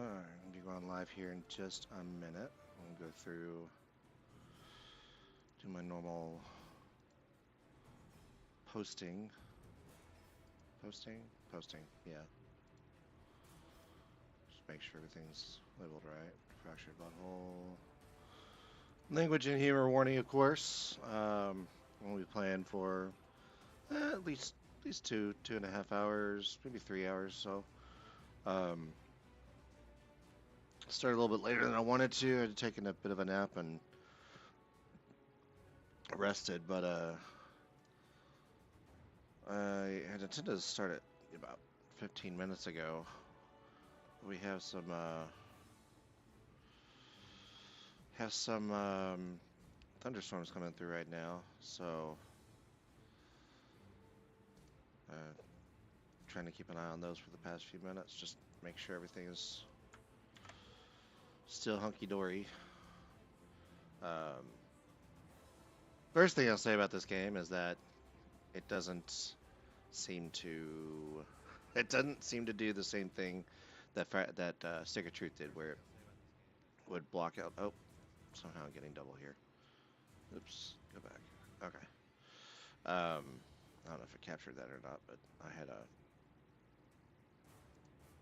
Alright, I'm gonna be going live here in just a minute. I'm gonna go through, do my normal posting. Posting, yeah. Just make sure everything's labeled right. Fractured butthole. Language and humor warning, of course. We'll be playing for at least 2.5 hours, maybe 3 hours. So, started a little bit later than I wanted to. I had taken a bit of a nap and rested, but I had intended to start it about 15 minutes ago. We have some thunderstorms coming through right now, so trying to keep an eye on those for the past few minutes. Just make sure everything is still hunky-dory. First thing I'll say about this game is that it doesn't seem to do the same thing that Stick of Truth did, where it would block out. Oh, somehow I'm getting double here. Oops, go back. Okay. I don't know if it captured that or not, but I had a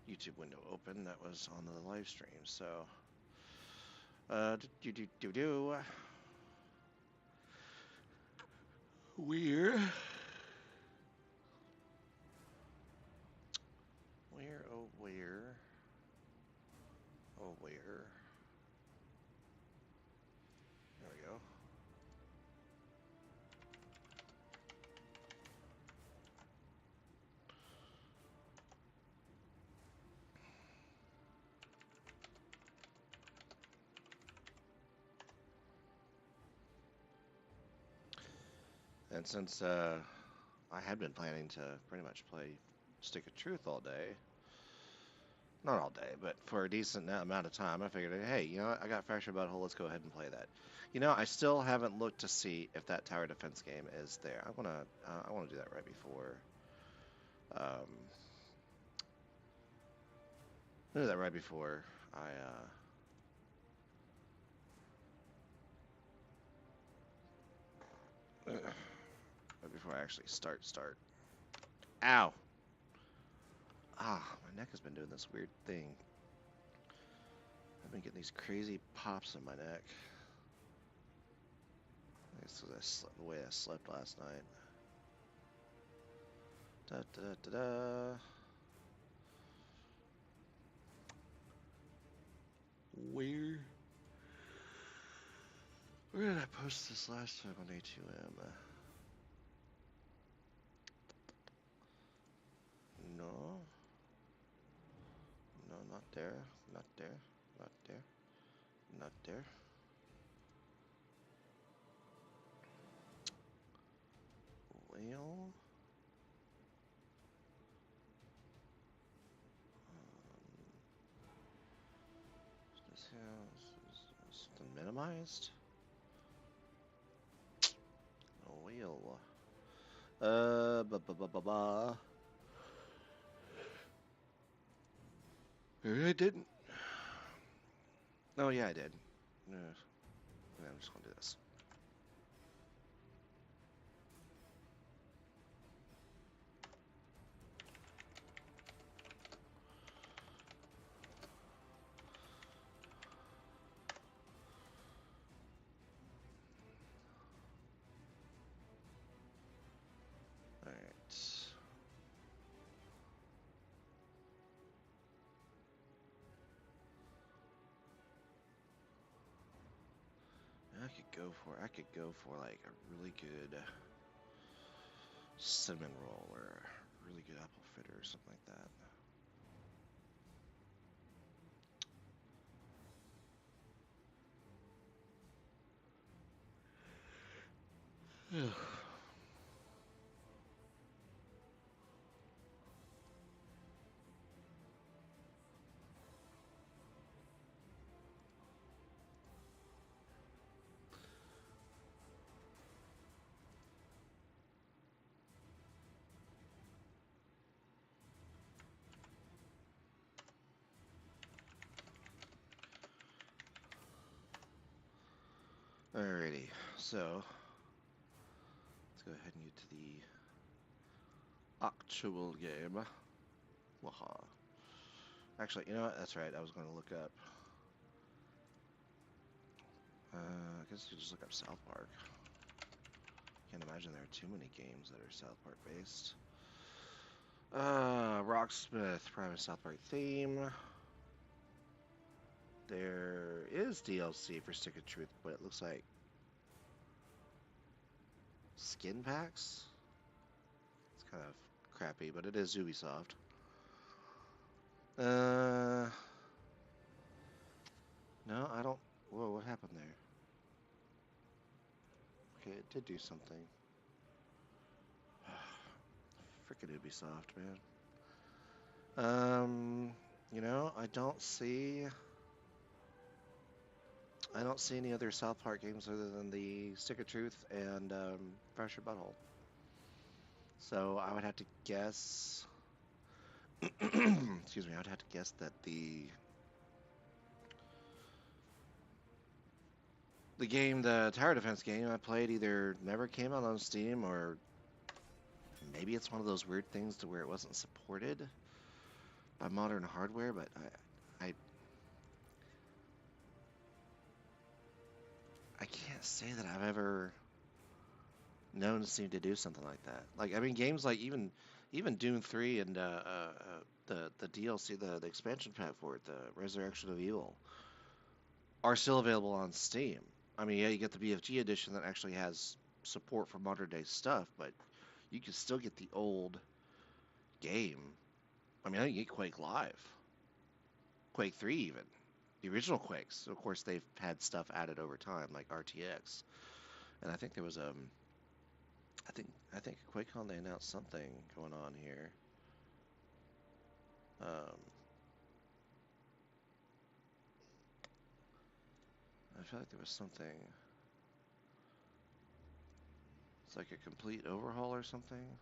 YouTube window open that was on the live stream, so weird. Where? There we go. And since I had been planning to pretty much play Stick of Truth all day, not all day, but for a decent amount of time, I figured, hey, you know what? I got Fractured Butthole, let's go ahead and play that. You know, I still haven't looked to see if that tower defense game is there. I wanna do that right before. Do that right before right before I actually start. Ow! Ah, my neck has been doing this weird thing. I've been getting these crazy pops in my neck. This is the way I slept last night. Da da da da da. Where did I post this last time on A2M? No. No, not there. Not there. Not there. Not there. Well. This is something minimized? Oh, well. I didn't. Oh, yeah, I did. I'm just gonna do this. I could go for like a really good cinnamon roll or a really good apple fritter or something like that. Alrighty, so let's go ahead and get to the actual game. Waha. Actually, you know what? That's right. I was going to look up. I guess you just look up South Park. Can't imagine there are too many games that are South Park based. Rocksmith, private South Park theme. There is DLC for Stick of Truth, but it looks like skin packs. It's kind of crappy, but it is Ubisoft. No, I don't. Whoa, what happened there? Okay, it did do something. Frickin' Ubisoft, man. You know, I don't see any other South Park games other than the Stick of Truth and Fresh Your Butthole. So I would have to guess. Excuse me. I would have to guess that the game, the tower defense game I played, either never came out on Steam or maybe it's one of those weird things to where it wasn't supported by modern hardware. But I can't say that I've ever known Steam to do something like that. Like, I mean, games like even Doom 3 and the DLC, the expansion pack for it, the Resurrection of Evil, are still available on Steam. I mean, yeah, you get the BFG edition that actually has support for modern day stuff, but you can still get the old game. I mean, I can get Quake Live, Quake 3 even. The original Quakes. Of course, they've had stuff added over time, like RTX. And I think there was I think at QuakeCon they announced something going on here. I feel like there was something. It's like a complete overhaul or something.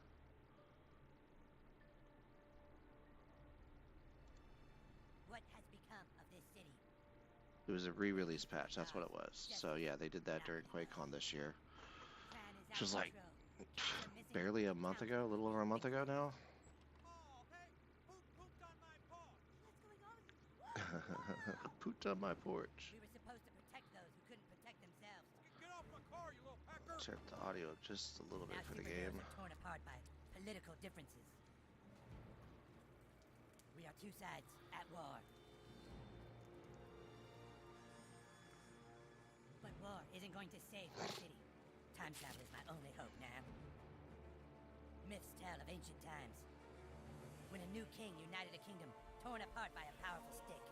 What has become of this city? It was a re-release patch. That's what it was. So yeah, they did that during QuakeCon this year, which was like barely a month ago, a little over a month ago now. Pooped on my porch. We were supposed to protect those who couldn't protect themselves. Get off my car, you little pecker! Check the audio just a little bit for the Superheroes game. are torn apart by political differences. We are two sides at war. But war isn't going to save our city. Time travel is my only hope now. Myths tell of ancient times, when a new king united a kingdom torn apart by a powerful stick.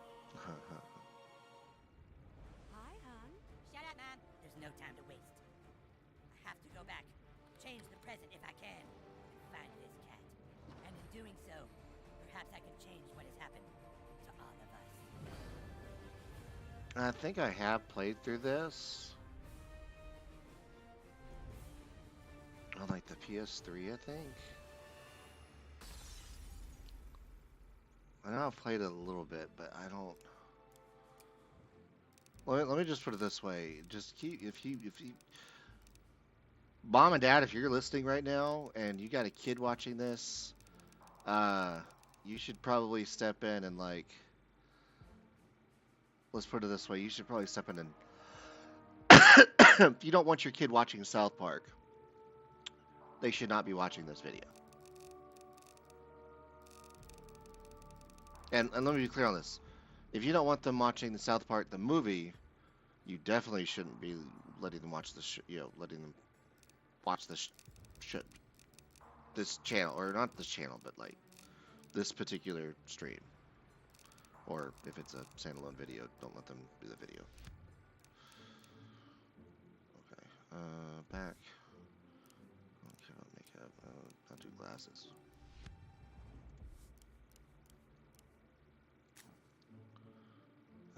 Hi, hon. Shut up, Mom. There's no time to waste. I have to go back, change the present if I can, and find this cat. And in doing so, perhaps I can change what has happened to all of us. I think I have played through this on like the PS3, I think. I know I've played it a little bit, but I don't. Let me just put it this way: just keep if you mom and dad, if you're listening right now and you got a kid watching this, you should probably step in and like. Let's put it this way: you should probably step in and if you don't want your kid watching South Park, they should not be watching this video. And let me be clear on this. If you don't want them watching the South Park, the movie, you definitely shouldn't be letting them watch this, letting them watch this this channel, or not this channel, but like this particular stream. Or if it's a standalone video, don't let them do the video. Okay, back. Okay, I'll makeup. I'll do glasses.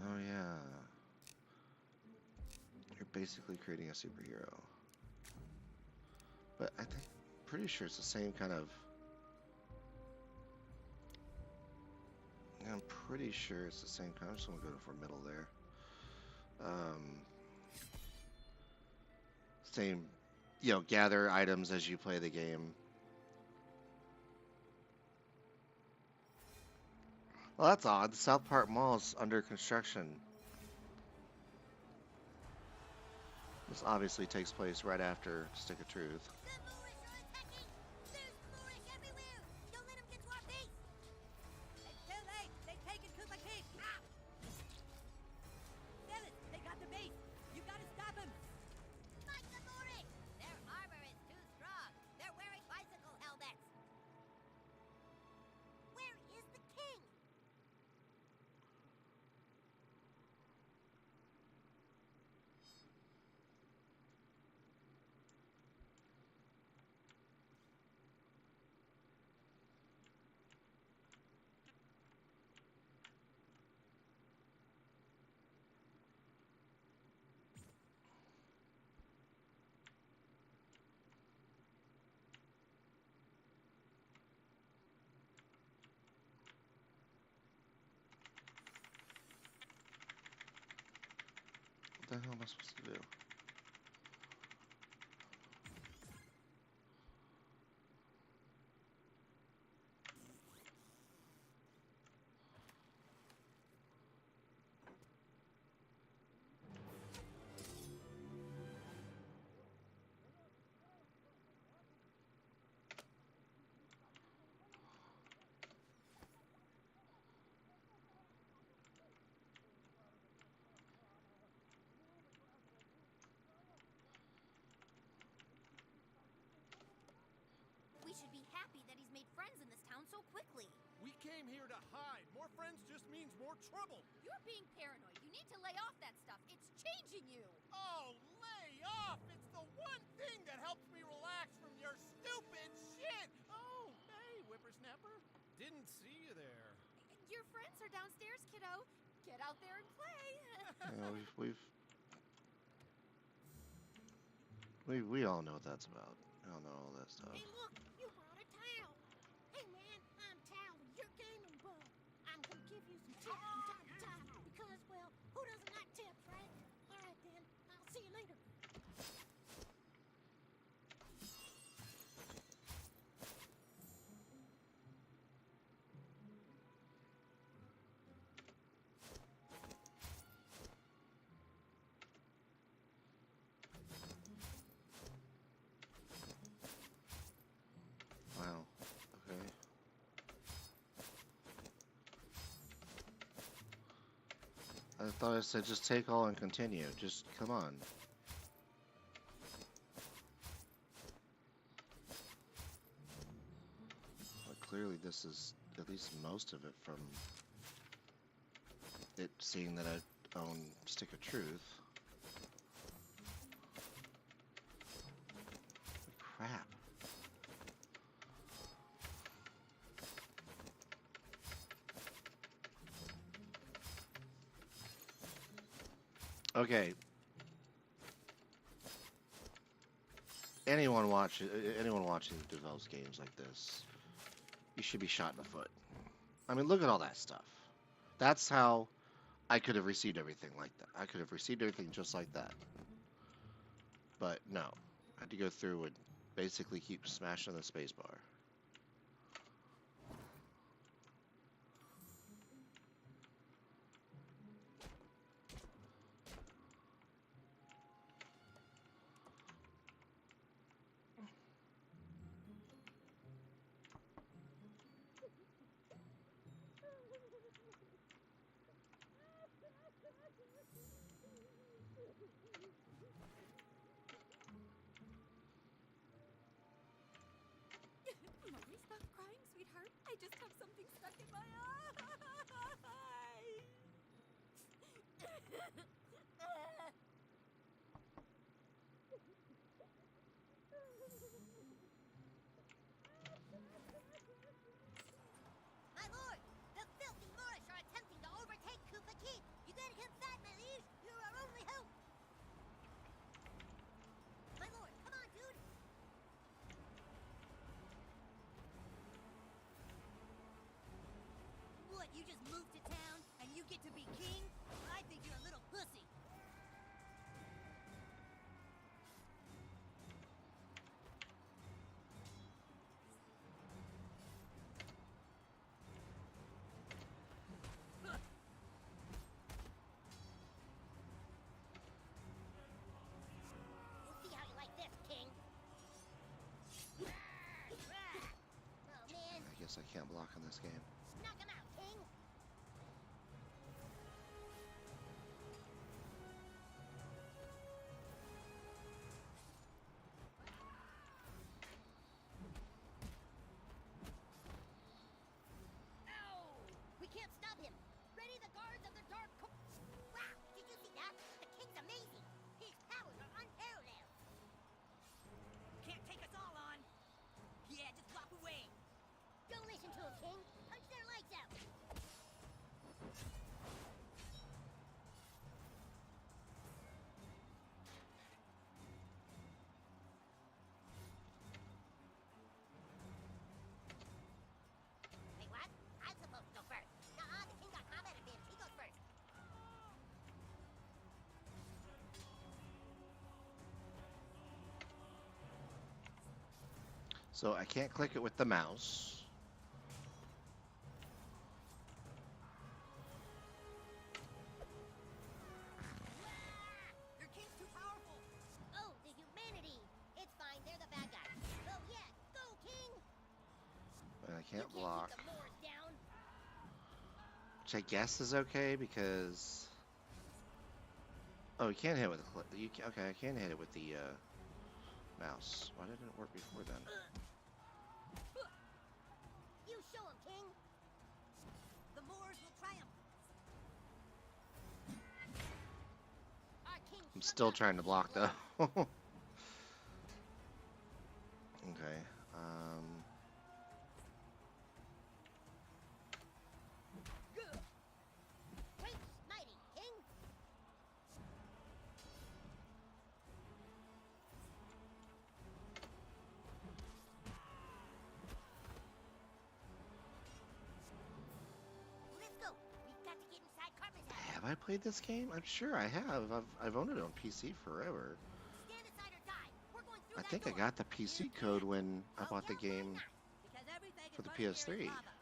Oh yeah. You're basically creating a superhero. But I think, pretty sure it's the same kind of. I'm pretty sure it's the same kind. I'm just gonna go for middle there. same, gather items as you play the game. Well, that's odd. The South Park Mall is under construction. This obviously takes place right after Stick of Truth. The Moorish are attacking! There's Moorish everywhere! Don't let them get to our base! It's too late! They've taken Koopa King! Ah! Phyllis, they got the base! You gotta stop them! Fight the Moorish! Their armor is too strong! They're wearing bicycle helmets! Where is the king? What the hell am I supposed to do? We should be happy that he's made friends in this town so quickly. We came here to hide. More friends just means more trouble. You're being paranoid. You need to lay off that stuff. It's changing you. Oh, lay off! It's the one thing that helps me relax from your stupid shit! Oh, hey, whippersnapper. Didn't see you there. Your friends are downstairs, kiddo. Get out there and play. We all know what that's about. We all know all that stuff. Hey, look, you brought a towel. Hey, man, I'm Towel, your gaming bug. I'm gonna give you some tips from time to time because, well, who doesn't like tips, right? All right, then. I'll see you later. Wow. Okay. I thought I said just take all and continue. Just come on. But clearly this is at least most of it from it seeing that I own Stick of Truth. Crap. Okay. Anyone watching who develops games like this, you should be shot in the foot. I mean, look at all that stuff. That's how I could have received everything like that. I could have received everything just like that. But no, I had to go through and basically keep smashing the space bar. Mommy, stop crying, sweetheart. I just have something stuck in my eye. My lord, the filthy Moorish are attempting to overtake Koopa Keep. You gotta come fight, my liege. You're our only hope. My lord, come on, dude. What, you just moved to town and you get to be king? I think you're a little pussy. guess I can't block in this game. Knock him out, King. Ow! We can't stop him. Ready the guards of the dark. Wow! Did you see that? The king's amazing. His powers are unparalleled. Can't take us all on. Yeah, just walk away. Don't listen to him, King. Punch their lights out. Wait, what? I'm supposed to go first. Nuh-uh, the king got combat advantage. He goes first. So I can't click it with the mouse. Your king's too powerful. Oh, the humanity. It's fine. They're the bad guys. Oh, yeah. Go, King. But I You can't block. keep the Moors down. Which I guess is okay because. Oh, you can't hit it with the okay, I can hit it with the mouse. Why didn't it work before then? You show him, King. The Moors will triumph. Our king. I'm shuts still up. trying to block though. Okay. Great mighty King. Let's go. We've got to get inside Cartman's house. Have I played this game? I'm sure I have. I've owned it on PC forever. Stand aside or die. We're going through I that think I door. got the PC code when I bought the yeah, why game. not? Because everything For in the front of here is PS3. lava.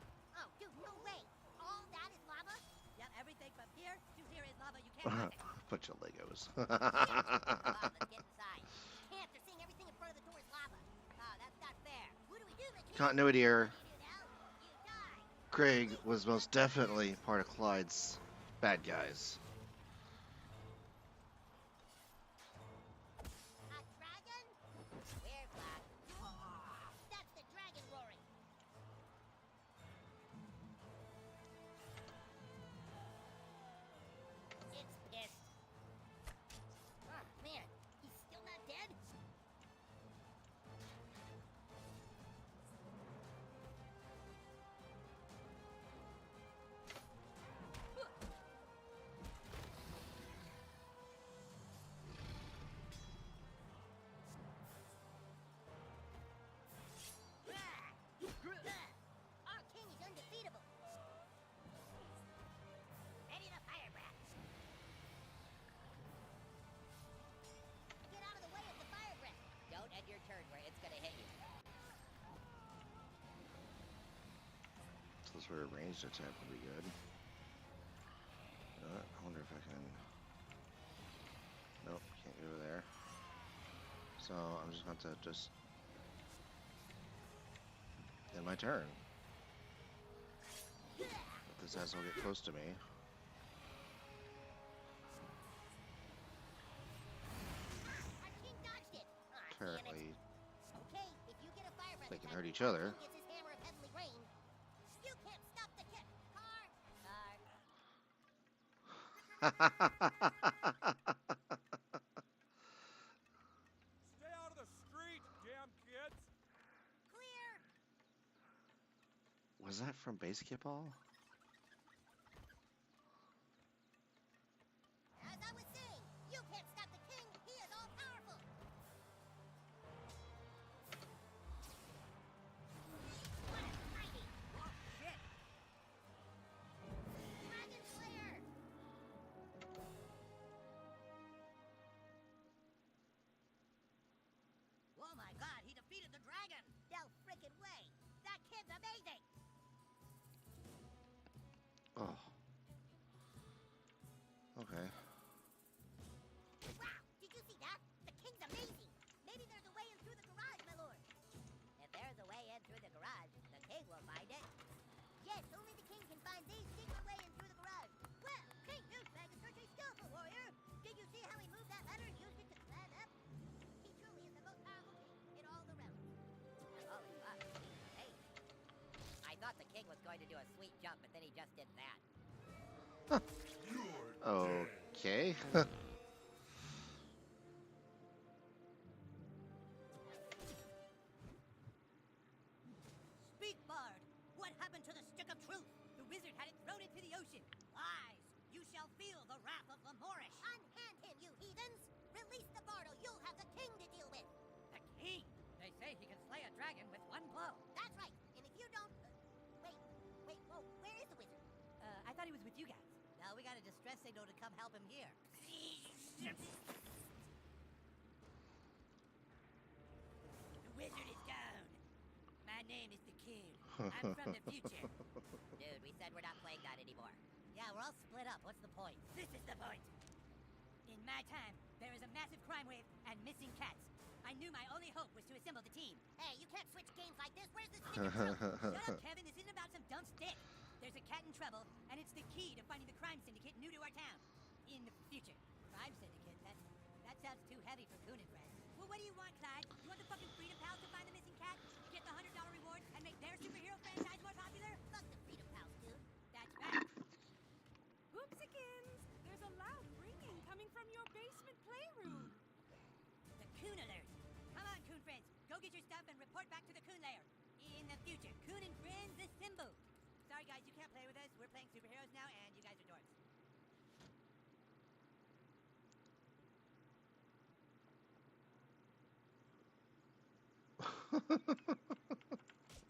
Oh, dude, no way. All that is lava? Yep, everything from here to here is lava. You can't touch it. Bunch of Legos. Come on, let's get inside. Can't. They're saying everything in front of the door is lava. Ah, that's not fair. What do we do, the king? Continuity error. What do you do now? You die. Craig was most definitely part of Clyde's bad guys. A dragon? Where, Black? That's the dragon roaring. It's pissed. Oh, man. He's still not dead? Our king is undefeatable. Ready to fire breath. Get out of the way of the fire breath. Don't end your turn where it's gonna hit you. So this where a ranged attack would be good. I wonder if I can. Nope, can't go there. So I'm just going to just end my turn. If this asshole get close to me. Our king dodged it. Aw, damn it. Apparently, Okay, if you get a fire breath they can attack, hurt each our other. king gets his hammer of heavenly rain. You can't stop the king. Car. Stay out of the street, damn kids! Clear. Was that from Basketball? As I was saying, you can't stop the king. He is all powerful. What a mighty. Oh, shit. Dragon Slayer. Oh my god, he defeated the dragon. No frickin' way. That kid's amazing. the king was going to do a sweet jump, but then he just did that. Okay. Speak, Bard! What happened to the stick of truth? The wizard had it thrown into the ocean. Lies! You shall feel the wrath of the Moorish. Unhand him, you heathens! Release the Bardo, you'll have the king to deal with! The king? They say he can slay a dragon with one blow. That's right, and if you don't... wait, whoa, where is the wizard? I thought he was with you guys. Now we got a distress signal to come help him here. The wizard is gone. My name is the king. I'm from the future. Dude, we said we're not playing that anymore. Yeah, we're all split up. What's the point? This is the point. In my time, there is a massive crime wave and missing cats. I knew my only hope was to assemble the team. Hey, you can't switch games like this. Where's the stick of truth? Shut up, Kevin. This isn't about some dumb stick. There's a cat in trouble, and it's the key to finding the crime syndicate new to our town. In the future. Crime syndicate? That sounds too heavy for Coon and friends. Well, what do you want, Clyde? You want the fucking Freedom Pals to find the missing cat? Get the $100 reward and make their superhero franchise more popular? Fuck the Freedom Pals, dude. That's right. Whoopsikins! There's a loud ringing coming from your basement playroom. The Coon Alert. Come on, Coon friends. Go get your stuff and report back to the Coon Lair. In the future, Coon and friends assemble. Sorry, guys, you can't play with us. We're playing superheroes now, and you guys are dorks.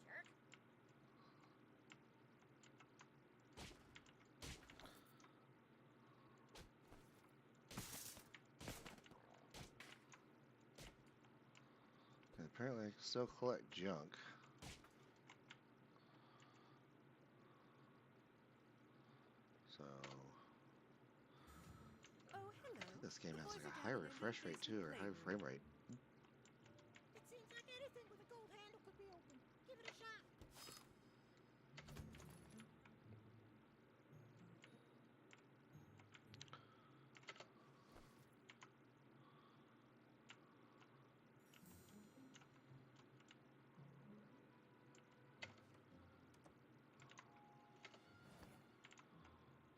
Jerk. And apparently, I can still collect junk. So, Oh, hello. this game The has boys like a are high down in the refresh rate too, or high basement frame rate. It seems like anything with a gold handle could be open. Give it a shot.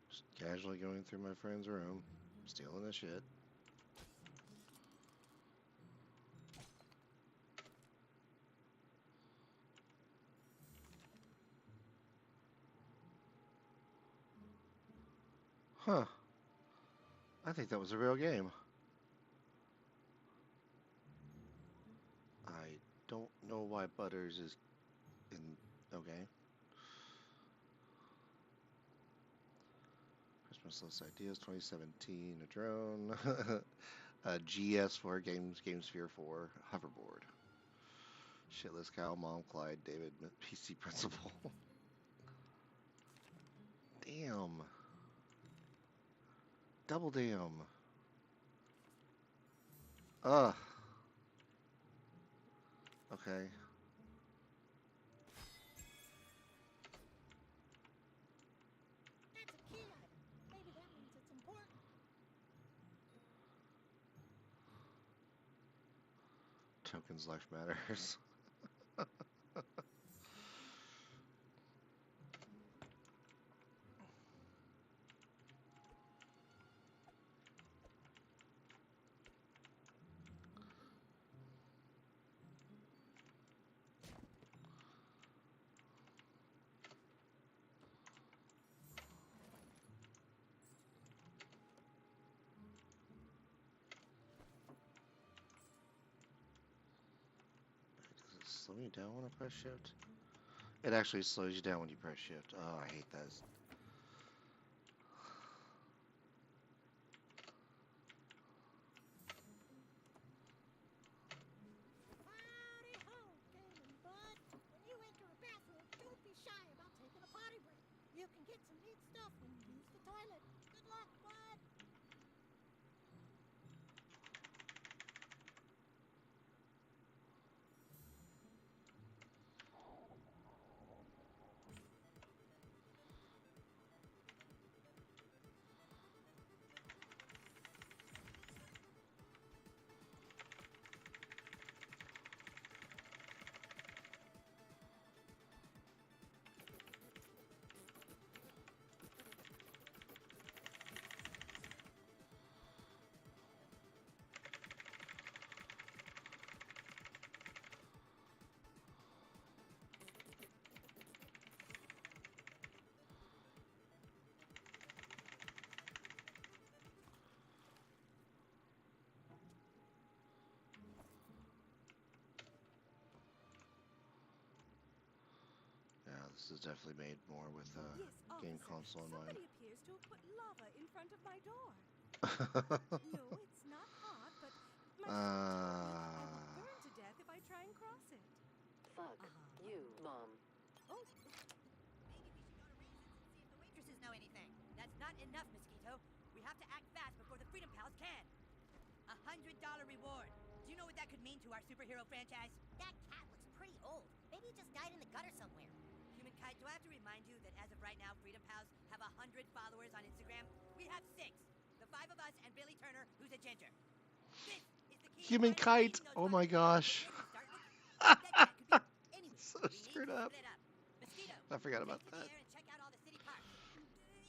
Just casually going through my friend's room, stealing the shit. Huh. I think that was a real game. I don't know why Butters is in. Okay. Christmas List Ideas 2017, a drone, a GS4 GameSphere 4 hoverboard. Shitless Cow, Mom, Clyde, David, PC Principal. Damn. Double damn. Ugh. Okay. That's a key item. Maybe that means it's important. Tokens life matters. Does it slow you down when I press shift? It actually slows you down when you press shift. Oh, I hate those. Howdy ho, gaming bud. When you enter a bathroom, don't be shy about taking a potty break. You can get some neat stuff when you use the toilet. Good luck, bud. This is definitely made more with Yes, game officer. console in mind. Somebody appears to have put lava in front of my door. No, it's not hot, but my friend told me I will burn to death if I try and cross it. Fuck you, Mom. Oh, Maybe we should go to Raisins and see if the waitresses know anything. That's not enough, Mosquito. We have to act fast before the Freedom Pals can. $100 reward. Do you know what that could mean to our superhero franchise? That cat looks pretty old. Maybe it just died in the gutter somewhere. Human Kite, do I have to remind you that as of right now, Freedom Pals have 100 followers on Instagram? We have 6. The 5 of us and Billy Turner, who's a ginger. This is the key. to Human finally Kite! beating those Oh my followers. gosh. Where do we start looking? That cat could be anywhere. So We need to screwed up. split up. Mosquito, I forgot about take to the that. air and check out all the city parks.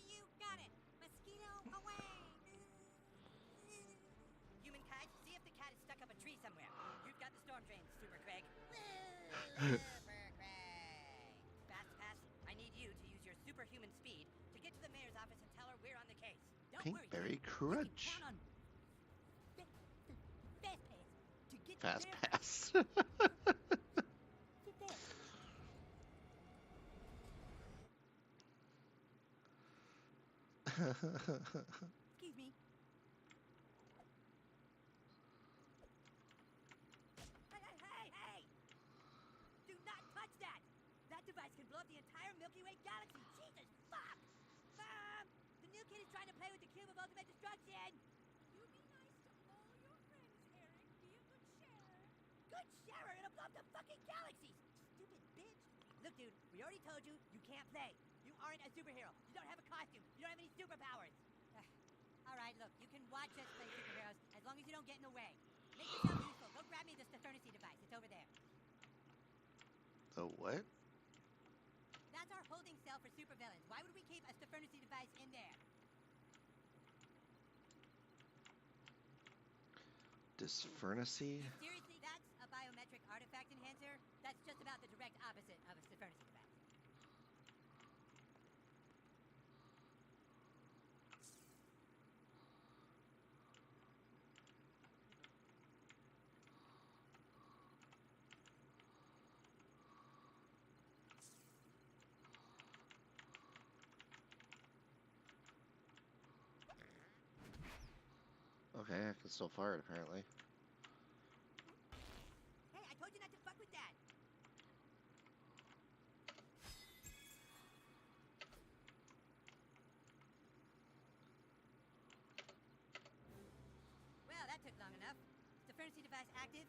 You got it. Mosquito away. Human Kite, see if the cat is stuck up a tree somewhere. You've got the storm drain, Super Craig. Super Craig. Fast Pass, I need you to use your superhuman speed to get to the mayor's office and tell her we're on the case. Don't worry, Pinkberry you can Crunch. count on Fast Pass to get to Fast their pass. Sit there. Excuse me. Hey! Do not touch that! That device can blow up the entire Milky Way galaxy. Jesus, fuck! Mom! The new kid is trying to play with the cube of ultimate destruction! you be nice to all your friends, Eric. Be a good sharer. Good sharer! It'll blow up the fucking galaxies! Stupid bitch! Look, dude, we already told you, you can't play. You aren't a superhero. You don't have a costume. You don't have any superpowers. Alright, look, you can watch us play superheroes as long as you don't get in the way. Make yourself useful. Go grab me the Stefernity device. It's over there. The what? That's our holding cell for supervillains. Why would we keep a Stefernity device in there? Disfernacy? Seriously, that's a biometric artifact enhancer? That's just about the direct opposite of a Stefernity device. Okay, I can still fire it apparently. Hey, I told you not to fuck with that! Well, that took long enough. Stefernity device active.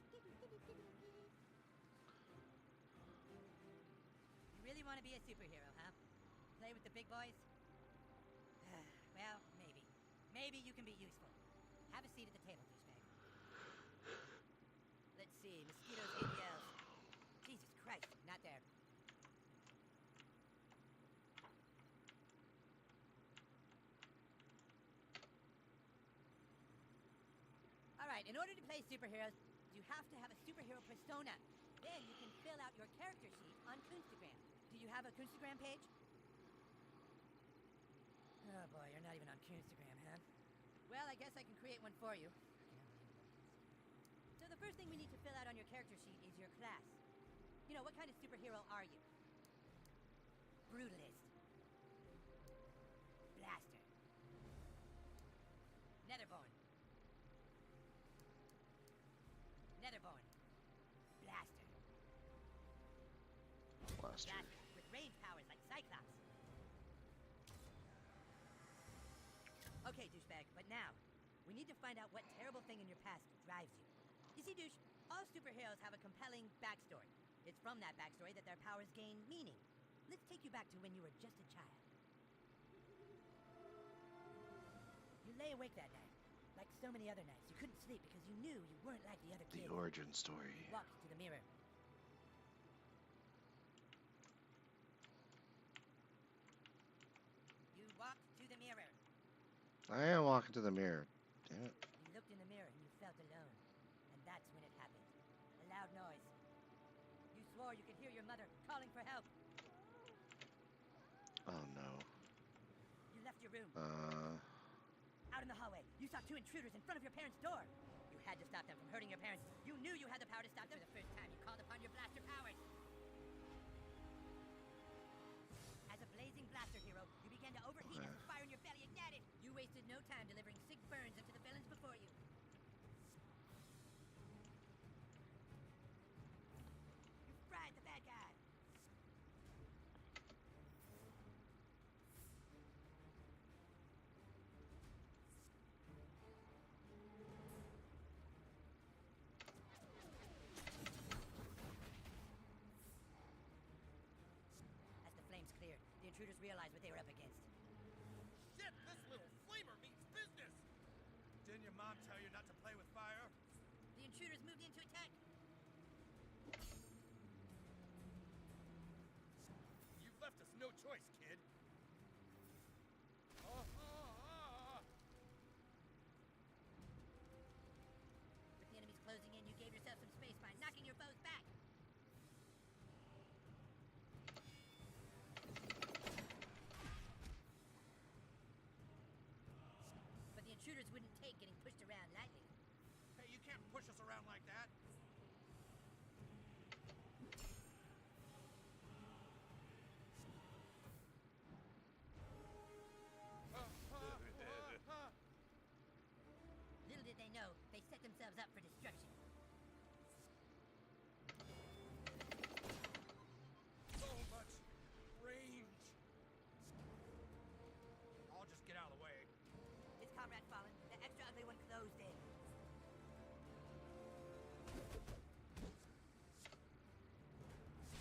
You really want to be a superhero, huh? Play with the big boys? Well, maybe. Maybe you can be useful. Have a seat at the table, douchebag. Let's see, mosquitoes, ABLs. Jesus Christ, not there. Alright, in order to play superheroes, you have to have a superhero persona. Then you can fill out your character sheet on Kunstagram. Do you have a Kunstagram page? Oh boy, you're not even on Kunstagram, huh? Well, I guess I can create one for you. So the first thing we need to fill out on your character sheet is your class. You know, what kind of superhero are you? Brutalist. Blaster. Netherborn. Netherborn. Blaster. Blaster. Blaster with range powers like Cyclops. Okay, douchebag, but now, we need to find out what terrible thing in your past drives you. You see, douche, all superheroes have a compelling backstory. It's from that backstory that their powers gain meaning. Let's take you back to when you were just a child. You lay awake that night, like so many other nights. You couldn't sleep because you knew you weren't like the other The kids. origin story. You walked to the mirror. You walked to the mirror. I am walking to the mirror. Damn it. You looked in the mirror and you felt alone. And that's when it happened. A loud noise. You swore you could hear your mother calling for help. Oh no. You left your room. Out in the hallway, you saw 2 intruders in front of your parents' door. You had to stop them from hurting your parents. You knew you had the power to stop them the first time you called upon your blaster powers. faster, hero. You began to overheat as the fire in your belly ignited. You wasted no time delivering sick burns into the villains before you. You fried the bad guy. As the flames cleared, the intruders realized what they were up against. Shit, this little flamer means business! Didn't your mom tell you not to play with fire? The intruders moved in to attack. You've left us no choice, kid. With the enemies closing in, you gave yourself some space by knocking your foes back. But the intruders wouldn't take getting pushed around lightly. Hey, you can't push us around like that. Little did they know, they set themselves up for destruction. So much range. I'll just get out of the way. His comrade fallen, the extra ugly one closed in.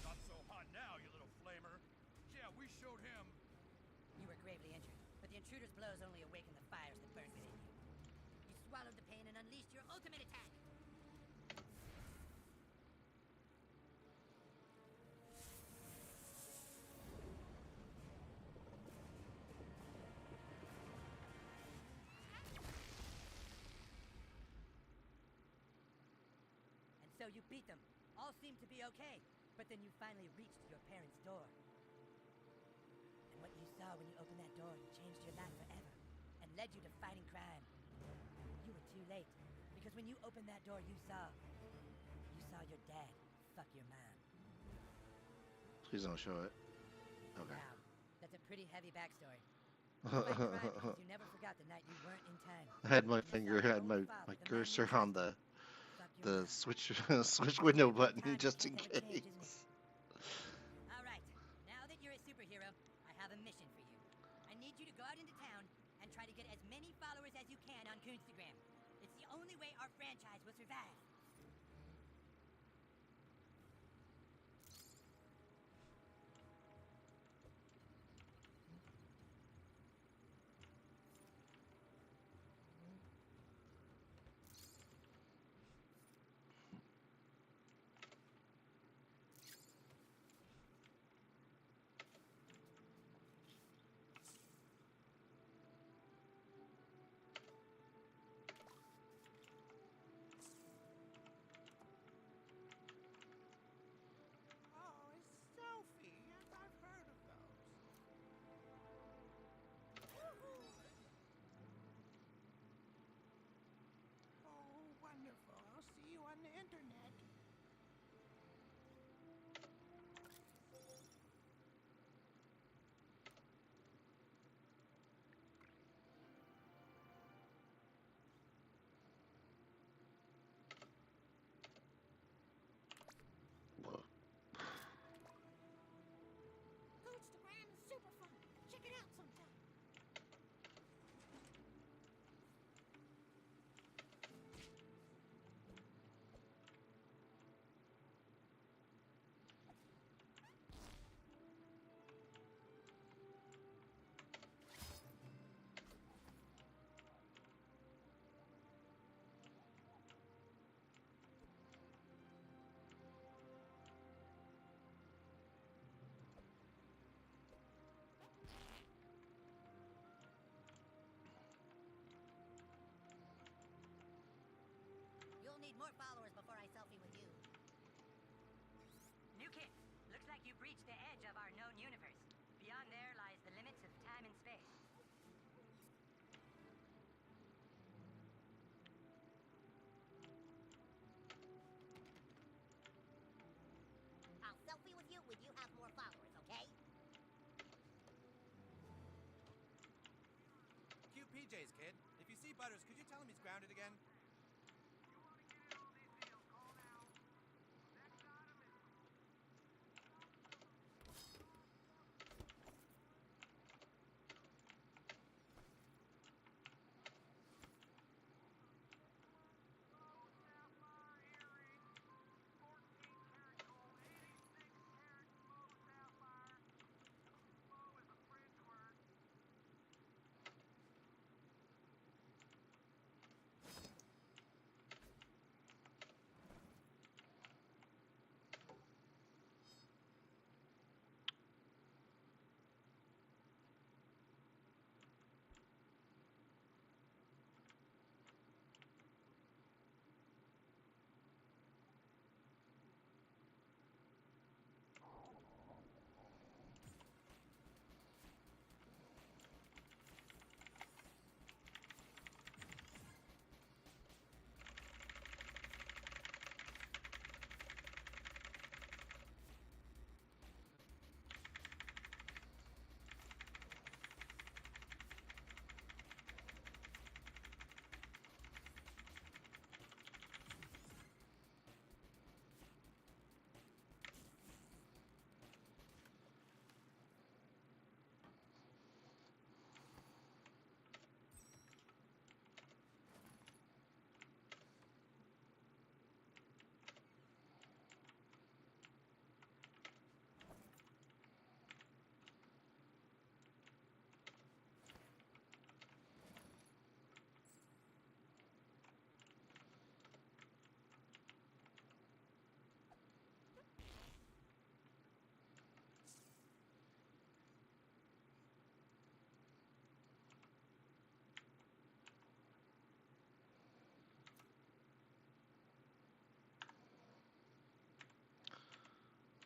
Not so hot now, you little flamer. Yeah, we showed him. You were gravely injured, but the intruder's blows only awakened the fires that burned within you. You swallowed the pain and unleashed your ultimate attack. And so you beat them. All seemed to be okay, but then you finally reached your parents' door. And what you saw when you opened that door changed your life forever and led you to fighting crime. You were too late, because when you opened that door, you saw your dad fuck your mom. Please don't show it. Okay. Wow, that's a pretty heavy backstory. You fight crime because you never forgot the night you weren't in time. I had my You saw finger, your had own my father, the man you cursor on trusted, fuck your the mom. switch switch window button Time just in can't ever change, isn't case. it? All right, now that you're a superhero, I have a mission for you. I need you to go out into town and try to get as many followers as you can on Coonstagram. It's the only way our franchise will survive. Oh, it's Sophie. Yes, I've heard of those. Oh, wonderful. I'll see you on the internet. Coonstagram is super fun. Check it out sometime. You'll need more followers before I selfie with you. New kid. Looks like you've reached the edge of our known universe. Beyond there lies the limits of time and space. I'll selfie with you when you have more followers, okay? PJs, kid. If you see Butters, could you tell him he's grounded again?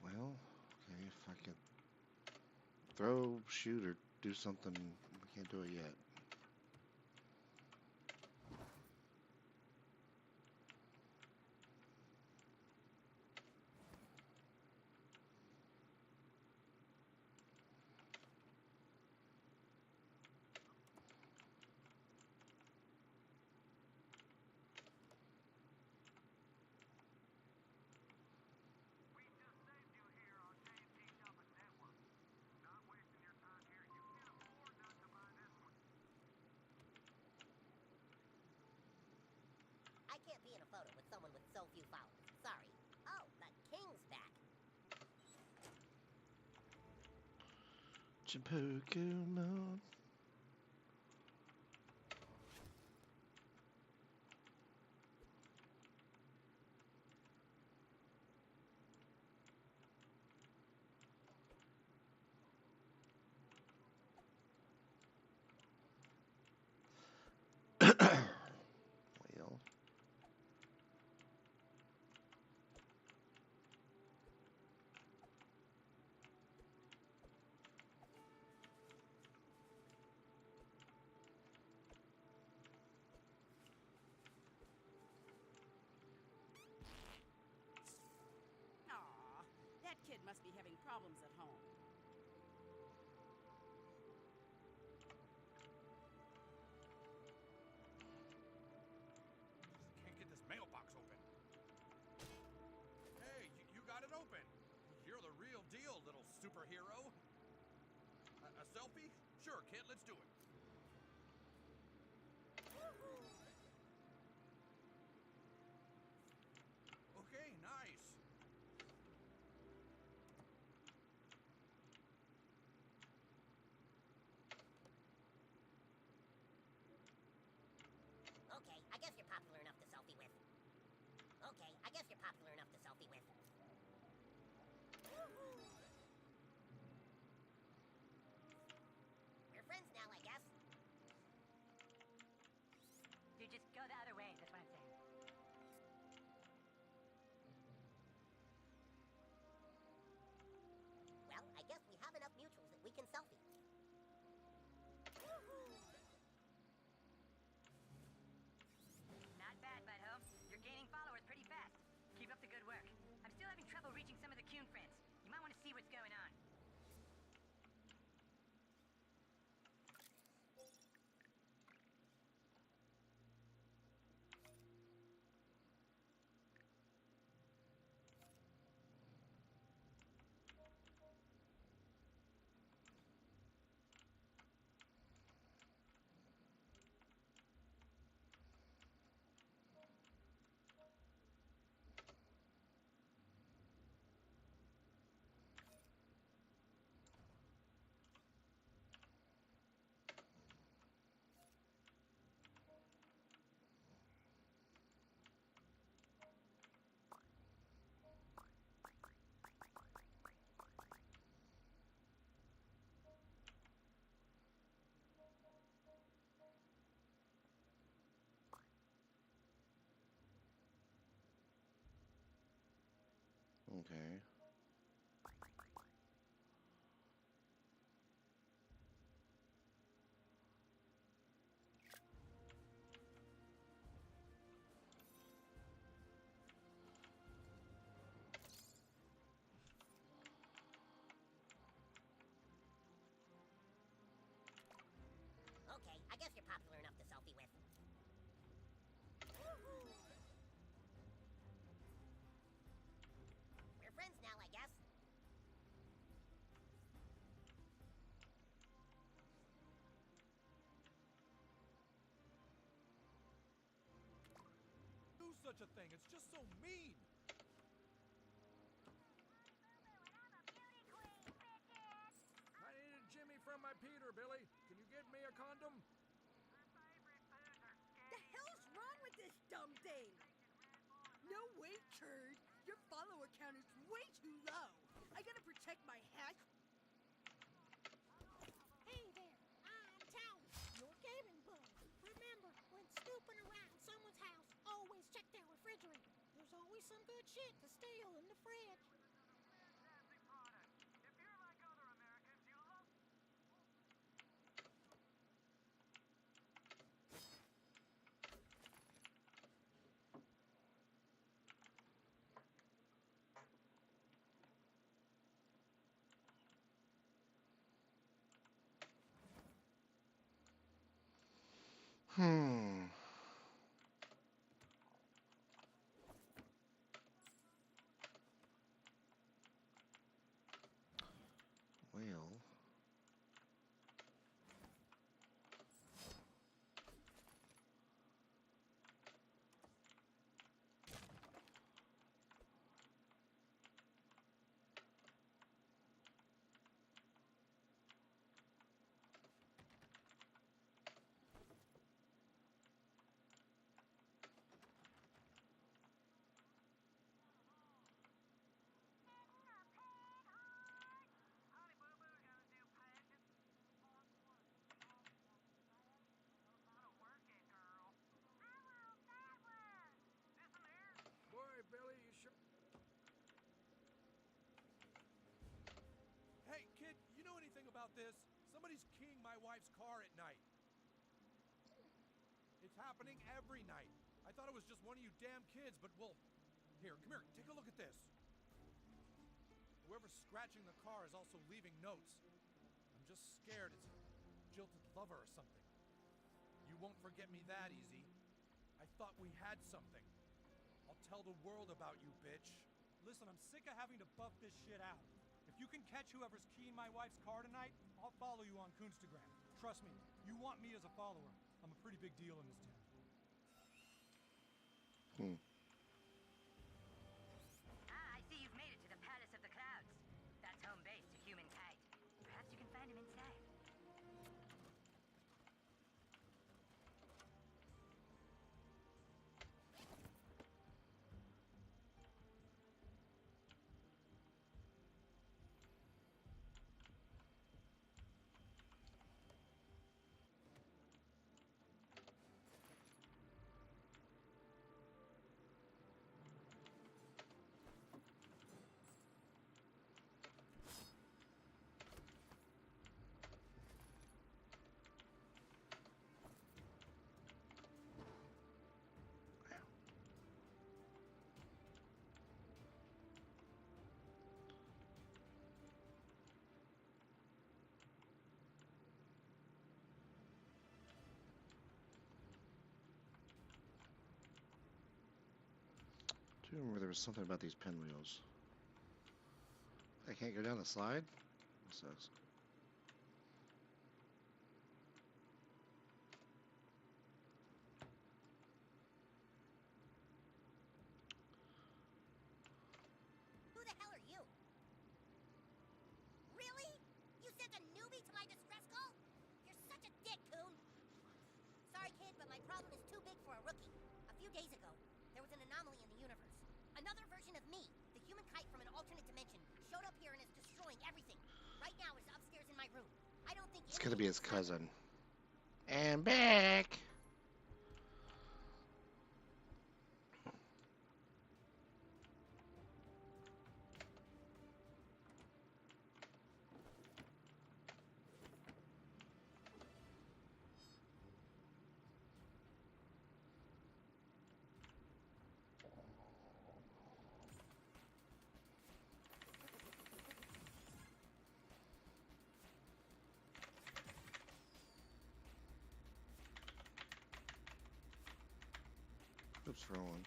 Well, okay, if I could throw, shoot, or do something, we can't do it yet. I can't be in a photo with someone with so few followers. Sorry. Oh, the king's back. Pokemon. Well, Aw, that kid must be having problems at home. Can't get this mailbox open. Hey, you got it open. You're the real deal, little superhero. A selfie? Sure, kid, let's do it. Okay, nice. Okay, I guess you're popular enough to selfie with. Okay, I guess you're popular enough to selfie with. We're friends now, I guess. You just go the other way, that's what I'm saying. Well, I guess we have enough mutuals that we can selfie. Not bad, butthole. You're gaining followers pretty fast. Keep up the good work. I'm still having trouble reaching some of the Coon friends. You might want to see what's going on. Okay. Okay, I guess you're popular enough to selfie with. We're friends now, I guess. Do such a thing. It's just so mean. I need a Jimmy from my Peter, Billy. Can you get me a condom? The hell's wrong with this dumb thing? No way, turd. Your follower count is way too low. I gotta protect my hash. Hey there, I'm Towel, your gaming bug. Remember, when snooping around someone's house, always check their refrigerator. There's always some good shit to steal in the fridge. Hmm. Well. Boy, Billy, you sure... Hey, kid, you know anything about this? Somebody's keying my wife's car at night. It's happening every night. I thought it was just one of you damn kids, but well... Here, come here, take a look at this. Whoever's scratching the car is also leaving notes. I'm just scared it's a jilted lover or something. You won't forget me that easy. I thought we had something. I'll tell the world about you, bitch. Listen, I'm sick of having to buff this shit out. If you can catch whoever's keying my wife's car tonight, I'll follow you on Coonstagram. Trust me, you want me as a follower. I'm a pretty big deal in this town. Hmm. Ah, I see you've made it to the Palace of the Clouds. That's home base to humankind. Perhaps you can find him inside. I do remember there was something about these pinwheels. I can't go down the slide? That sucks. Who the hell are you? Really? You sent a newbie to my distress call? You're such a dick, Coon. Sorry, kid, but my problem is too big for a rookie. A few days ago, there was an anomaly in the universe. Another version of me, the human kite from an alternate dimension, showed up here and is destroying everything. Right now, it's upstairs in my room. I don't think It's gonna be his anything is cousin. And back! Oops, wrong one.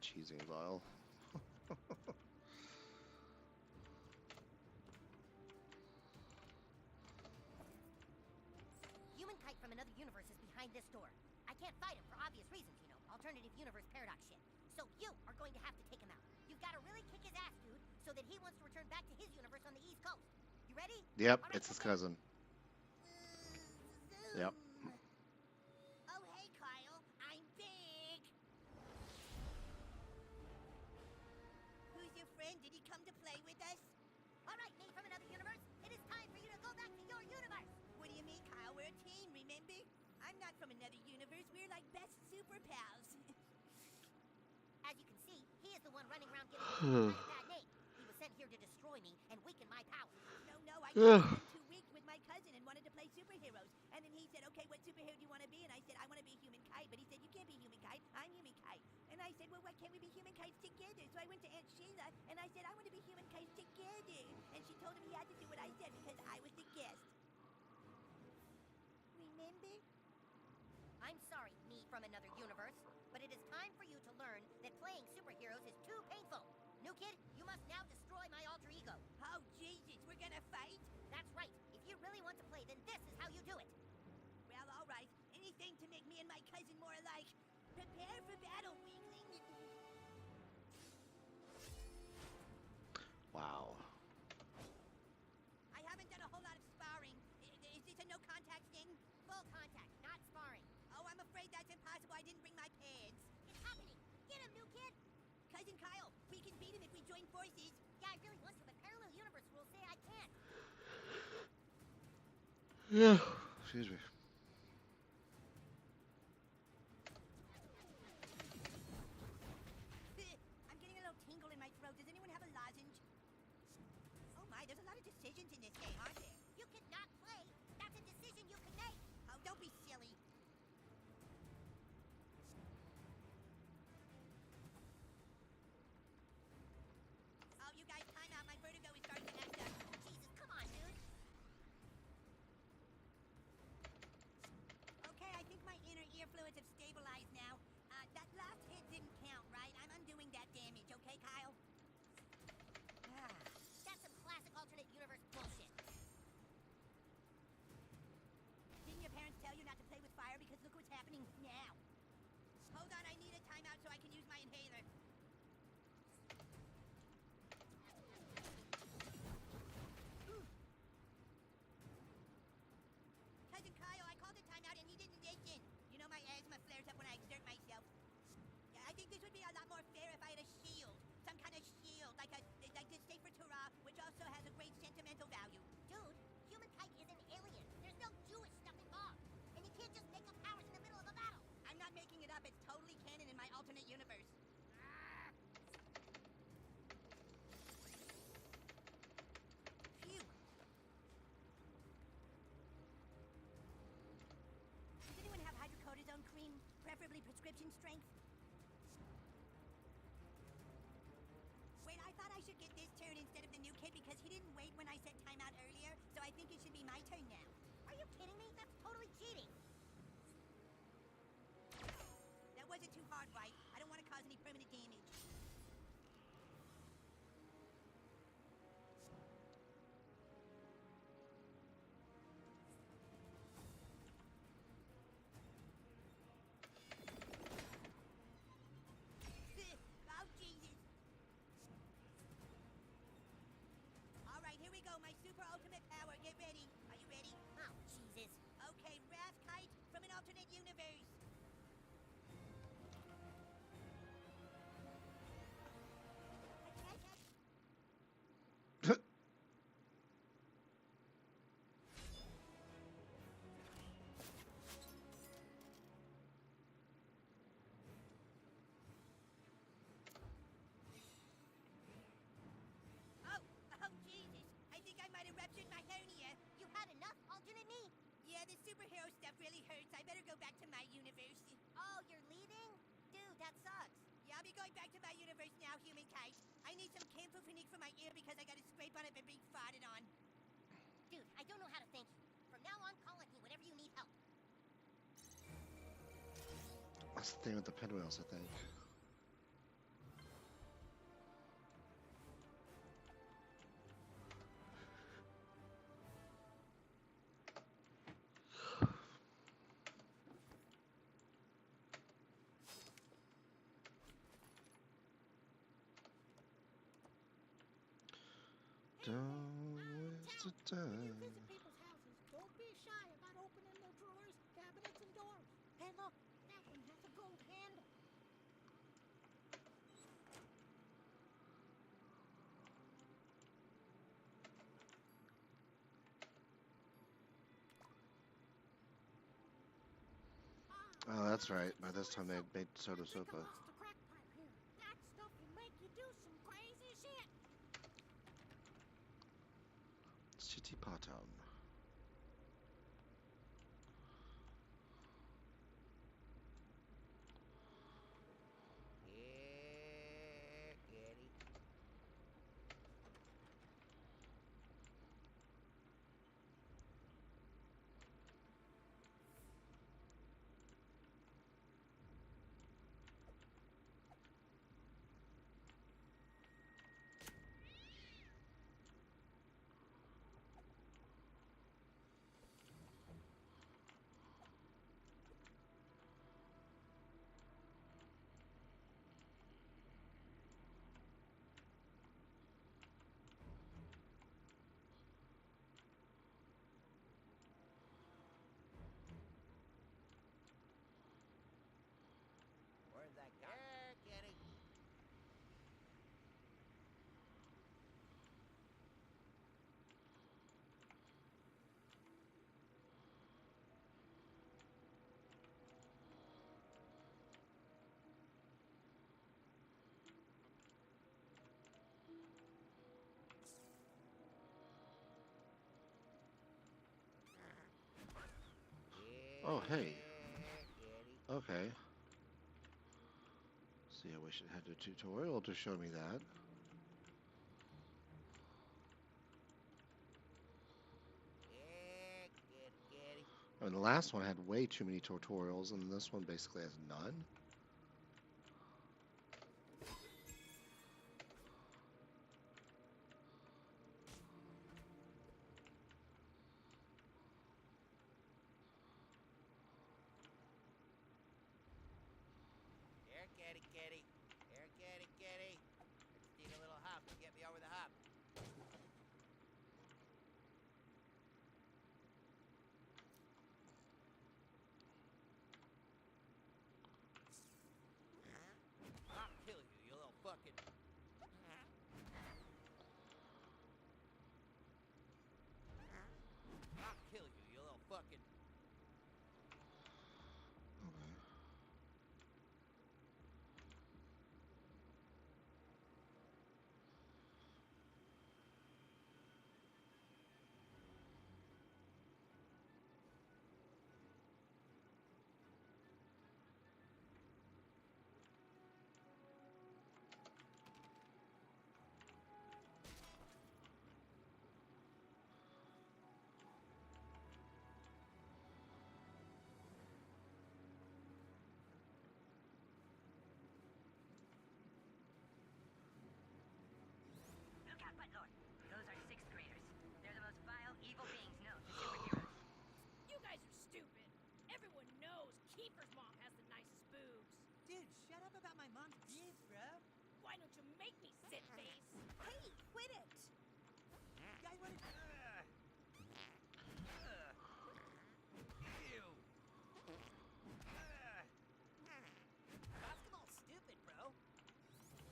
Cheesy vial. Human kite from another universe is behind this door. I can't fight him for obvious reasons, you know, alternative universe paradox shit. So you are going to have to take him out. You've got to really kick his ass, dude, so that he wants to return back to his universe on the East Coast. You ready? Yep, All right, it's his okay. cousin. Yep. Oh, hey, Kyle. I'm big. Who's your friend? Did he come to play with us? All right, me from another universe. It is time for you to go back to your universe. What do you mean, Kyle? We're a team, remember? I'm not from another universe. We're like best super pals. As you can see, he is the one running around giving me some kind of bad name. He was sent here to destroy me and weaken my power. No, I was too weak with my cousin and wanted to play superheroes. And then he said, okay, what superhero do you want to be? And I said, I want to be Human Kite. But he said, you can't be Human Kite. I'm Human Kite. And I said, well, why can't we be Human Kites together? So I went to Aunt Sheila and I said, I want to be Human Kites together. And she told him he had to do what I said because I was the guest. Remember? I'm sorry, me from another universe, but it is time for you to learn that playing superheroes is too painful. New kid, you must now destroy my alter ego. Oh, Jesus, we're gonna fight? That's right. If you really want to play, then this is how you do it. Well, all right. Anything to make me and my cousin more alike. Prepare for battle, weakling. Wow. I haven't done a whole lot of sparring. Is this a no contact thing? Full contact, not sparring. Oh, I'm afraid that's impossible. I didn't bring my pads. It's happening. Get him, new kid. Cousin Kyle, we can beat him if we join forces. Yeah, I really want to, but parallel universe rules say I can't. Yeah. Excuse me. I'm getting a little tingle in my throat. Does anyone have a lozenge? Oh my, there's a lot of decisions in this game, aren't there? You cannot play. That's a decision you can make. Oh, don't be silly. Oh, you guys, time out. My vertigo is starting to act up. Jesus, come on, dude. Okay, I think my inner ear fluids have stabilized now. That last hit didn't count, right? I'm undoing that damage, okay, Kyle? That's some classic alternate universe bullshit. Didn't your parents tell you not to play with fire? Because look what's happening now. Hold on, I need a timeout so I can use my inhaler. Cousin Kyle, I called a timeout and he didn't listen. You know my asthma flares up when I exert myself. Yeah, I think this would be a lot more fair if I had a shield. Some kind of shield, like the Safer Torah, which also has a great sentimental value. Dude, Human Kite is an alien. There's no Jewish stuff involved. And you can't just make up powers in the middle of a battle. I'm not making it up. It's totally canon in my alternate universe. Phew. Does anyone have hydrocortisone cream? Preferably prescription strength? Wait, I thought I should get this turn instead of the new kid because he didn't wait when I said timeout earlier, so I think it should be my turn now. Are you kidding me? That's totally cheating. That wasn't too hard, right? I don't want to cause any permanent damage. Oh, Jesus. All right, here we go. My super ultimate power. Get ready. Are you ready? Oh, Jesus. Okay, Wrath Kite from an alternate universe. Oh, Jesus. I think I might have ruptured my hernia. You Yeah, the superhero stuff really hurts. I better go back to my universe. Oh, you're leaving? Dude, that sucks. Yeah, I'll be going back to my universe now, humankind. I need some camphophonique for my ear because I got a scrape on it and being farted on. Dude, I don't know how to thank you. From now on, call on me whenever you need help. That's the thing with the pinwheels, I think. Don't waste the When you time. visit people's houses, don't be shy about opening their drawers, cabinets, and doors. Hey, look, that one has a gold handle. Oh, that's right. By this time they'd made Soda I think I Sopa. lost the crack pipe here. That stuff will make you do some crazy shit. City Potown. Yeah, kitty. Where's that guy? Yeah, kitty. Oh, hey. Kitty. Okay. See, I wish it had a tutorial to show me that. Yeah, kitty, kitty. I mean, the last one had way too many tutorials, and this one basically has none. Here, kitty, kitty. Here, kitty, kitty. I just need a little hop to get me over the hop. I'll kill you, you little fucking... I'll kill you, you little fucking... Okay. Look out, Buttlord. Those are sixth graders. They're the most vile, evil beings known to superheroes. You guys are stupid. Everyone knows Kiefer's mom has the nicest boobs. Dude, shut up about my mom's boobs, bro. Why don't you make me sit face? Hey, quit it! Guy wanted... Ew! Basketball's stupid, bro.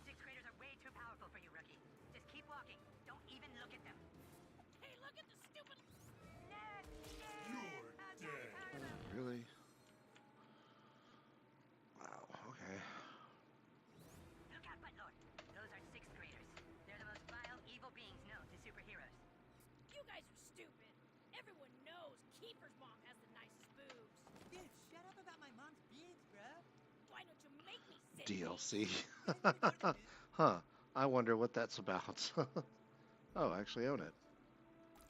Sixth graders are way too powerful for you, rookie. Just keep walking. Don't even look at them. Hey, look at the stupid... You're dead. Really? Wow, okay. Look out, Buttlord. Those are sixth graders. They're the most vile, evil beings Schaefer's mom has the nicest boobs. Dude, shut up about my mom's boobs, bro. Why don't you make me sit? DLC. You guys wanna go to the movies? Huh. I wonder what that's about. Oh, I actually own it.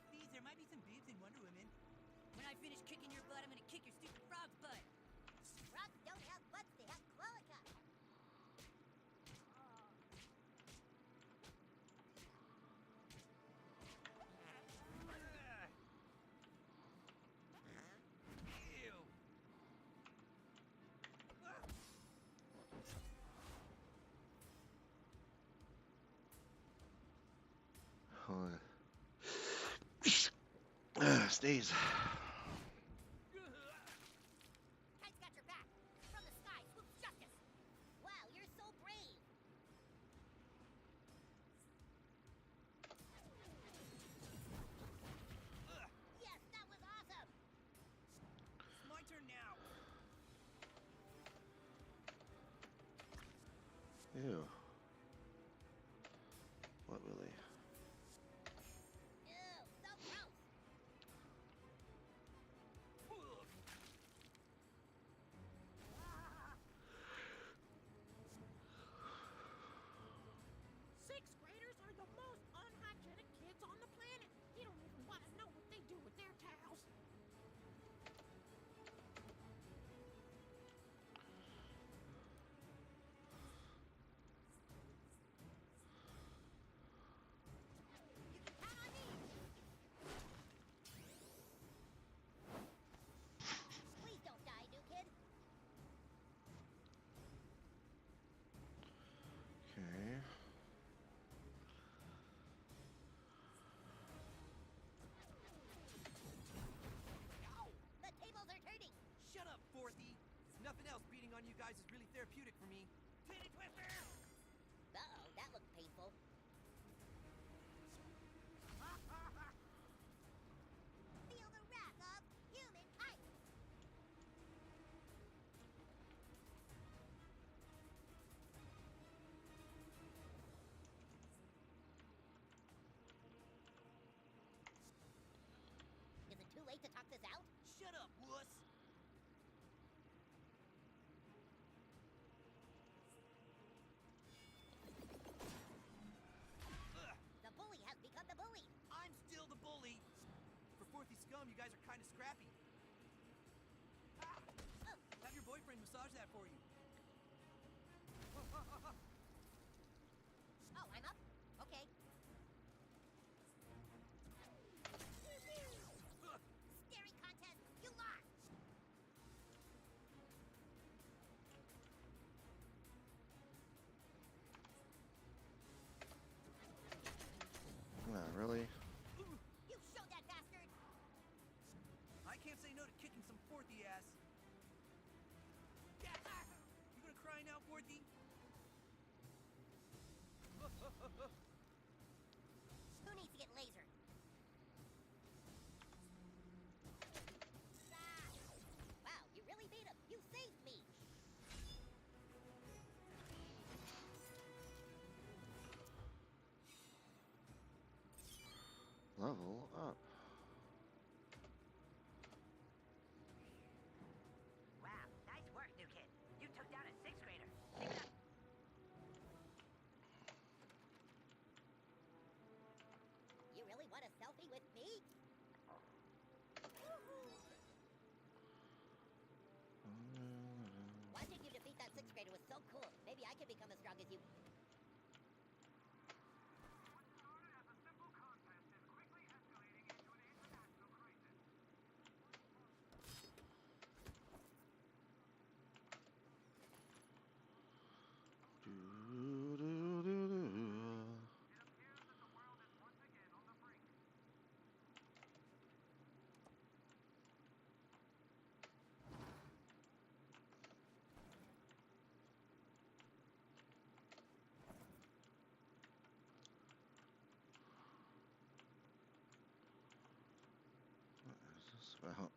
Please, there might be some boobs in Wonder Woman. When I finish kicking your butt, I'm gonna kick your stupid frog's butt. Frogs don't have butts, they have cloaca. Ew. Sneeze. Kite's got your back. From the sky, swoops justice. Wow, you're so brave. Yes, that was awesome. It's my turn now. Ew. What really? Ew, so gross. Sixth graders are the most unhygienic kids on the planet. You don't even want to know what they do with their towels. You can count on me. Please don't die, new kid. Okay. The tables are turning. Shut up, Forthy. Nothing else beating on you guys is really therapeutic for me. Titty twister! Uh-oh, that looked painful. Feel the wrath of humankind. Is it too late to talk this out? Shut up, wuss! The bully has become the bullied. I'm still the bully. For Forthy scum, you guys are kind of scrappy. Ah! Oh. Have your boyfriend massage that for you. Oh, I'm up? Okay. Staring contest, you lost! Really? You showed that bastard! I can't say no to kicking some Forthy ass. Yeah. You gonna cry now, Forthy? Who needs to get lasered? Ah! Wow, you really beat him. You saved me. Level up. Wow, nice work, new kid. You took down a sixth grader. You really want a selfie with me? Watching you defeat that sixth grader was so cool. Maybe I can become as strong as you. What is this about?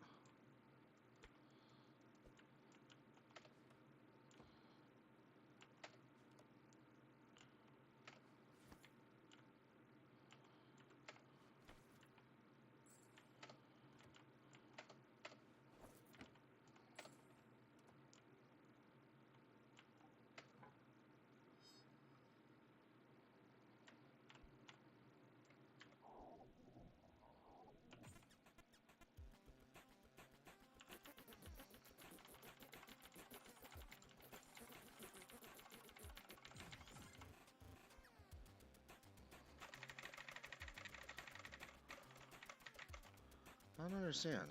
I don't understand.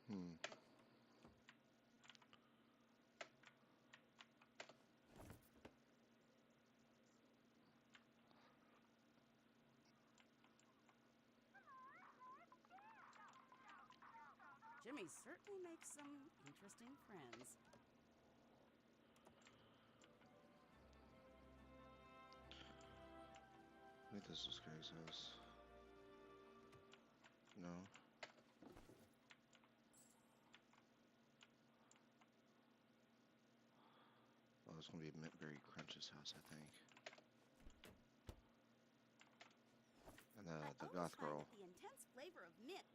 Hmm. Jimmy certainly makes some interesting friends. I think this was Greg's house. No. Oh, it's gonna be Barry Crunch's house, I think. And the I goth always find girl. that the intense flavor of mint.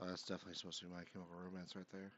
Oh, that's definitely supposed to be My Chemical Romance right there.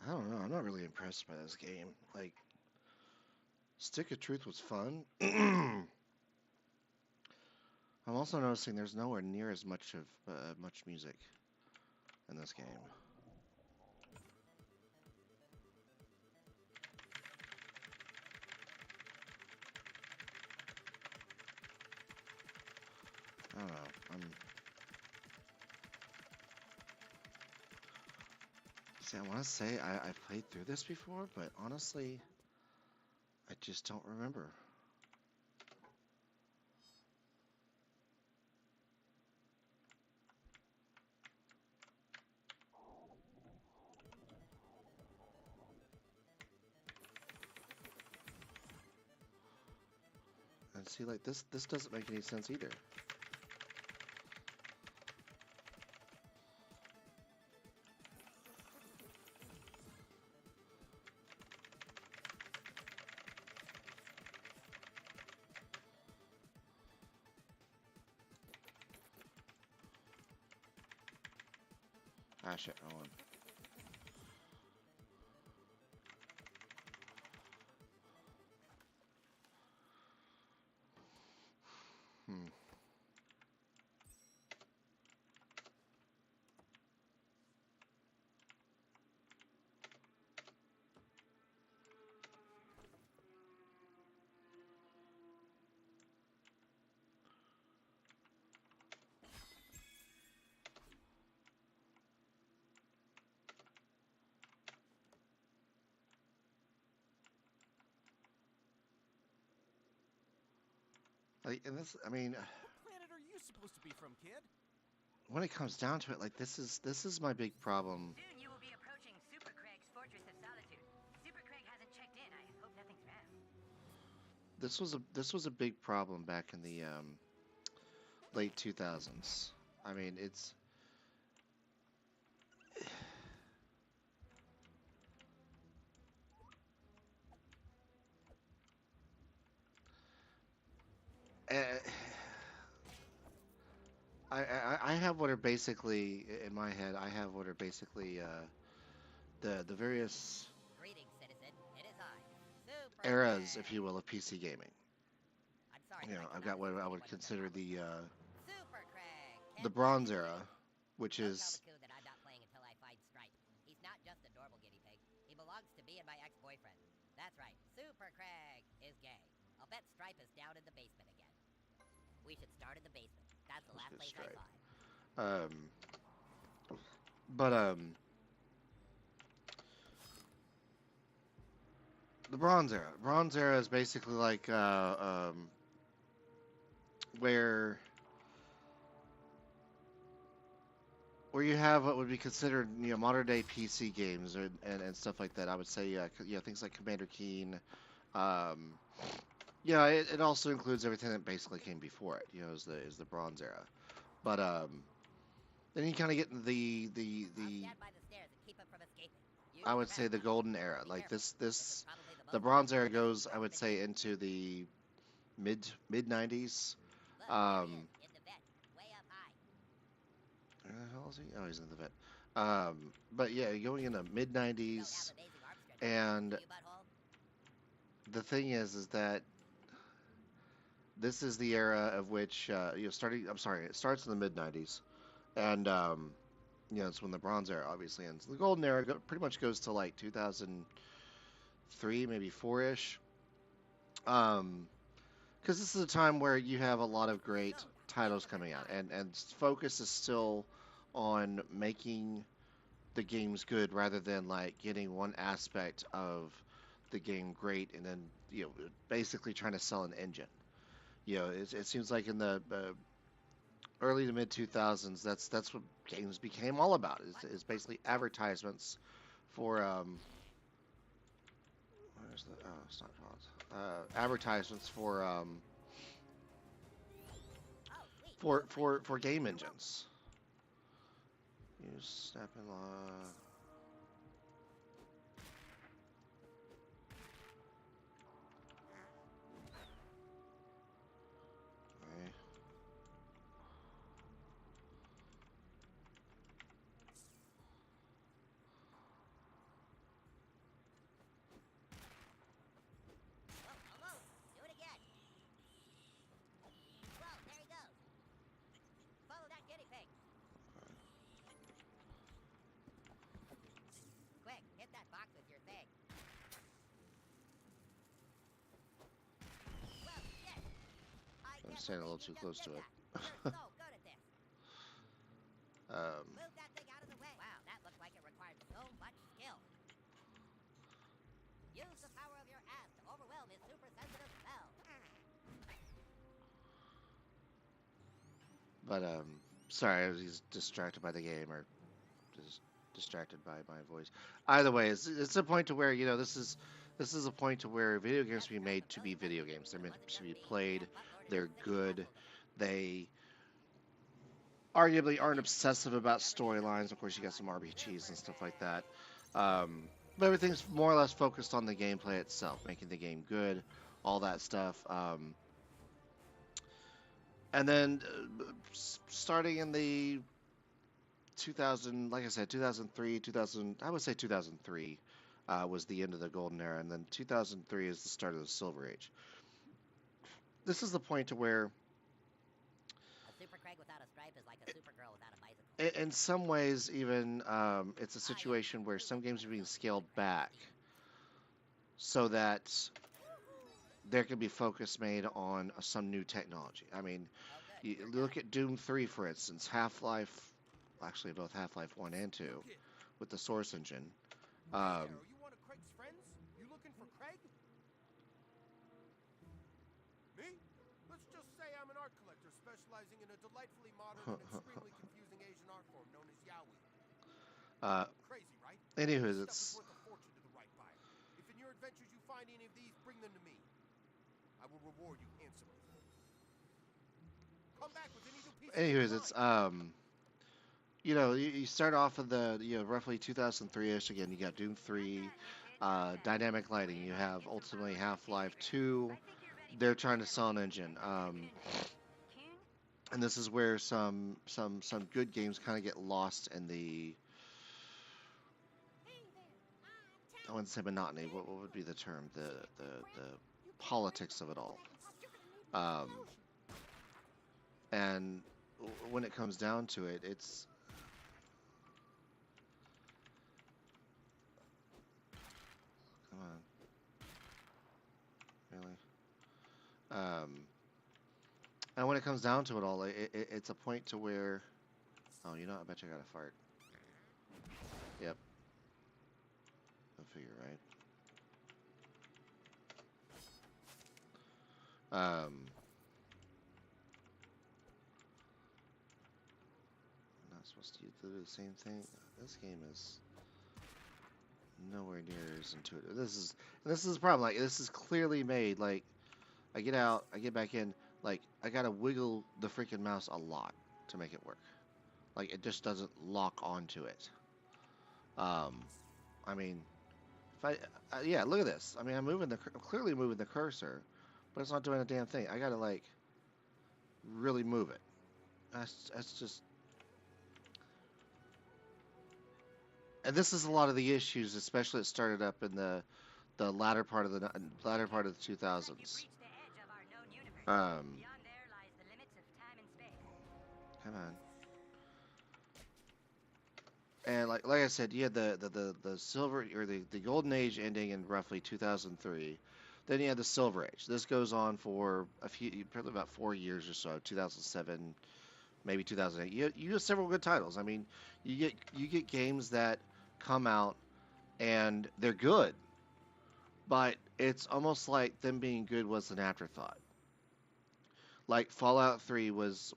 I don't know. I'm not really impressed by this game. Like, Stick of Truth was fun. I'm also noticing there's nowhere near as much of much music in this game. I don't know. See, I want to say I played through this before, but honestly, I just don't remember. And see, like this doesn't make any sense either. Ah, shit, wrong one. Hmm. Like, and this, I mean, What planet are you supposed to be from, kid? when it comes down to it, like this is my big problem. Soon you will be approaching Super Craig's Fortress of Solitude. Super Craig hasn't checked in. I hope nothing's wrong. This was a big problem back in the late 2000s. I mean, it's uh, I have what are basically in my head. I have what are basically the various Greetings, citizen. It is I, Super eras, if Craig. you will, of PC gaming. I'm sorry You that know, I I've cannot got what assist I would anyone with their consider problems. Super Craig. the Can't Bronze find era, anything. which Don't tell is the coon that I'm not playing until I find Stripe. He's not just a adorable guinea pig. He belongs to me and my ex-boyfriend. That's right. Super Craig is gay. I'll bet we should start in the basement. That's the Let's last get place straight. I saw it. But the Bronze Era. Bronze Era is basically like where you have what would be considered modern day PC games and stuff like that. I would say things like Commander Keen. Um, it also includes everything that basically came before it. Is the Bronze Era. But then you kind of get into the I'll stand by the stairs and keep him from escaping. Use I the would say the rest. Golden Era. Be Like careful. this Is probably the most Bronze Era dangerous goes, I would weapon say, into the mid 90s. Look, there he Um, is, in the vent, way up high. where the hell is he? Oh, he's in the vet. But yeah, going into mid You don't have 90s, amazing arm strength, and do you, butthole? the thing is that this is the era of which starting. I'm sorry, it starts in the mid 90s, and it's when the Bronze Era obviously ends. The Golden Era pretty much goes to like 2003, maybe four ish. Because this is a time where you have a lot of great titles coming out, and focus is still on making the games good rather than like getting one aspect of the game great and then basically trying to sell an engine. It seems like in the early to mid 2000s, that's what games became all about. Is basically advertisements for where's the it's not called advertisements for Oh, sweet. for game engines. Use snap and lock. Okay. Whoa, almost. Do it again. Whoa, there he goes. Follow that guinea pig. Quick, hit that box with your thing. Well, shit. I I'm can't staying a believe little you too just close did to it. that. You're so good at this. Um, Move that thing out of the way. Wow, that looked like it required so much skill. Use the power of your ass to overwhelm his super sensitive spell. but sorry, I was distracted by the game or just distracted by my voice. Either way, it's a point to where this is a point to where video games be made to be video games. They're meant to be played. They're good. They arguably aren't obsessive about storylines. Of course, you got some RPGs and stuff like that. But everything's more or less focused on the gameplay itself, making the game good, all that stuff. And then starting in the 2000, like I said, 2003, 2000, I would say 2003 was the end of the golden era, and then 2003 is the start of the silver age. This is the point to where A super Craig without a stripe is like a super girl without a bicycle. in some ways, even it's a situation where some games are being scaled back so that there can be focus made on some new technology. I mean, Oh, good. you You're look done. at Doom 3, for instance, Half-Life, actually both Half-Life 1 and 2, Look it. with the Source engine. Hey there, are you one of Craig's friends? You looking for Craig? Me? Let's just say I'm an art collector specializing in a delightfully modern and extremely confusing Asian art form known as yaoi. Uh, Crazy, right? Anywho, This it's stuff is worth a fortune to the right buyer. If in your adventures you find any of these, bring them to me. I will reward you handsomely. Come back with any new pieces anyways, you it's find. you start off of the roughly 2003ish. Again, you got Doom 3, dynamic lighting. You have ultimately Half-Life 2. They're trying to sell an engine. And this is where some good games kind of get lost in the, I wouldn't say monotony. What would be the term? The politics of it all. And when it comes down to it, it's come on, really. And when it comes down to it all, it's a point to where, oh, you know, I bet you got a fart. Yep, I figure, right? Not supposed to do the same thing. This game is nowhere near as intuitive. This is the problem. Like, this is clearly made. Like, I get out, I get back in. Like, I gotta wiggle the freaking mouse a lot to make it work. Like, it just doesn't lock onto it. I mean, if yeah, look at this. I mean, I'm clearly moving the cursor, but it's not doing a damn thing. I gotta like really move it. That's just, and this is a lot of the issues, especially it started up in the latter part of the Looks like you've 2000s. reached the edge of our known universe. Um, Beyond there lies the limits of time and space. Come on. And like I said, you had the silver or the golden age ending in roughly 2003. Then you had the silver age. This goes on for probably about 4 years or so, 2007, maybe 2008. You have several good titles. I mean, you get games that come out and they're good, but it's almost like them being good was an afterthought. Like Fallout 3 was,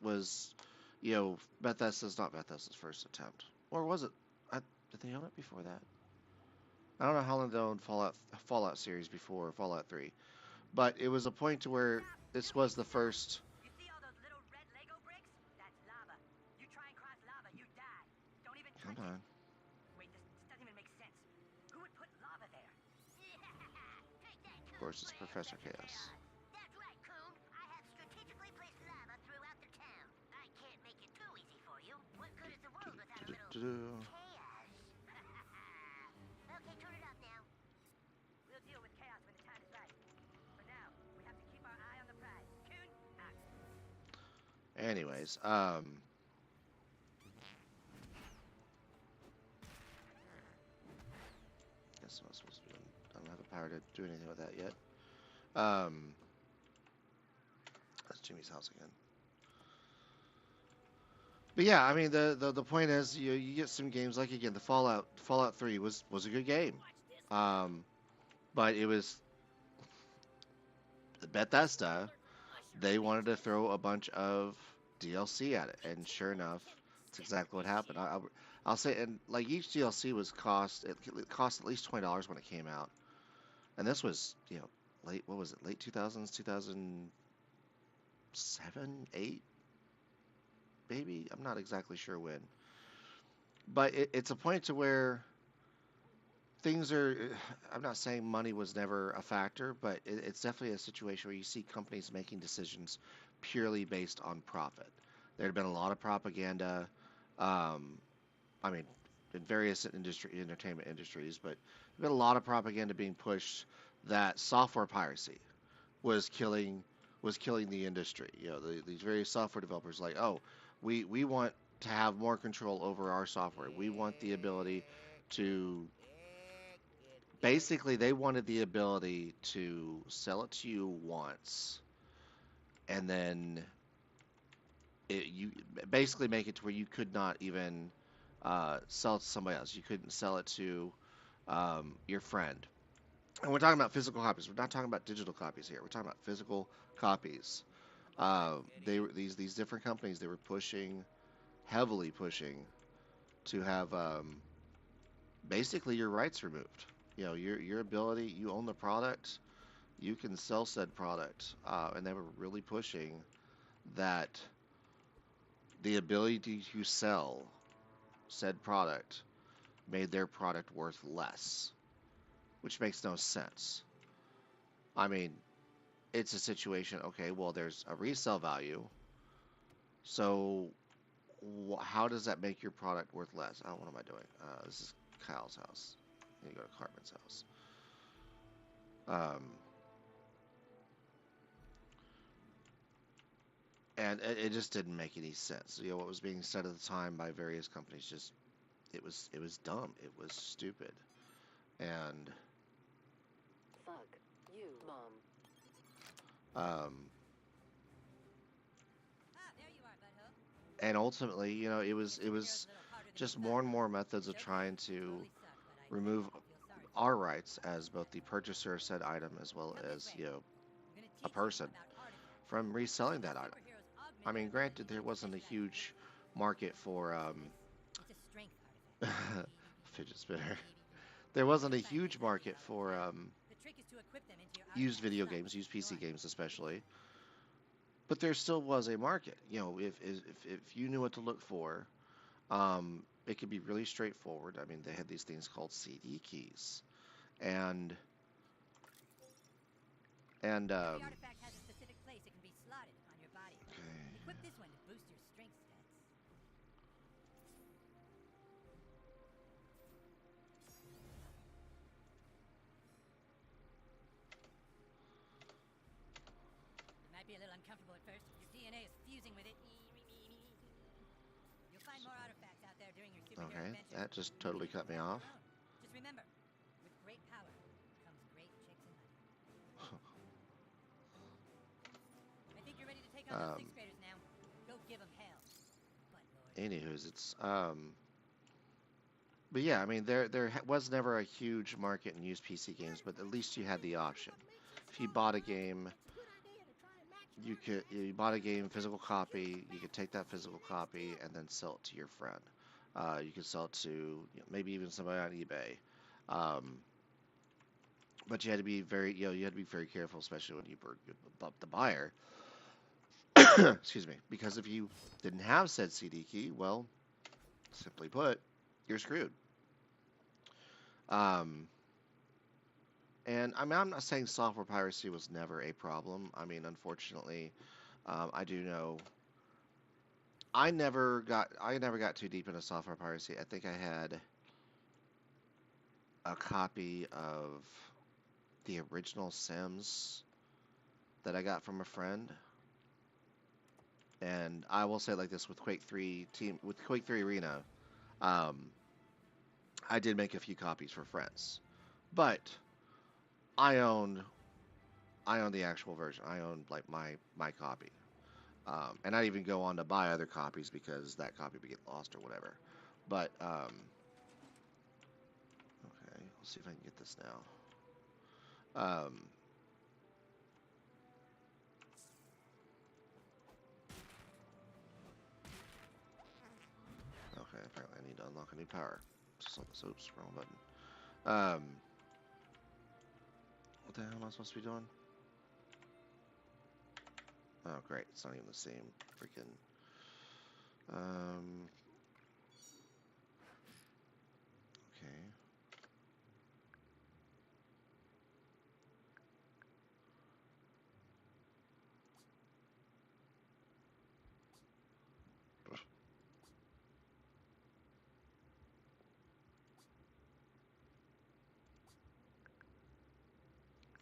Bethesda's not Bethesda's first attempt, or was it? Did they own it before that? I don't know how long they owned Fallout series before Fallout 3, but it was a point to where Stop! this Newbie! was the first. You see all those little red Lego bricks? That's lava. You try and cross lava, you die. Don't even Come touch it. on, Wait, this doesn't even make sense. Who would put lava there? Take that, of Coon, course it's for Professor Ancestor Chaos. That's right, Coon. I have strategically placed lava throughout the town. I can't make it too easy for you. What good is the world without a little Do-do-do-do. chaos? Okay, turn it up now. We'll deal with chaos when the time is right. For now, we have to keep our eye on the prize. Coon, out. Anyways, guess I'm not supposed to. I don't have the power to do anything with that yet. That's Jimmy's house again. But yeah, I mean the point is you get some games like again the Fallout 3 was a good game. Um, but it was Bethesda. They wanted to throw a bunch of DLC at it, and sure enough, that's exactly what happened. I'll say, and like each DLC it cost at least $20 when it came out, and this was late, what was it, late 2000s, 2007, 8, maybe, I'm not exactly sure when, but it's a point to where things are. I'm not saying money was never a factor, but it's definitely a situation where you see companies making decisions purely based on profit. There had been a lot of propaganda. Um, I mean, in various entertainment industries, but there's been a lot of propaganda being pushed that software piracy was killing was killing the industry. These various software developers like, oh, we want to have more control over our software. We want the ability to basically they wanted the ability to sell it to you once and then you basically make it to where you could not even sell it to somebody else. You couldn't sell it to your friend. And we're talking about physical copies. We're not talking about digital copies here. We're talking about physical copies. These different companies, they were heavily pushing to have basically your rights removed. Your ability, you own the product, you can sell said product, and they were really pushing that the ability to sell said product made their product worth less, which makes no sense. I mean, it's a situation, okay, well, there's a resale value, so how does that make your product worth less? Oh, what am I doing? This is Kyle's house. I need to go to Cartman's house. And it just didn't make any sense. What was being said at the time by various companies just it was dumb. It was stupid. And Fuck you, Mom. um and ultimately, you know, it was just more and more methods of trying to remove our rights as both the purchaser of said item as well as, you know, a person from reselling that item. I mean, granted, there wasn't a huge market for It's a strength artifact. fidget spinner. There wasn't a huge market for The trick is to equip them into your used artifact video slot games, with used your PC sword. games especially. But there still was a market. You know, if you knew what to look for, it could be really straightforward. I mean, they had these things called CD keys, and and Every artifact has a specific place it can be slotted on your body. okay. Equip this one to boost your strength stats. It might be a little uncomfortable at first. Your DNA is fusing with it. You'll find more artifacts out there during your superhero Okay, adventures. that just Maybe totally you'll cut me craft off. your own. Just remember, with great power comes great chicks and money. I think you're ready to take on those Um, sixth graders now. Go give them hell. But Lord. Anywho's, but yeah, I mean, was never a huge market in used PC games, but at least you had the option. If you bought a game, you bought a game physical copy, you could take that physical copy and then sell it to your friend. You could sell it to, you know, maybe even somebody on eBay. Um, but you had to be very, you know, you had to be very careful, especially when you were the buyer. Excuse me, because if you didn't have said CD key, well, simply put, you're screwed. Um, and I mean, I'm not saying software piracy was never a problem. I mean, unfortunately, I do know I never got too deep into software piracy. I think I had a copy of the original Sims that I got from a friend. And I will say it like this with Quake 3 Arena, um, I did make a few copies for friends. But I owned I own the actual version. I own like my copy. And I even go on to buy other copies because that copy would get lost or whatever. But okay, let's see if I can get this now. Okay, apparently I need to unlock a new power. Oops, wrong button. What the hell am I supposed to be doing? Oh, great. It's not even the same freaking. Okay.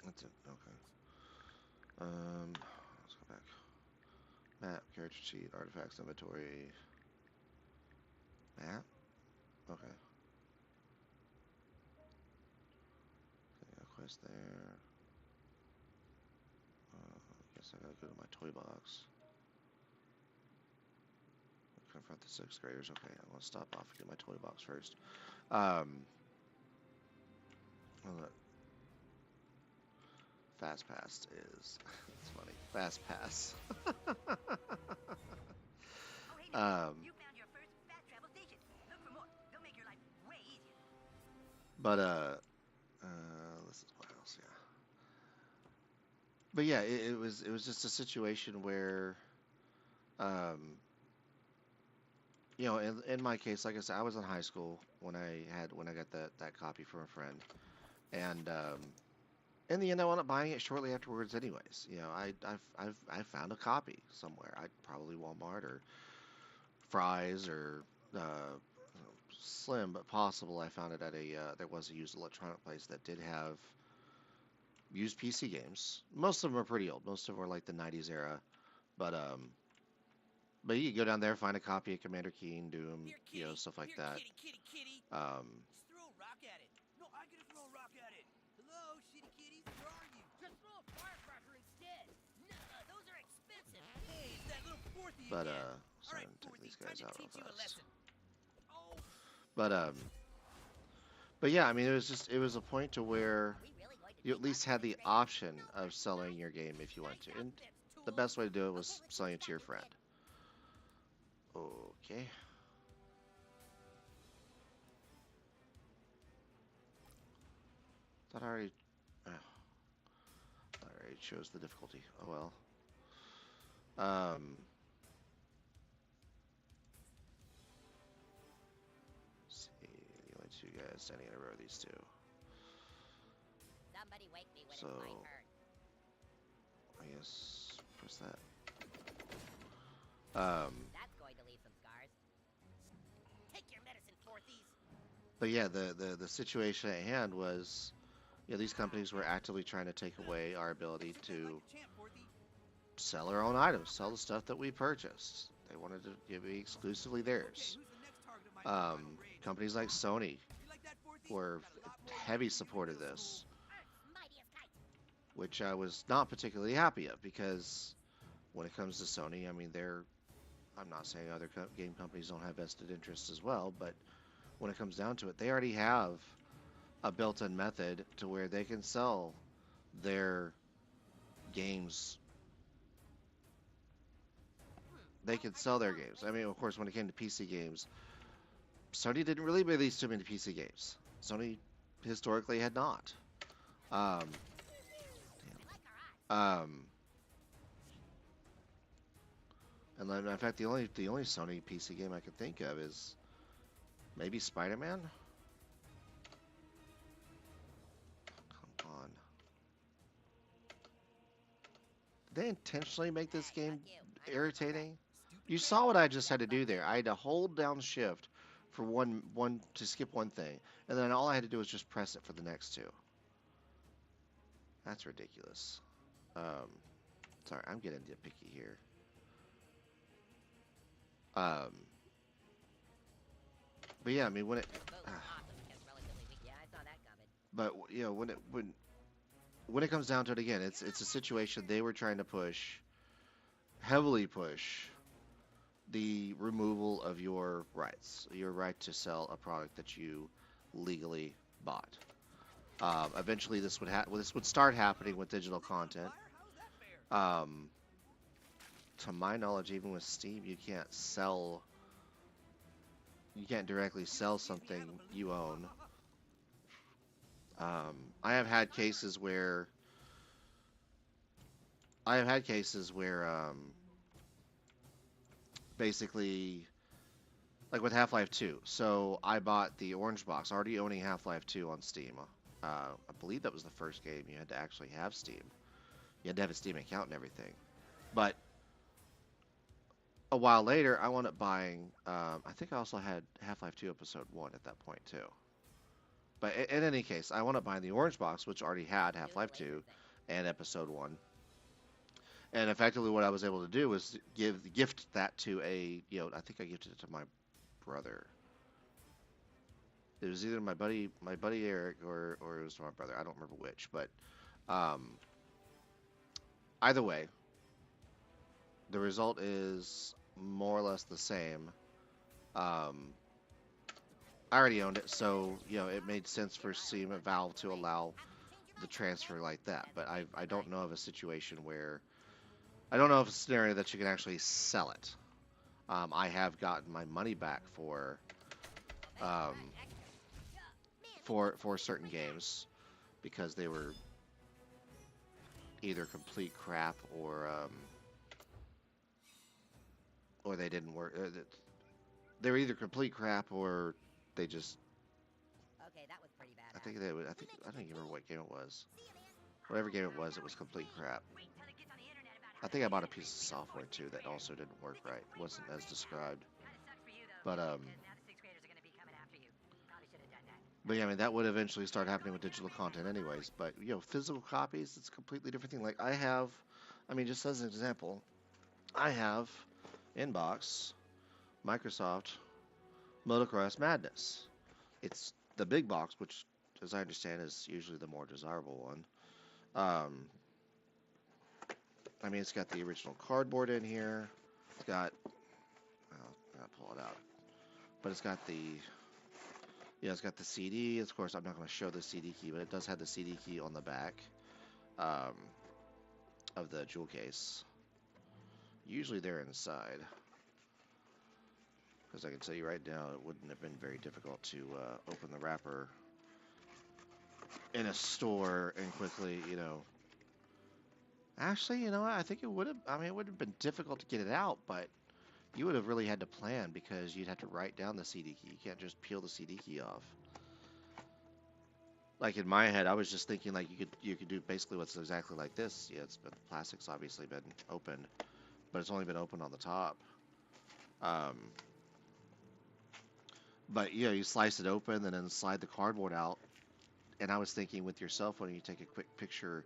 That's it. Okay. Let's go back. Map, character sheet, artifacts, inventory. Map? Okay. A quest there. I guess I gotta go to my toy box. Confront the sixth graders. Okay, I'm gonna stop off and get my toy box first. Well, look. Fast Pass is. It's funny. Fast Pass. Oh, hey, Nick. You found your first fast travel station. Look for more. They'll make your life way easier. But this is what else, yeah. But yeah, it was just a situation where, um, you know, in my case, like I said, I was in high school when I got that copy from a friend, and in the end, I wound up buying it shortly afterwards. Anyways, you know, I found a copy somewhere. I probably Walmart or Fry's or Slim, but possible. I found it at there was a used electronic place that did have used PC games. Most of them are pretty old. Most of them are like the '90s era, but but you can go down there, find a copy of Commander Keen, Doom, Here, you know, kitty. stuff like Here, that. kitty. Um, Just throw a rock at it. No, I gotta throw a rock at it. Hello, shitty kitties. Where are you? Just throw a firecracker instead. Nuh, those are expensive. Hey, it's that little fourthy but again. So All I'm right, gonna take Forthy, these time guys to out real teach you a fast. lesson. Oh, But yeah, I mean, it was a point to where Are we really going to you take at least on had this the thing? option No, of thanks, selling guys. your game if you wanted Nice to. And outfits, the tools. best way to do it Okay, was let's get selling it to your started friend. then. Okay. Thought I already. Oh, I already chose the difficulty. Oh well. Let's see, the only two guys standing in a row. These two. Somebody wake me when So it's my turn. I guess press that. That's going to leave some scars. Take your medicine, Forthies. But yeah, the situation at hand was, these companies were actively trying to take away our ability sit back to like a champ, Forthy. sell our own items, sell the stuff that we purchased. They wanted to be exclusively Okay, theirs. who's the next target of my final rage? Companies like Sony You like that, Forthy? were Got a lot more heavy meat than you supported real this, Earth's mightiest kite. which I was not particularly happy of because when it comes to Sony, I mean, I'm not saying other game companies don't have vested interests as well, but when it comes down to it, they already have a built-in method to where they can sell their games. They can sell their games. I mean, of course, when it came to PC games, Sony didn't really release too many PC games. Sony historically had not. Um, um, and in fact, the only Sony PC game I can think of is maybe Spider-Man. Come on. Did they intentionally make this Hey, game fuck you. I'm on my way. irritating? Stupid You rat. saw what I just had to Yeah, do fuck there. you. I had to hold down shift for one to skip one thing, and then all I had to do was just press it for the next two. That's ridiculous. Um, sorry, I'm getting nitpicky here. Um, but yeah, I mean when it, This boat is awesome because relatively weak. Yeah, I saw that coming. but when it comes down to it again, it's a situation they were trying to heavily push the removal of your rights, your right to sell a product that you legally bought. Eventually, this would start happening with digital content. Fire? How's that fair? Um, to my knowledge, even with Steam, you can't directly sell something you own. I have had cases where basically, like with Half-Life 2. So I bought the orange box, already owning Half-Life 2 on Steam. I believe that was the first game you had to actually have Steam. You had to have a Steam account and everything. But a while later, I wound up buying. I think I also had Half-Life 2 Episode 1 at that point too. But in any case, I wound up buying the orange box, which already had Do the Half-Life laser 2 thing. and Episode 1. And effectively, what I was able to do was gift that to I think I gifted it to my brother. It was either my buddy Eric, or it was my brother. I don't remember which, but um, either way, the result is more or less the same. Um, I already owned it, so it made sense for Steam and Valve to allow the transfer like that. But I don't know of a situation where I don't know of a scenario that you can actually sell it. I have gotten my money back um, for certain games because they were either complete crap or they didn't work. They were either complete crap or they just. Okay, that was pretty bad. I think they would. I don't even remember what game it was. Whatever game it was complete crap. I think I bought a piece of software too that also didn't work right. It wasn't as described. But but yeah, I mean that would eventually start happening with digital content anyways. But physical copies, it's a completely different thing. Like I mean just as an example, I have Inbox, Microsoft, Motocross Madness. It's the big box, which as I understand is usually the more desirable one. I mean, it's got the original cardboard in here. It's got pull it out. But it's got the, yeah, it's got the CD. Of course, I'm not going to show the CD key, but it does have the CD key on the back um, of the jewel case. Usually they're inside. Because I can tell you right now, it wouldn't have been very difficult to open the wrapper in a store and quickly, you know. Actually, you know what? I think it would have, I mean, it would have been difficult to get it out, but you would have really had to plan because you'd have to write down the CD key. You can't just peel the CD key off. Like in my head, I was just thinking like you could do basically what's exactly like this. Yeah, it's been, the plastic's obviously been opened, but it's only been opened on the top. But you know, you slice it open and then slide the cardboard out. And I was thinking with your cell phone, you take a quick picture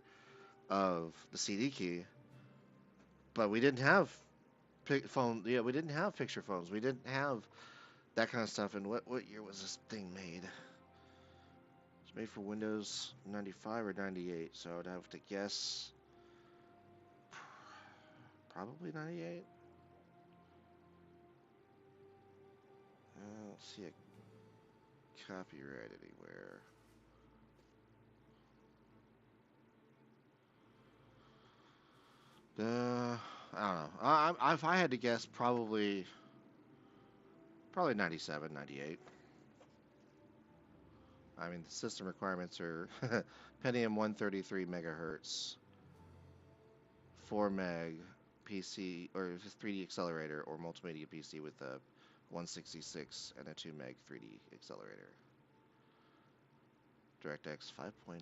of the CD key. But we didn't have phone. Yeah, we didn't have picture phones. We didn't have that kind of stuff. And what year was this thing made? It's made for Windows 95 or 98. So I'd have to guess probably 98. I don't see a copyright anywhere. I don't know. If I had to guess, probably 97, 98. I mean, the system requirements are Pentium 133 megahertz, 4 meg PC, or just 3D accelerator, or multimedia PC with a 166 and a 2 meg 3D accelerator. DirectX 5.0,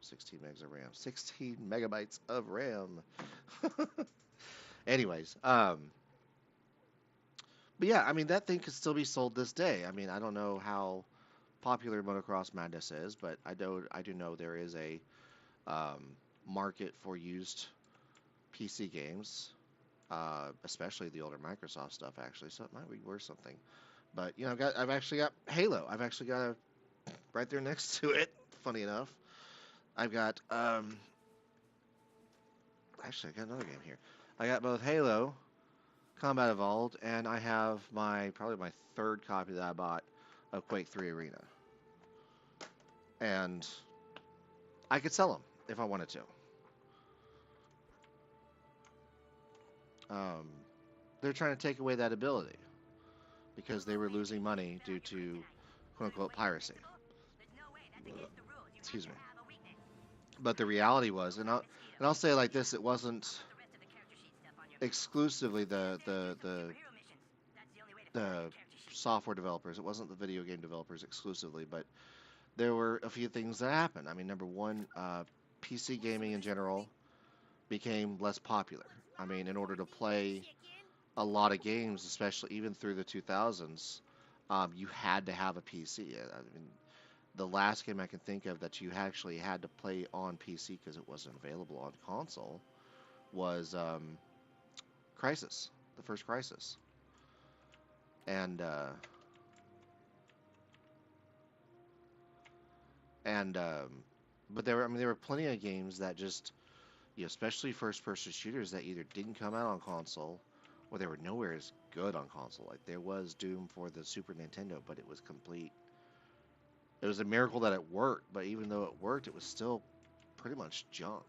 16 megs of RAM, 16 megabytes of RAM. Anyways, but yeah, I mean, that thing could still be sold this day. I mean, I don't know how popular Motocross Madness is, but I do know there is a market for used PC games, especially the older Microsoft stuff, actually. So it might be worth something. But you know, I've actually got Halo. I've actually got a right there next to it. Funny enough, I've got actually I got another game here. I got both Halo, Combat Evolved, and I have probably my third copy that I bought of Quake 3 Arena. And I could sell them if I wanted to. They're trying to take away that ability because they were losing money due to quote-unquote piracy. Excuse me. But the reality was, and I'll say it like this, it wasn't exclusively the software developers. It wasn't the video game developers exclusively, but there were a few things that happened. I mean, number one, PC gaming in general became less popular. I mean, in order to play a lot of games, especially even through the 2000s, you had to have a PC. I mean, the last game I can think of that you actually had to play on PC because it wasn't available on console was Crysis, the first Crysis. And but there were plenty of games that just, you know, especially first-person shooters that either didn't come out on console or they were nowhere as good on console. Like there was Doom for the Super Nintendo, but it was complete. It was a miracle that it worked, but even though it worked, it was still pretty much junk.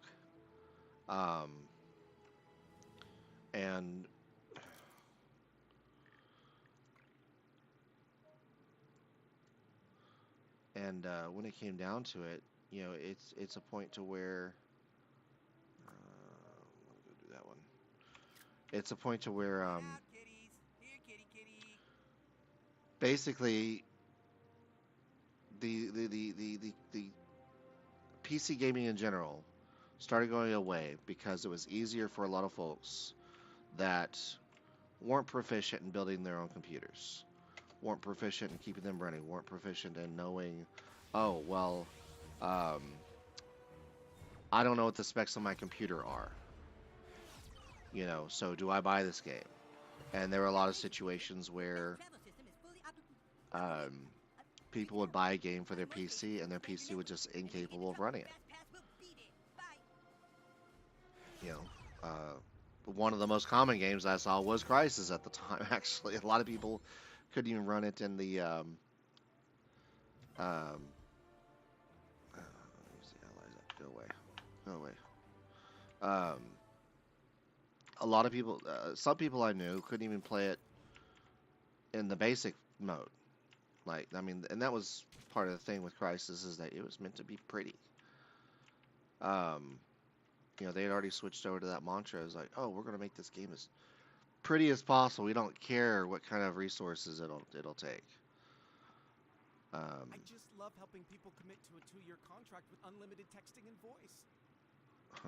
And when it came down to it, you know, it's a point to where let me go do that one. It's a point to where basically the PC gaming in general started going away because it was easier for a lot of folks that weren't proficient in building their own computers, weren't proficient in keeping them running, weren't proficient in knowing, oh, well, I don't know what the specs on my computer are. You know, so do I buy this game? And there were a lot of situations where people would buy a game for their PC and their PC was just incapable of running it. You know, one of the most common games I saw was Crisis at the time. Actually, a lot of people couldn't even run it in the use the allies. Go away, go away. Um, a lot of people, some people I knew couldn't even play it in the basic mode. Like, I mean, and that was part of the thing with Crisis is that it was meant to be pretty. Um, they had already switched over to that mantra. It was like, oh, we're gonna make this game as pretty as possible. We don't care what kind of resources it'll take. I just love helping people commit to a 2-year contract with unlimited texting and voice.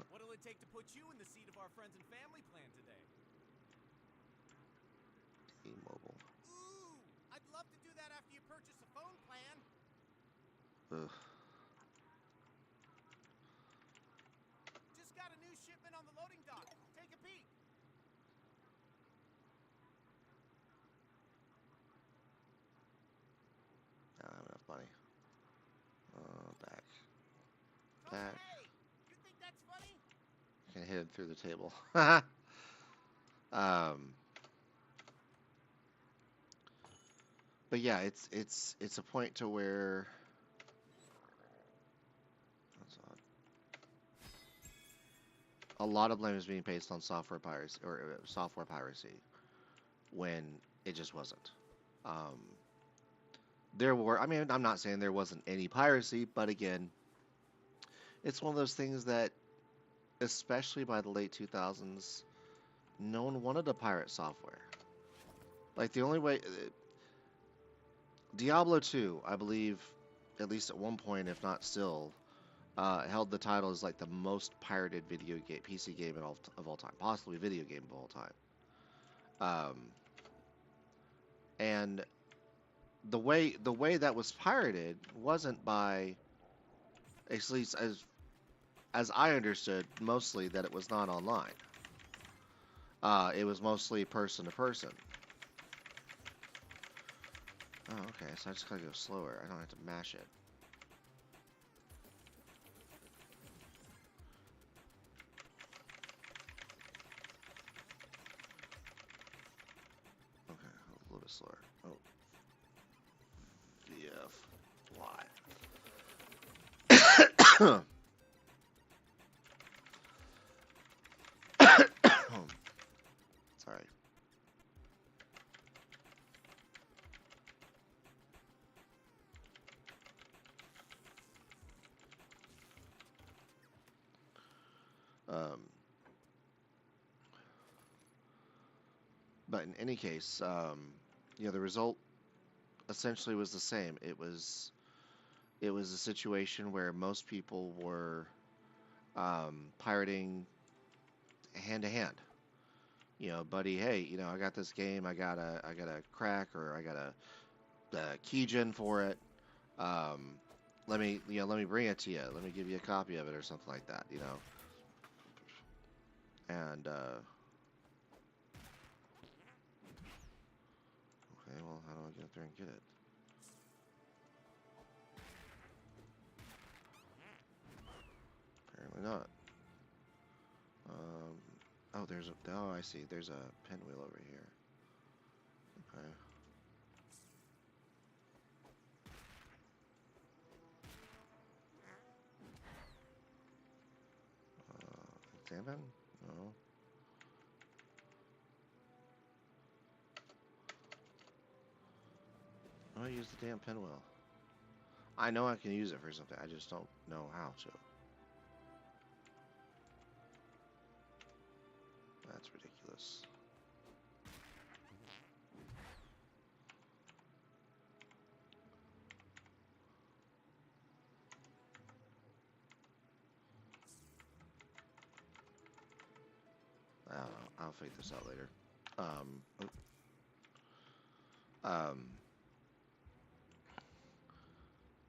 What'll it take to put you in the seat of our friends and family plan today? T-Mobile. Ooh, I'd love to do that after you purchase a phone plan. Ugh. Just got a new shipment on the loading dock. Take a peek. I don't have enough money. Back. Oh, Back. hey, you think that's funny? Can hit him through the table. But yeah, it's a point to where that's odd. A lot of blame is being placed on software piracy or software piracy when it just wasn't. There were, I mean, I'm not saying there wasn't any piracy, but again, it's one of those things that, especially by the late 2000s, no one wanted to pirate software. Like, the only way, Diablo 2, I believe, at least at one point, if not still, held the title as like the most pirated video game, PC game of all time, possibly video game of all time. And the way that was pirated wasn't by, at least as I understood, mostly that it was not online. It was mostly person to person. Oh, okay, so I just gotta go slower. I don't have to mash it. Okay, a little bit slower. Oh. VF. Y. Sorry. But in any case, the result essentially was the same. It was a situation where most people were pirating hand to hand. Buddy, hey, I got this game. I got a crack, or I got a keygen for it. Let me bring it to you. Let me give you a copy of it or something like that. And okay, well, how do I get up there and get it? Apparently not. Oh, I see. There's a pinwheel over here. Okay. Examine? No. I use the damn pinwheel. I know I can use it for something. I just don't know how to. That's ridiculous. I don't know. I'll figure this out later.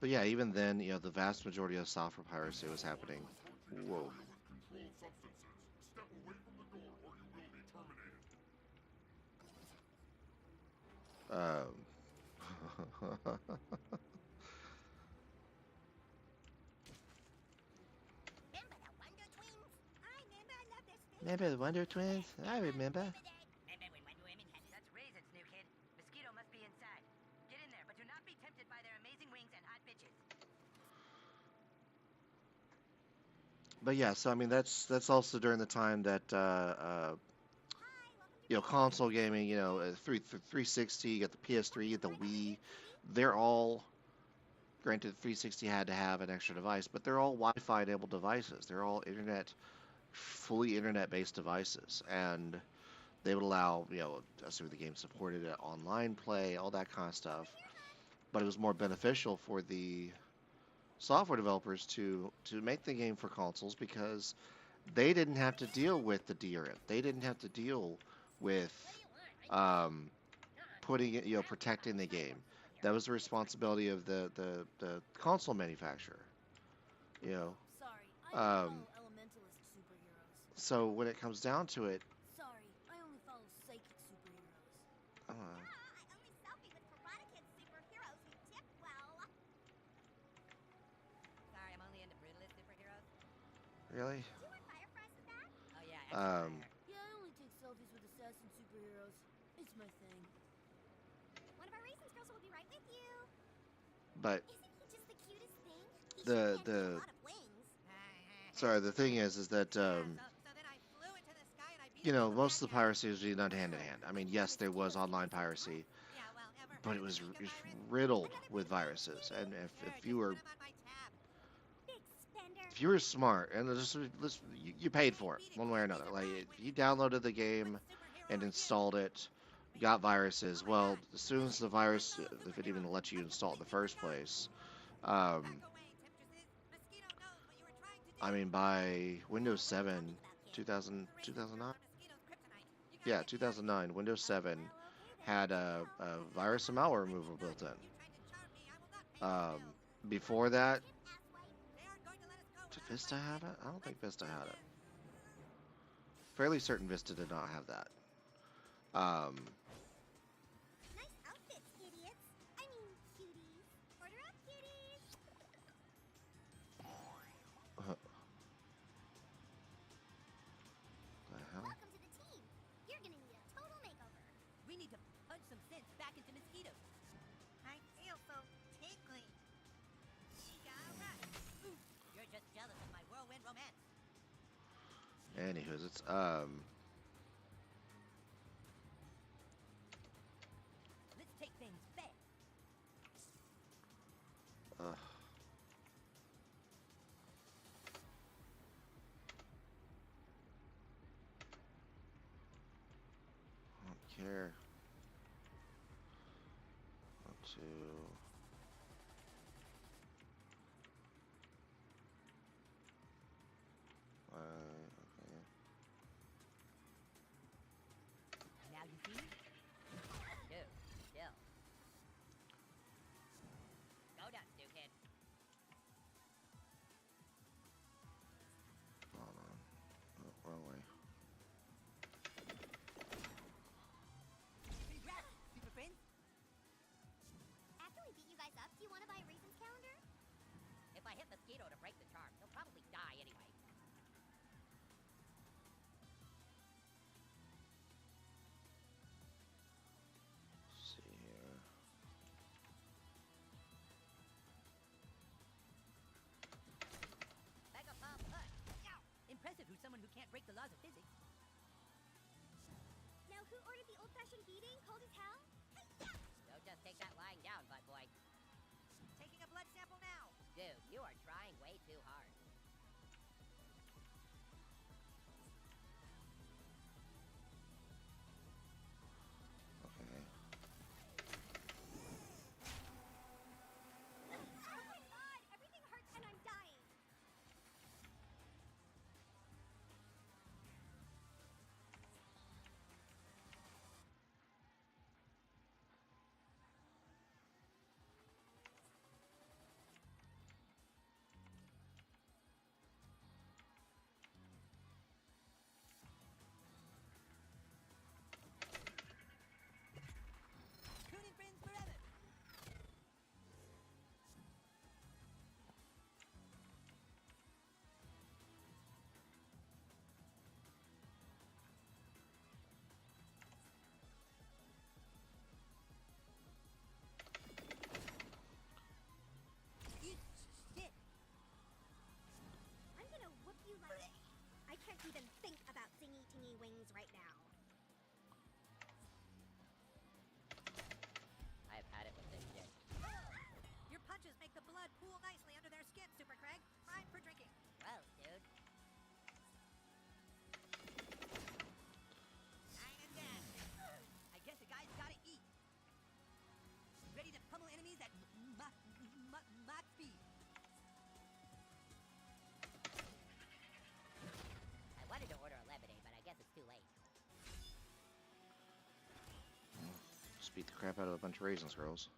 But yeah, even then, the vast majority of software piracy was happening. Whoa. Remember the Wonder Twins? I remember. I love their Remember the Wonder Twins? I remember. Remember when Wonder Woman had such raisins, new kid? Mosquito must be inside. Get in there, but do not be tempted by their amazing wings and hot bitches. But yeah, so I mean that's also during the time that you know, console gaming, you know, 360, you got the PS3, you got the Wii. They're all, granted, 360 had to have an extra device, but they're all Wi-Fi enabled devices. They're all fully internet-based devices, and they would allow, you know, assuming the game supported online play, all that kind of stuff. But it was more beneficial for the software developers to make the game for consoles because they didn't have to deal with the DRM. They didn't have to deal with um, putting it, you know, protecting the game. That was the responsibility of the console manufacturer. You know, Sorry, I only um, follow elementalist superheroes. so when it comes down to it, Sorry, I only follow psychic superheroes. uh, I only selfie with Karate Kid superheroes who tip well. Sorry, I'm only into brutalist superheroes. really, Do you want Fireflies with that? Oh yeah, um, Yeah, I only take selfies with assassin superheroes. It's my thing. One of our racing girls will be right with you. but Isn't he just the cutest thing? He the sure can be a the lot of wings. sorry, the thing is that So then I flew into the sky and I beat you up know, all the most bad of the guys. piracy was done hand in hand. I mean, yes, there was online piracy, Yeah, well, ever but heard it of was the Zika virus? riddled with viruses. And Sure, if just you put were 'em on my tab. Big spender. if you were smart and you paid for it one way or another, like if you downloaded the game and installed it, got viruses. Well, as soon as the virus, if it even let you install it in the first place, um, Back away, temptresses. Mosquito knows what you were trying to do. I mean, by Windows 7, The 2000, racing 2009, girls are mosquito's kryptonite. You gotta yeah, get me out of here. 2009, Windows 7 Well, okay then. had a virus and malware removal built in. Before that, did Vista have it? I don't think Vista had it. Fairly certain Vista did not have that. Nice outfits, idiots. I mean, cuties. Order up, cuties. The hell? Welcome to the team. You're gonna need a total makeover. We need to punch some sense back into mosquitoes. I feel so tingly. You're just jealous of my whirlwind romance. Anywho's, it's Let's take things fast. uh, I don't care. Want to. Okay. Now you see? Dude, chill. Go nuts, new kid. Hold on. Oh, wrong way. Congrats, super friends. After we beat you guys up, do you want to buy a Reasons calendar? If I hit mosquito to break the charm, he'll probably die anyway. Let's see here. Mega palm punch. Impressive who's someone who can't break the laws of physics. Now, who ordered the old-fashioned beating cold as hell? Don't just take that lying down, butt boy. Taking a blood sample now. Dude, you are trying way too hard. Okay. Oh my god! Everything hurts and I'm dying! Just beat the crap out of a bunch of raisin squirrels.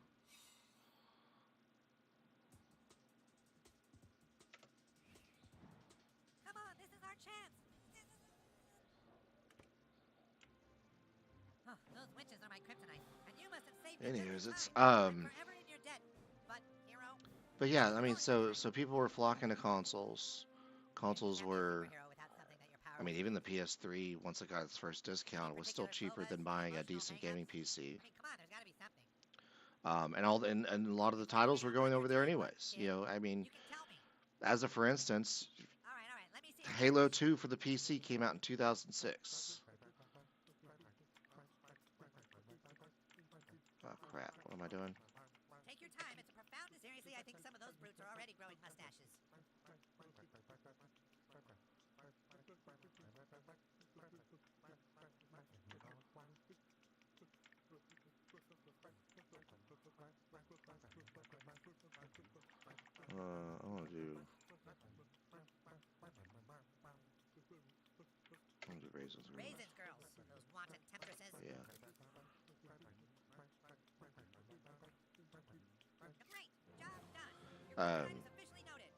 Come on, this is our chance. Oh, those witches are my kryptonite, and you must have saved me Anyways, just it's in time. I'm forever in your debt. But hero, but yeah, I mean, so people were flocking to consoles. Consoles you can't be a were, superhero without something that you're I mean, powerless even the with. PS3, once it got its first discount, was still cheaper than buying a decent gaming PC. I mean, come on, there's got to be something. And a lot of the titles were going over there anyways. You know, I mean, You can tell me. as a for instance, All right, let me see. Halo 2 for the PC came out in 2006. Oh crap! What am I doing? Take your time. It's a profound. Seriously, I think some of those brutes are already growing mustaches. I want to do. Raisins. Raisins, girls. Those wanton temptresses. Yeah. Great. Job done. Your Um, is officially noted.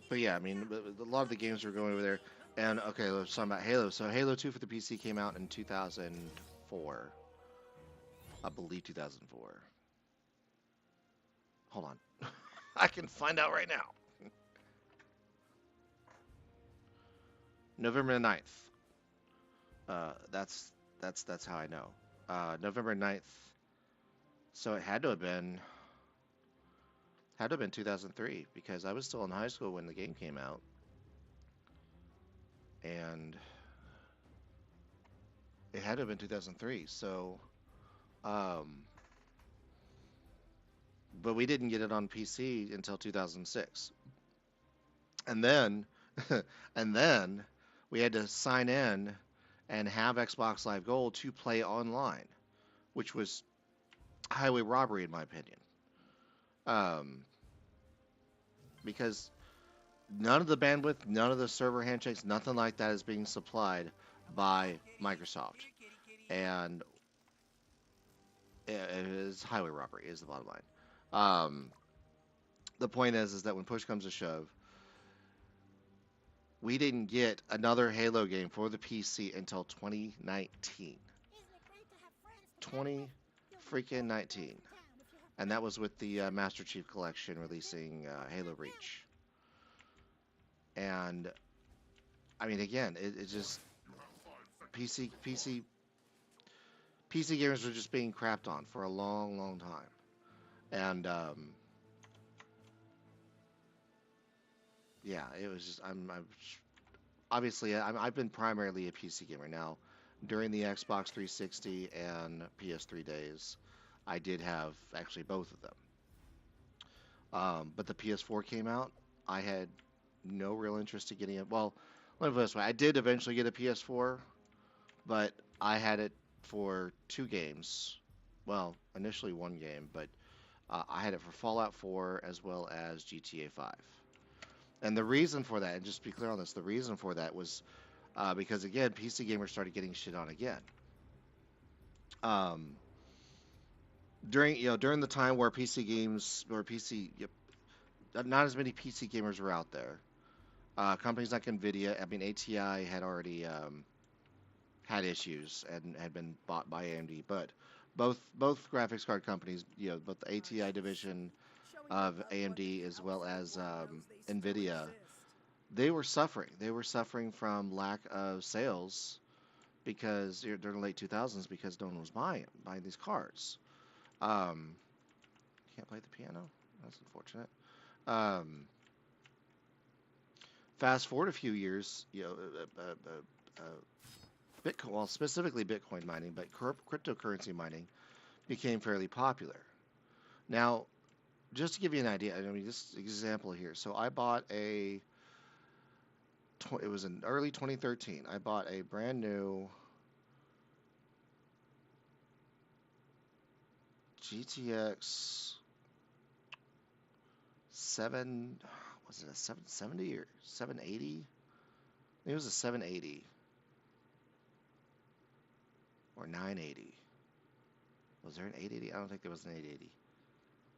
but yeah, I mean, a lot of the games were going over there. And okay, let's talk about Halo. So Halo 2 for the PC came out in 2004. I believe 2004. Hold on. I can find out right now. November 9th. That's how I know. November 9th. So it had to have been 2003 because I was still in high school when the game came out. And it had to have been 2003. So but we didn't get it on PC until 2006. And then and then we had to sign in and have Xbox Live Gold to play online, which was highway robbery in my opinion. Because none of the bandwidth, none of the server handshakes, nothing like that is being supplied by Microsoft. And it is highway robbery is the bottom line. The point is that when push comes to shove, we didn't get another Halo game for the PC until 2019. 20 freaking 19. And that was with the Master Chief Collection releasing Halo Reach. And I mean, again, it's just PC gamers were just being crapped on for a long, long time. And yeah, it was just I've been primarily a PC gamer now. During the Xbox 360 and PS3 days, I did have actually both of them. But the PS4 came out. I had no real interest in getting it. Well, let me put it this way: I did eventually get a PS4, but I had it for 2 games. Well, initially 1 game, but I had it for Fallout 4 as well as GTA 5. And the reason for that, and just to be clear on this, the reason for that was because again, PC gamers started getting shit on again. During the time where PC games or not as many PC gamers were out there. Companies like Nvidia, I mean ATI had already had issues and had been bought by AMD, but both graphics card companies, both the ATI division of AMD as well as Nvidia, they were suffering. They were suffering from lack of sales because during the late 2000s because no one was buying these cards. Can't play the piano. That's unfortunate. Fast forward a few years, Bitcoin, well, specifically Bitcoin mining, but cryptocurrency mining became fairly popular. Now, just to give you an idea, I mean, just an example here. So I bought it was in early 2013. I bought a brand new GTX was it a 770 or 780? I think it was a 780 or 980. Was there an 880? I don't think there was an 880.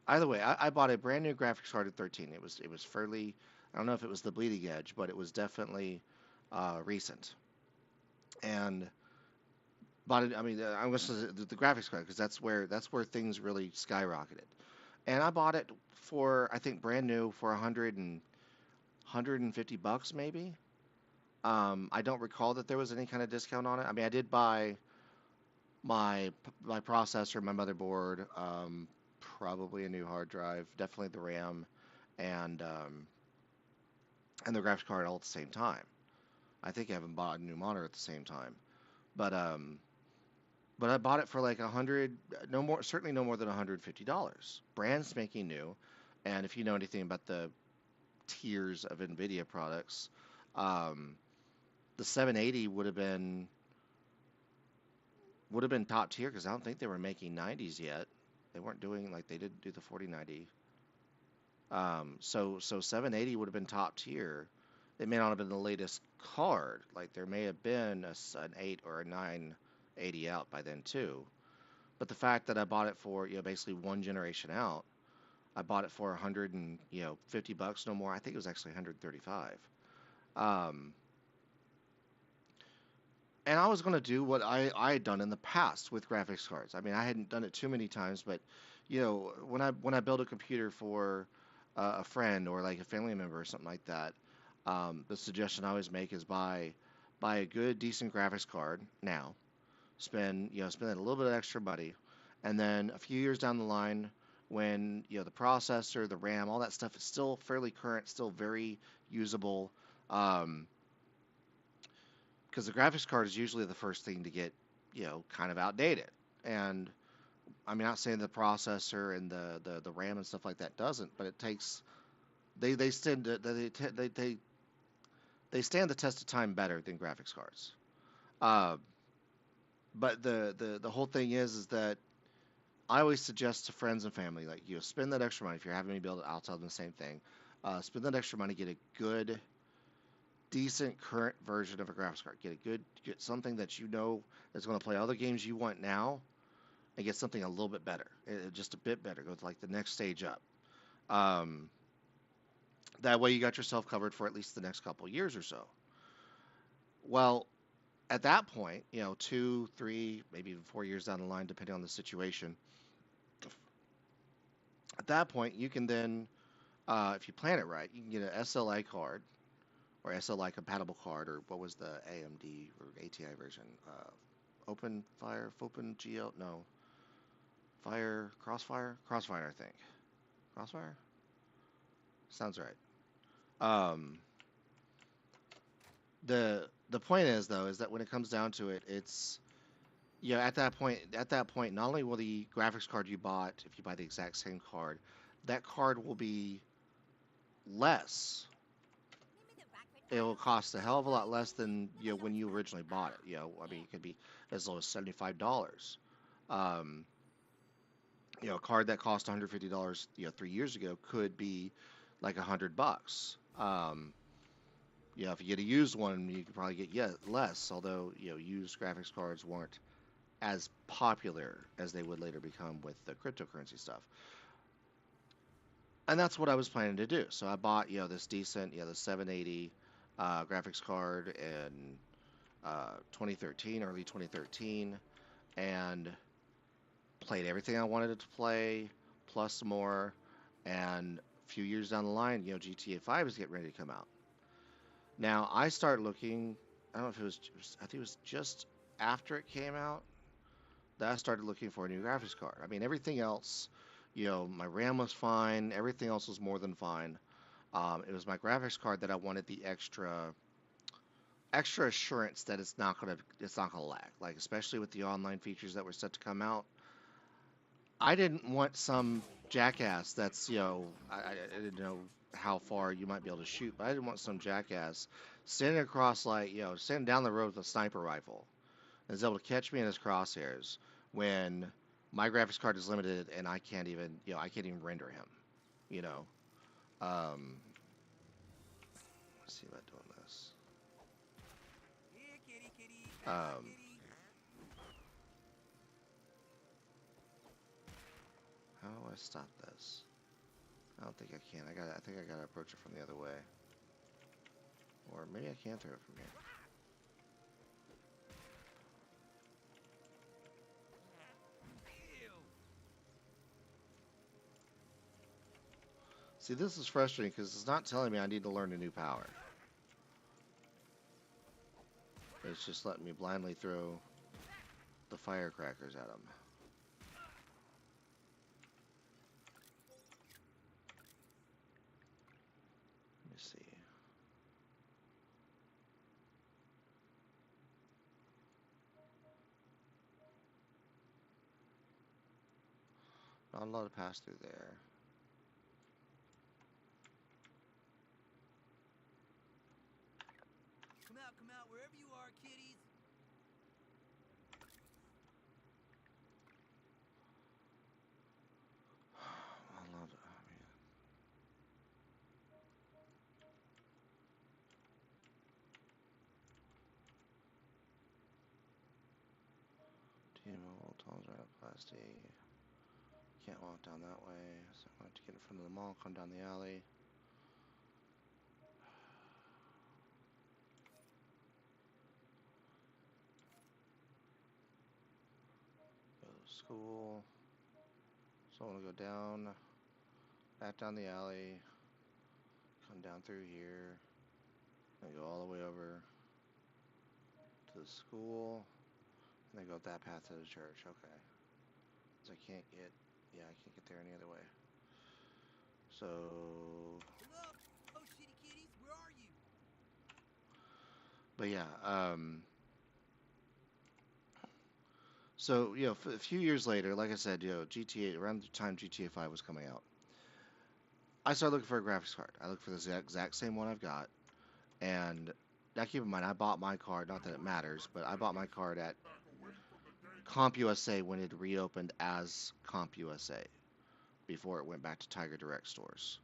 Either way, I bought a brand new graphics card at 13. It was fairly, I don't know if it was the bleeding edge, but it was definitely recent. And bought it. I mean, I'm going to say the graphics card because that's where things really skyrocketed. And I bought it for I think brand new for 150 bucks maybe. I don't recall that there was any kind of discount on it. I mean, I did buy my processor, my motherboard, probably a new hard drive, definitely the RAM, and um, and the graphics card all at the same time. I think I haven't bought a new monitor at the same time, but I bought it for like 100, no more, certainly no more than $150, brand spanking new. And if you know anything about the tiers of Nvidia products, um, the 780 would have been top tier because I don't think they were making 90s yet. They weren't doing like they didn't do the 4090. So 780 would have been top tier. It may not have been the latest card. Like there may have been an 8 or a 980 out by then too. But the fact that I bought it for basically one generation out, I bought it for 100 and 50 bucks no more. I think it was actually 135. Um, and I was going to do what I had done in the past with graphics cards. I mean, I hadn't done it too many times, but when I build a computer for a friend or like a family member or something like that, the suggestion I always make is buy a good decent graphics card now. Spend a little bit of extra money, and then a few years down the line, when the processor, the RAM, all that stuff is still fairly current, still very usable. Um, because the graphics card is usually the first thing to get, kind of outdated. And I mean, not saying the processor and the RAM and stuff like that doesn't, but it takes they stand they stand the test of time better than graphics cards. Uh, but the whole thing is that I always suggest to friends and family like spend that extra money if you're having me build it. I'll tell them the same thing. Spend that extra money, get a good decent current version of a graphics card. Get something that is going to play all the games you want now, and get something a little bit better, just a bit better. Go to like the next stage up. Um, that way, you got yourself covered for at least the next couple of years or so. Well, at that point, 2, 3, maybe even 4 years down the line, depending on the situation. At that point, you can then, if you plan it right, you can get an SLI card or SLI compatible card, or what was the AMD or ATI version? Open GL, no, Crossfire, I think. Crossfire? Sounds right. Um, the point is though, is that when it comes down to it, it's at that point, not only will the graphics card you bought, if you buy the exact same card, that card will be less. It will cost a hell of a lot less than when you originally bought it. I mean, it could be as low as $75. Um, a card that cost $150, 3 years ago could be like $100. If you get a used one, you could probably get less. Although used graphics cards weren't as popular as they would later become with the cryptocurrency stuff. And that's what I was planning to do. So I bought this decent the 780 graphics card in 2013, early 2013, and played everything I wanted it to play, plus some more. And a few years down the line, GTA 5 is getting ready to come out. Now I start looking. I don't know if it was. I think it was just after it came out that I started looking for a new graphics card. I mean, everything else, my RAM was fine. Everything else was more than fine. It was my graphics card that I wanted the extra assurance that it's not gonna lag. Like especially with the online features that were set to come out. I didn't want some jackass that's I didn't know how far you might be able to shoot, but I didn't want some jackass standing across standing down the road with a sniper rifle and is able to catch me in his crosshairs when my graphics card is limited and I can't even render him. You know. Let's see about doing this. Here, kitty, kitty. Um, Kitty. I stop this? I don't think I can. I think I gotta approach it from the other way. Or maybe I can throw it from here. See, this is frustrating because it's not telling me I need to learn a new power. It's just letting me blindly throw the firecrackers at them. Let me see. Not a lot of pass through there. Come out, wherever you are, kiddies. A lot of, I mean, T-Mobile, Tom's right up plastic. Can't walk down that way, so I'm going to get in front of the mall, come down the alley. Go to school. So I want to go down, back down the alley, come down through here, and go all the way over to the school, and then go up that path to the church. Okay. So I can't get, yeah, I can't get there any other way. So, Hello? Oh, shitty kitties, where are you? but yeah, so, you know, a few years later, like I said, you know, GTA, around the time GTA 5 was coming out, I started looking for a graphics card. I looked for the exact same one I've got, and now keep in mind, I bought my card, not that it matters, but I bought my card at CompUSA when it reopened as CompUSA before it went back to Tiger Direct stores,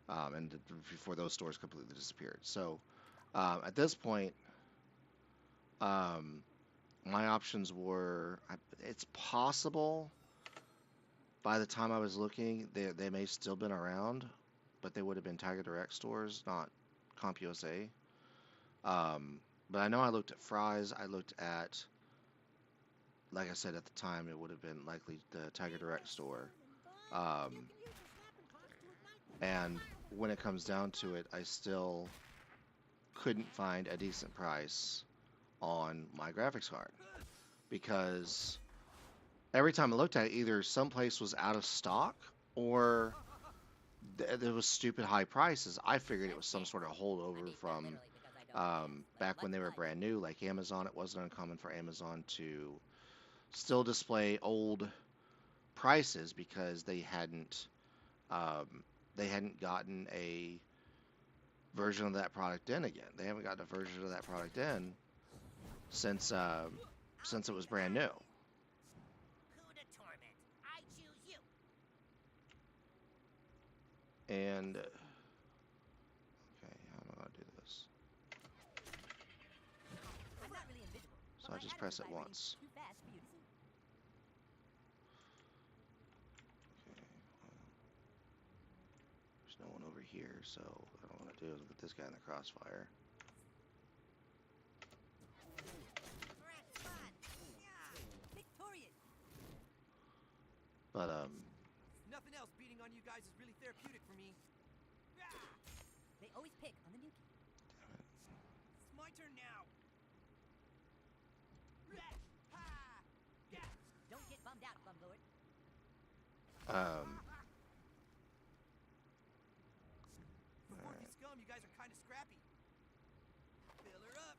and before those stores completely disappeared. So at this point, my options were, it's possible by the time I was looking, they may still been around, but they would have been Tiger Direct stores, not CompUSA. But I know I looked at Fry's, I looked at, like I said, at the time, it would have been likely the Tiger Direct store. And when it comes down to it, I still couldn't find a decent price on my graphics card. Because every time I looked at it, either someplace was out of stock or there was stupid high prices. I figured it was some sort of holdover from back when they were brand new, like Amazon. It wasn't uncommon for Amazon to still display old prices because they hadn't gotten a version of that product in again. They haven't gotten a version of that product in since it was brand new. Who to torment? I choose you. And okay, how am I gonna do this? I'm not really invisible. So I just press it once. Too fast for you to see. Okay. There's no one over here, so what I don't want to do is put this guy in the crossfire. Victorious. But Nothing else beating on you guys is really therapeutic for me. They always pick on the new kid. It's my turn now. Don't get bummed out, Bumlord. For Forky Scum, you guys are kind of scrappy. Fill her up.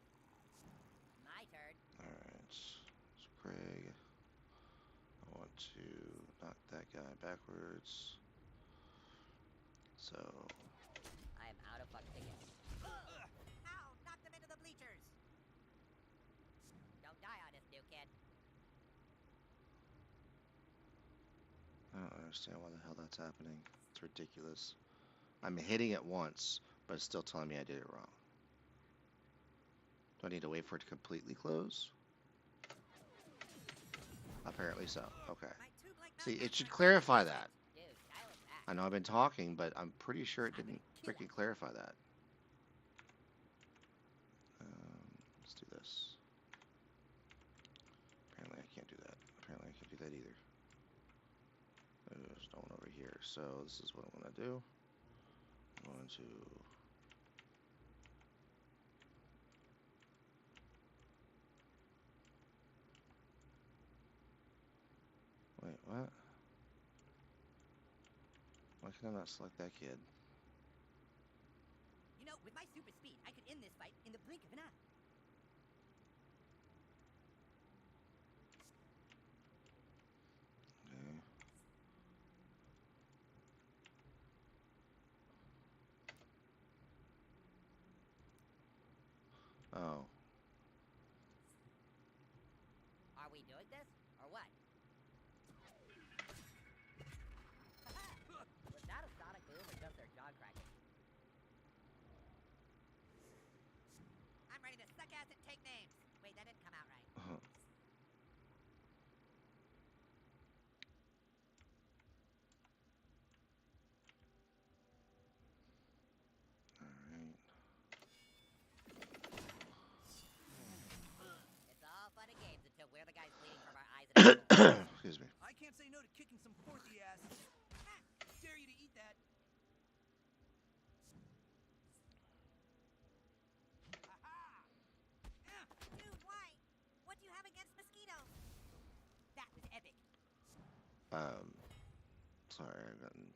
My turn. Alright, so Craig, I want to knock that guy backwards. So, I am out of fucking tickets. Ow! Knock them into the bleachers. Don't die on us, new kid. I don't understand why the hell that's happening. It's ridiculous. I'm hitting it once, but it's still telling me I did it wrong. Do I need to wait for it to completely close? Apparently so. Okay. My two blank See, mountain it should are- clarify that. Dude, I know I've been talking, but I'm pretty sure it didn't freaking clarify that. Let's do this. Apparently I can't do that. Apparently I can't do that either. There's no one over here. So this is what I'm going to do. I'm going to... Wait, what? Why can I not select that kid? You know, with my super speed, I could end this fight in the blink of an eye. Okay. Oh. Are we doing this, or what? Was that a sonic boom or just their jaw cracking? I'm ready to suck ass and take names. Wait, that didn't come out right. Alright. It's all fun and games until we're the guys bleeding from our eyes and assholes. Excuse me. I can't say no to kicking some porky ass. Ah, dare you to eat that. Dude, why? What do you have against mosquitoes? That was epic. Sorry, I've gotten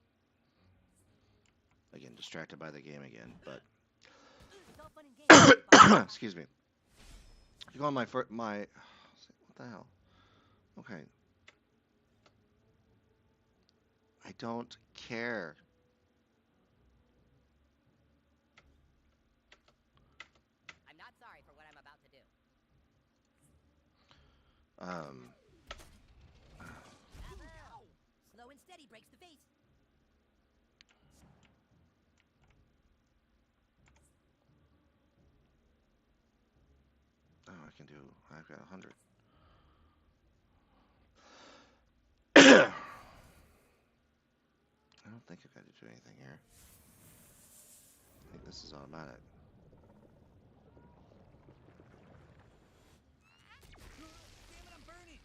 again distracted by the game again, but It's all fun and games. Bob. excuse me. You go on my what the hell? Okay. I don't care. I'm not sorry for what I'm about to do. Slow and steady breaks the face. Oh, I can do. I've got 100. I don't think I've got to do anything here. I think this is automatic. Damn it, I'm burning.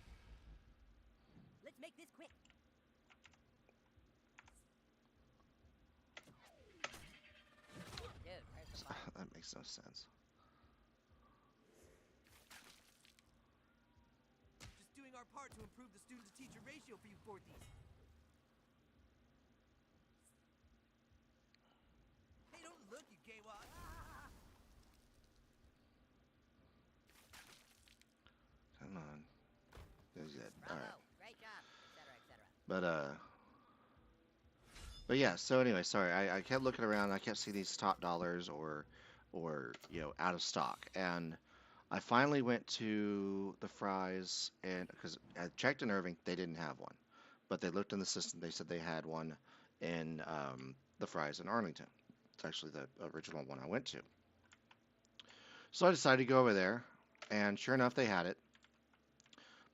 Let's make this quick. Dude, where's the fire? That makes no sense. Just doing our part to improve the student-to-teacher ratio for you forties. Hey, don't look, you gaywad. Come on. There's it. Bravo. All right. Great job. Etc. Etc. But yeah. So anyway, sorry. I kept looking around. I kept seeing these top dollars or out of stock, and I finally went to the Fry's and because I checked in Irving, they didn't have one, but they looked in the system. They said they had one in the Fry's in Arlington. It's actually the original one I went to. So I decided to go over there, and sure enough, they had it.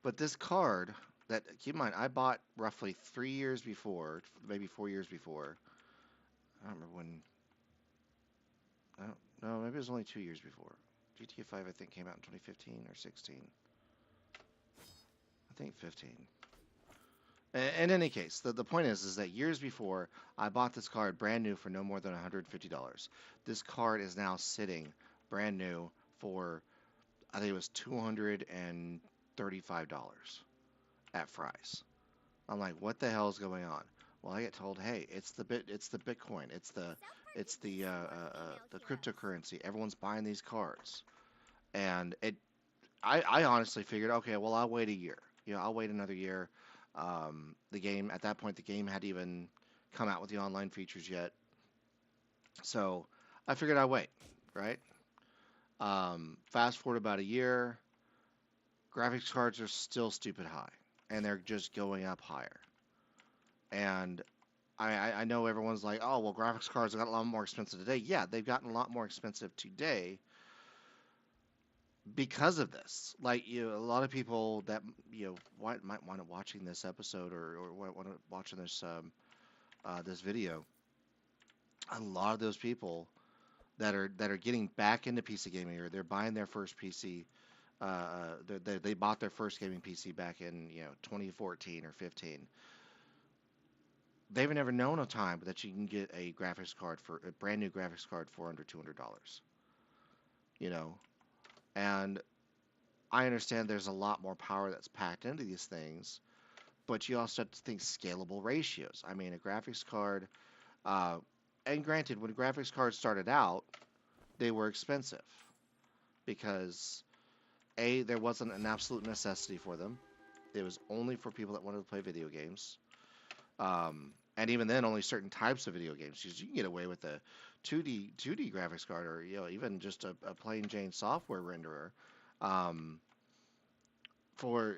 But this card that, keep in mind, I bought roughly 3 years before, maybe 4 years before. I don't remember when. I don't know, maybe it was only 2 years before. GTA 5, I think, came out in 2015 or 16. I think 15. In any case, the point is that years before, I bought this card brand new for no more than $150. This card is now sitting brand new for, I think it was $235 at Fry's. I'm like, what the hell is going on? Well, I get told, hey, it's the Bitcoin, it's the cryptocurrency. Everyone's buying these cards, and I honestly figured, okay, well, I'll wait a year. I'll wait another year. The game at that point, the game hadn't even come out with the online features yet, so I figured I'd wait, right? Fast forward about a year, graphics cards are still stupid high, and they're just going up higher. And I know everyone's like, oh, well, graphics cards have gotten a lot more expensive today. Yeah, they've gotten a lot more expensive today because of this. Like, a lot of people that might want to watching this episode or want to watching this this video, a lot of those people that are getting back into PC gaming, or they're buying their first PC. They bought their first gaming PC back in 2014 or 15. They've never known a time that you can get a graphics card for a brand new graphics card for under $200. You know, and I understand there's a lot more power that's packed into these things, but you also have to think scalable ratios. I mean, a graphics card, uh, and granted, when graphics cards started out, they were expensive because A, there wasn't an absolute necessity for them. It was only for people that wanted to play video games. And even then, only certain types of video games. You can get away with a 2D graphics card, or even just a plain Jane software renderer. Um, I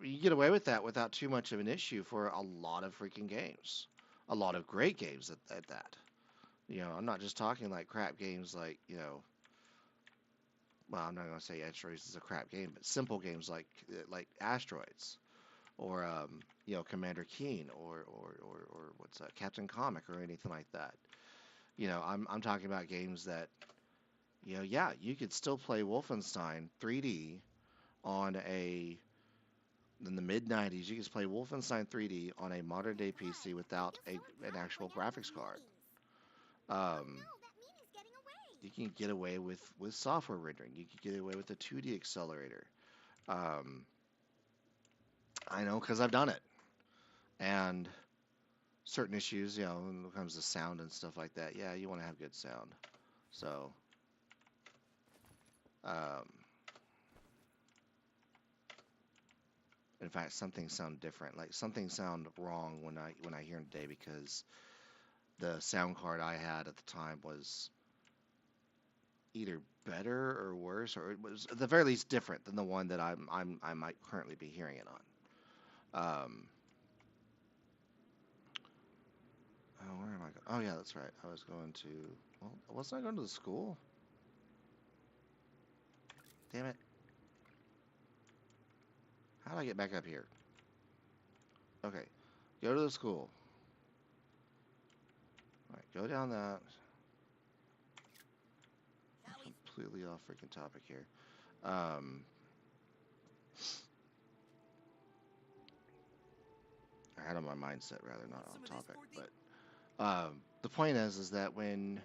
mean, you get away with that without too much of an issue for a lot of freaking games, a lot of great games at that. I'm not just talking like crap games like well, I'm not gonna say Asteroids is a crap game, but simple games like Asteroids, or Commander Keen, or what's that, Captain Comic, or anything like that. I'm talking about games that yeah, you could still play Wolfenstein 3D on a in the mid 90s. You could play Wolfenstein 3D on a modern day PC without an actual graphics card. Um, you can get away with software rendering. You can get away with a 2D accelerator. I know because I've done it. And certain issues, when it comes to sound and stuff like that, yeah, you want to have good sound. So, in fact, some things sound different. Like some things sound wrong when I hear them today because the sound card I had at the time was either better or worse, or it was at the very least different than the one that I might currently be hearing it on. Oh, where am I going? Oh, yeah, that's right. I was going to. Well, wasn't I going to the school? Damn it. How do I get back up here? Okay. Go to the school. Alright, go down that. I'm completely off freaking topic here. I had on my mindset rather, not on topic. But the point is that when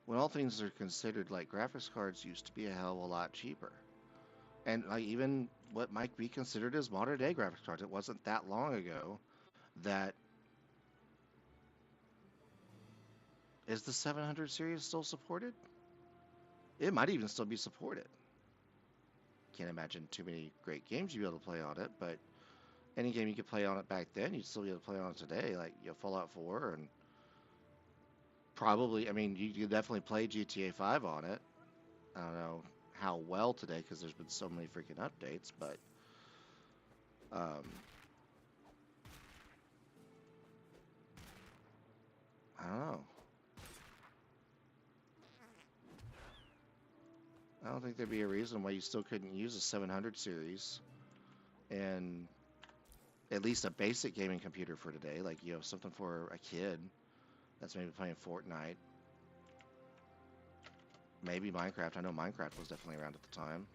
all things are considered, like graphics cards used to be a hell of a lot cheaper. And like even what might be considered as modern day graphics cards, it wasn't that long ago that is the 700 series still supported? It might even still be supported. Can't imagine too many great games you'd be able to play on it, but any game you could play on it back then, you'd still be able to play on it today, like Fallout 4, and probably, I mean, you could definitely play GTA 5 on it. I don't know how well today because there's been so many freaking updates, but I don't know. I don't think there'd be a reason why you still couldn't use a 700 series and at least a basic gaming computer for today, like something for a kid that's maybe playing Fortnite, maybe Minecraft. I know Minecraft was definitely around at the time.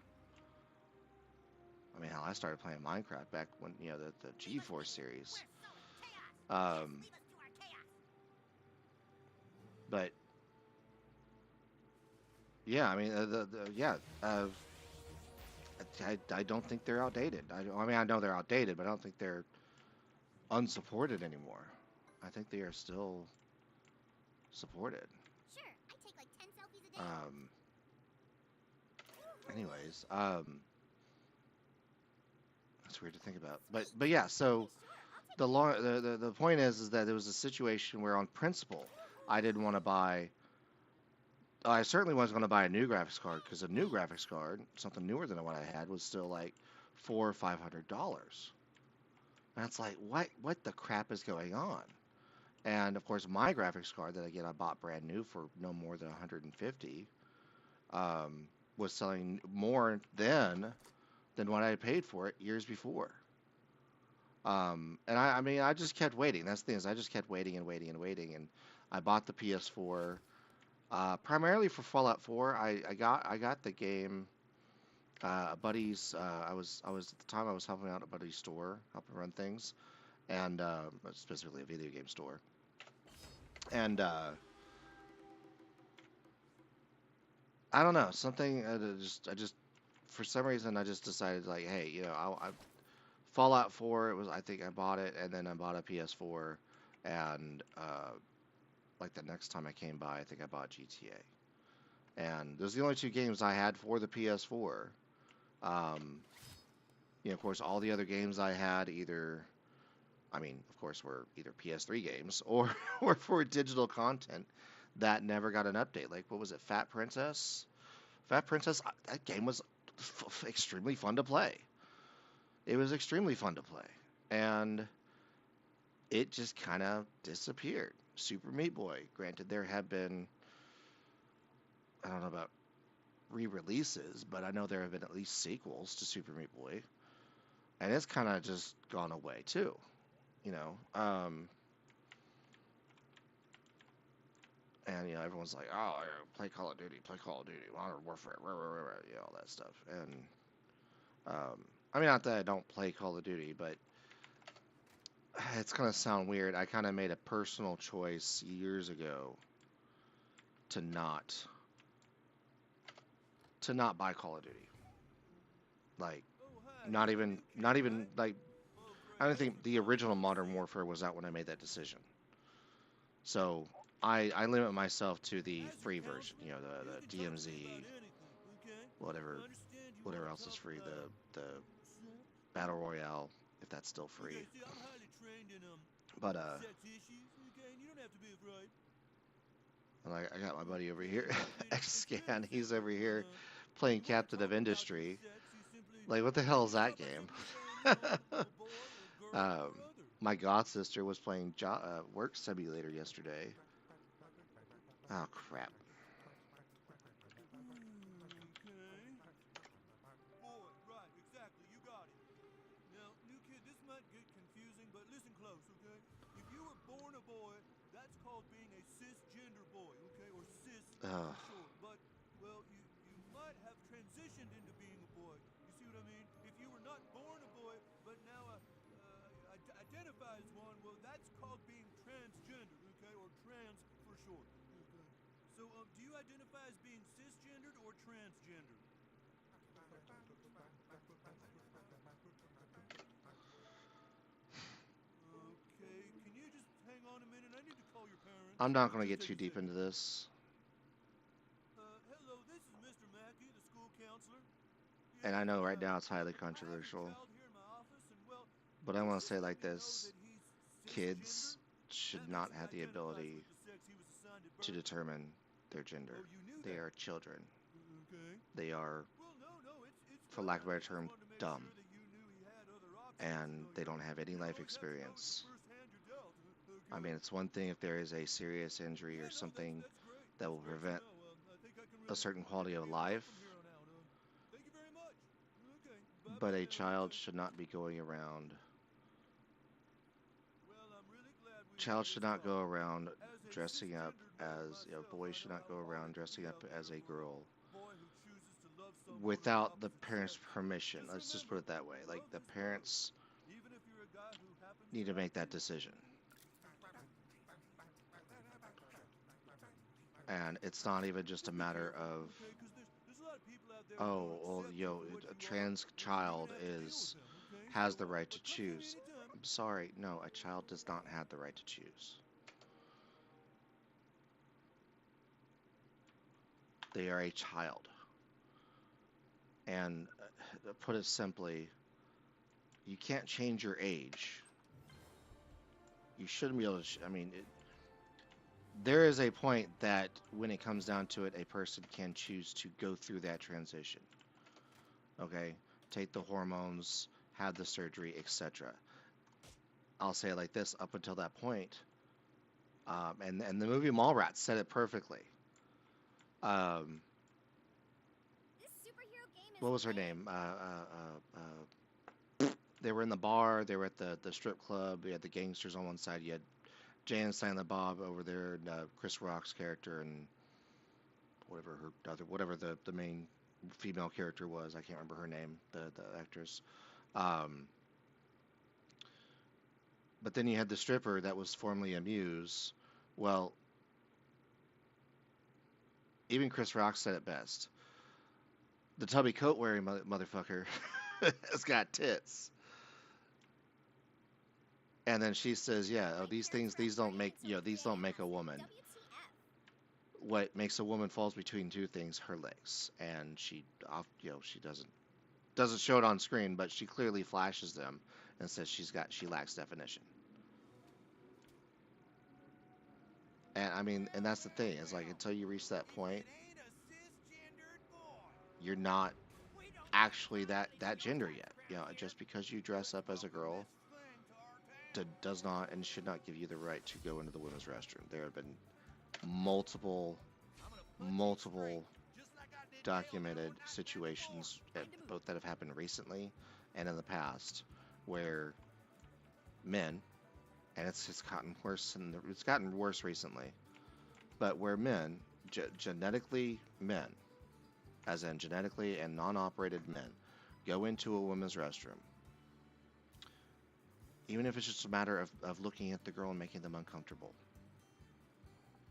I mean, hell, I started playing Minecraft back when the G4 series. But yeah, I mean, I don't think they're outdated. I mean, I know they're outdated, but I don't think they're unsupported anymore. I think they are still supported. Sure, I take like 10 selfies a day. Anyways, that's weird to think about. But yeah, so the point is that there was a situation where on principle I didn't want to buy. I certainly wasn't going to buy a new graphics card because a new graphics card, something newer than what I had, was still like $400 or $500. And it's like, what the crap is going on? And of course, my graphics card that I bought brand new for no more than 150, was selling more then than what I had paid for it years before. And I mean, I just kept waiting. That's the thing is, I just kept waiting and waiting and waiting, and I bought the PS4 primarily for Fallout 4. I got the game. A buddy's. I was at the time I was helping out a buddy's store, helping run things, and specifically a video game store. And I don't know something. I just for some reason I just decided like, hey, Fallout 4. It was I think I bought it, and then I bought a PS4, and like the next time I came by, I think I bought GTA. And those are the only two games I had for the PS4. Um, of course, all the other games I had either, I mean, of course, were either PS3 games or or for digital content that never got an update. Like, what was it, Fat Princess? Fat Princess, that game was extremely fun to play. It was extremely fun to play. And it just kind of disappeared. Super Meat Boy. Granted, there have been, I don't know about re-releases, but I know there have been at least sequels to Super Meat Boy, and it's kind of just gone away too. You know, and everyone's like, "Oh, play Call of Duty, play Call of Duty, Modern Warfare, rah, rah, rah, rah," all that stuff. And I mean, not that I don't play Call of Duty, but it's gonna sound weird. I kind of made a personal choice years ago to not buy Call of Duty. Like, not even like I don't think the original Modern Warfare was out when I made that decision. So I limit myself to the free version, the DMZ, whatever else is free, the Battle Royale, if that's still free. But I got my buddy over here, X-Scan. He's over here playing Captain of Industry. Like, what the hell is that game? um, my god sister was playing Work Simulator yesterday. Oh crap! Boy, right, exactly, you got it. Now, new kid, this might get confusing, but listen close, okay? If you were born a boy, that's called being a cisgender boy, okay? Or cis for Ugh. short. But, well, you might have transitioned into being a boy. You see what I mean? If you were not born a boy, but now identify as one, well, that's called being transgender, okay? Or trans for short. Okay. So, do you identify as being cisgendered or transgendered? Okay, can you just hang on a minute? I need to call your parents. I'm not going to Just get take too a deep second. into this, Hello, this is Mr. Mackey, the school counselor. and I Yes, know right now it's highly I have a controversial, child here in my office, and well, but I he's want to just say let like me know this: that he's kids cisgendered. should That not means he have the identifies ability with the sex he was assigned at to birth. determine their gender. Oh, you knew They that. are children. Okay. They are, Well, no, it's for fine. lack of a I better just term, wanted to make dumb, sure that you knew he had other options. and they don't have any You life always have to know the experience. first hand you're dealt. I Okay. mean, it's one thing if there is a serious injury Yeah, or no, something that's great. that That's will great to prevent know. I think I can a really certain count quality on of being well life, from here on out. Thank you very much. Okay. Bye but bye a now. child Okay. should not be going around. Well, I'm really glad we Child had should this not go talk. around As a dressing up cisgendered male as, myself, boys I should know not how go hard around it can dressing be up out there as a for girl a boy who chooses to love someone of the without the opposite parents' sex. permission. Just Let's just remember, put it that way. Like, love the is love, parents even if you're a guy who happens need to to like make that females. decision. And it's not even just a Just be matter careful, of, okay? Because there's a lot of people out there who oh, won't well, accept you for what a you are, trans or you're child gonna have to deal is with them, okay? has So, the right to but come to me choose. anytime. I'm sorry, no, a child does not have the right to choose. They are a child. And put it simply, you can't change your age. You shouldn't be able to. I mean, there is a point that when it comes down to it, a person can choose to go through that transition. Okay, take the hormones, have the surgery, etc. I'll say it like this: up until that point, and the movie Mallrats said it perfectly. Um, This superhero game is what was her lame. name? They were in the bar. They were at the strip club. You had the gangsters on one side. You had Jay and Silent Bob over there, and Chris Rock's character, and whatever the main female character was. I can't remember her name, the actress. Um, but then you had the stripper that was formerly a muse. Well, even Chris Rock said it best. The tubby coat wearing motherfucker has got tits. And then she says, "Yeah, oh, these don't make these don't make a woman. What makes a woman falls between two things: her legs." And she doesn't show it on screen, but she clearly flashes them and says she lacks definition. And I mean, and that's the thing is like until you reach that point, you're not actually that gender yet. Just because you dress up as a girl does not and should not give you the right to go into the women's restroom. There have been multiple documented situations, both that have happened recently and in the past, where men, and it's gotten worse, and it's gotten worse recently, but where men, genetically men, as in genetically and non-operated men, go into a women's restroom, even if it's just a matter of looking at the girl and making them uncomfortable.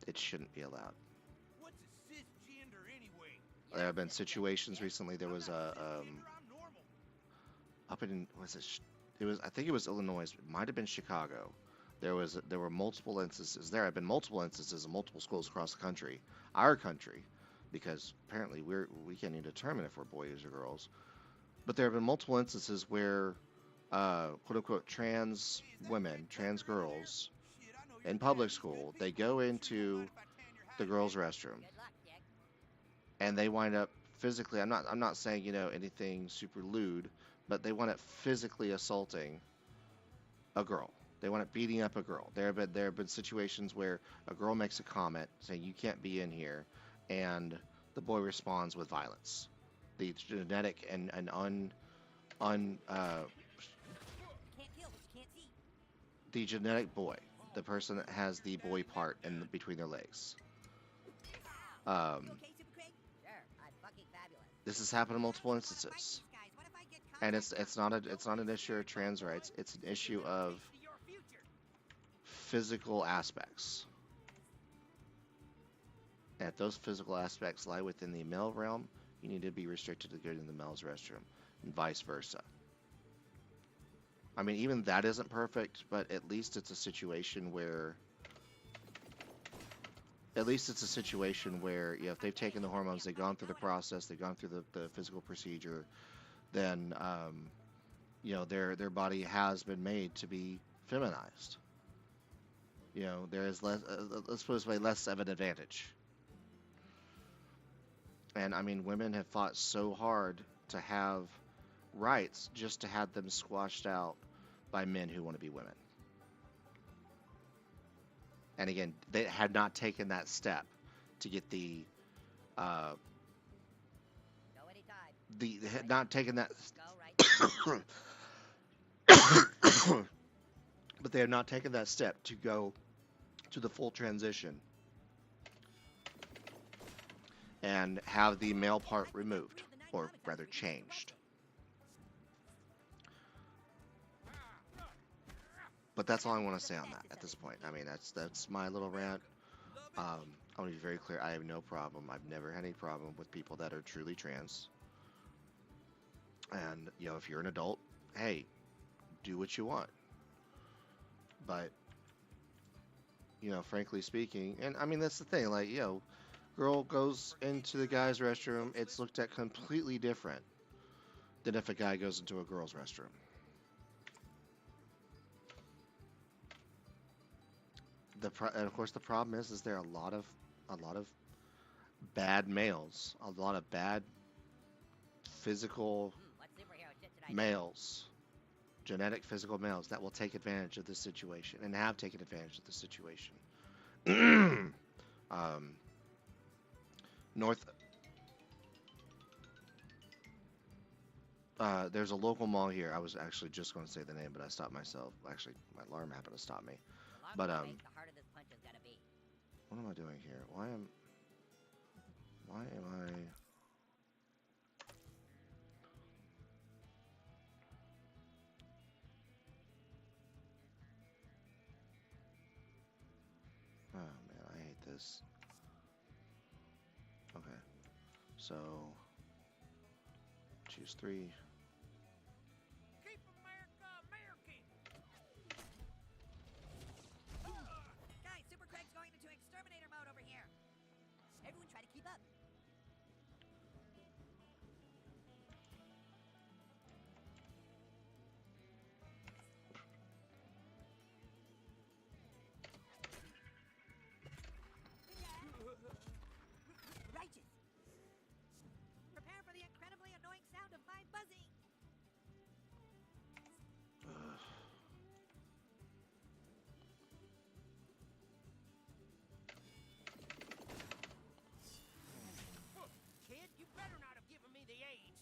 It shouldn't be allowed. What's a cisgender anyway? There have been situations recently. There was up in I think it was Illinois. It might have been Chicago. There were multiple instances. There have been multiple instances in multiple schools across the country, our country, because apparently we can't even determine if we're boys or girls. But there have been multiple instances where quote unquote trans women, trans girls in public school, they go into the girls' restroom and they wind up physically, I'm not saying, anything super lewd, but they wind up physically assaulting a girl. They wind up beating up a girl. There have been situations where a girl makes a comment saying you can't be in here, and the boy responds with violence. The genetic and the genetic boy, the person that has the boy part in between their legs. This has happened in multiple instances, and it's not an issue of trans rights. It's an issue of physical aspects. And if those physical aspects lie within the male realm, you need to be restricted to go to the male's restroom, and vice versa. I mean, even that isn't perfect, but at least it's a situation where if they've taken the hormones, they've gone through the process, they've gone through the physical procedure, then their body has been made to be feminized. There is less, let's put it this way, less of an advantage. And I mean, women have fought so hard to have rights just to have them squashed out by men who want to be women. And again, they had not taken that step to get they had not taken that, but they have not taken that step to go to the full transition and have the male part removed, or rather changed. But that's all I want to say on that at this point. I mean, that's my little rant. I want to be very clear. I have no problem. I've never had any problem with people that are truly trans. And, if you're an adult, hey, do what you want. But, frankly speaking, and I mean, that's the thing, like, girl goes into the guy's restroom, it's looked at completely different than if a guy goes into a girl's restroom. And of course, the problem is there are a lot of bad males, a lot of bad physical males, genetic physical males that will take advantage of this situation and have taken advantage of this situation. There's a local mall here. I was actually just going to say the name, but I stopped myself. Actually, my alarm happened to stop me. The But longer you wait, the harder this punch is gonna be. what am I doing here? Why am I? Oh man, I hate this. Okay, so choose 3. Keep America American. Guys, Super Craig's going into exterminator mode over here. Everyone try to keep up. Righteous. Prepare for the incredibly annoying sound of my buzzing. Kid, you better not have given me the AIDS.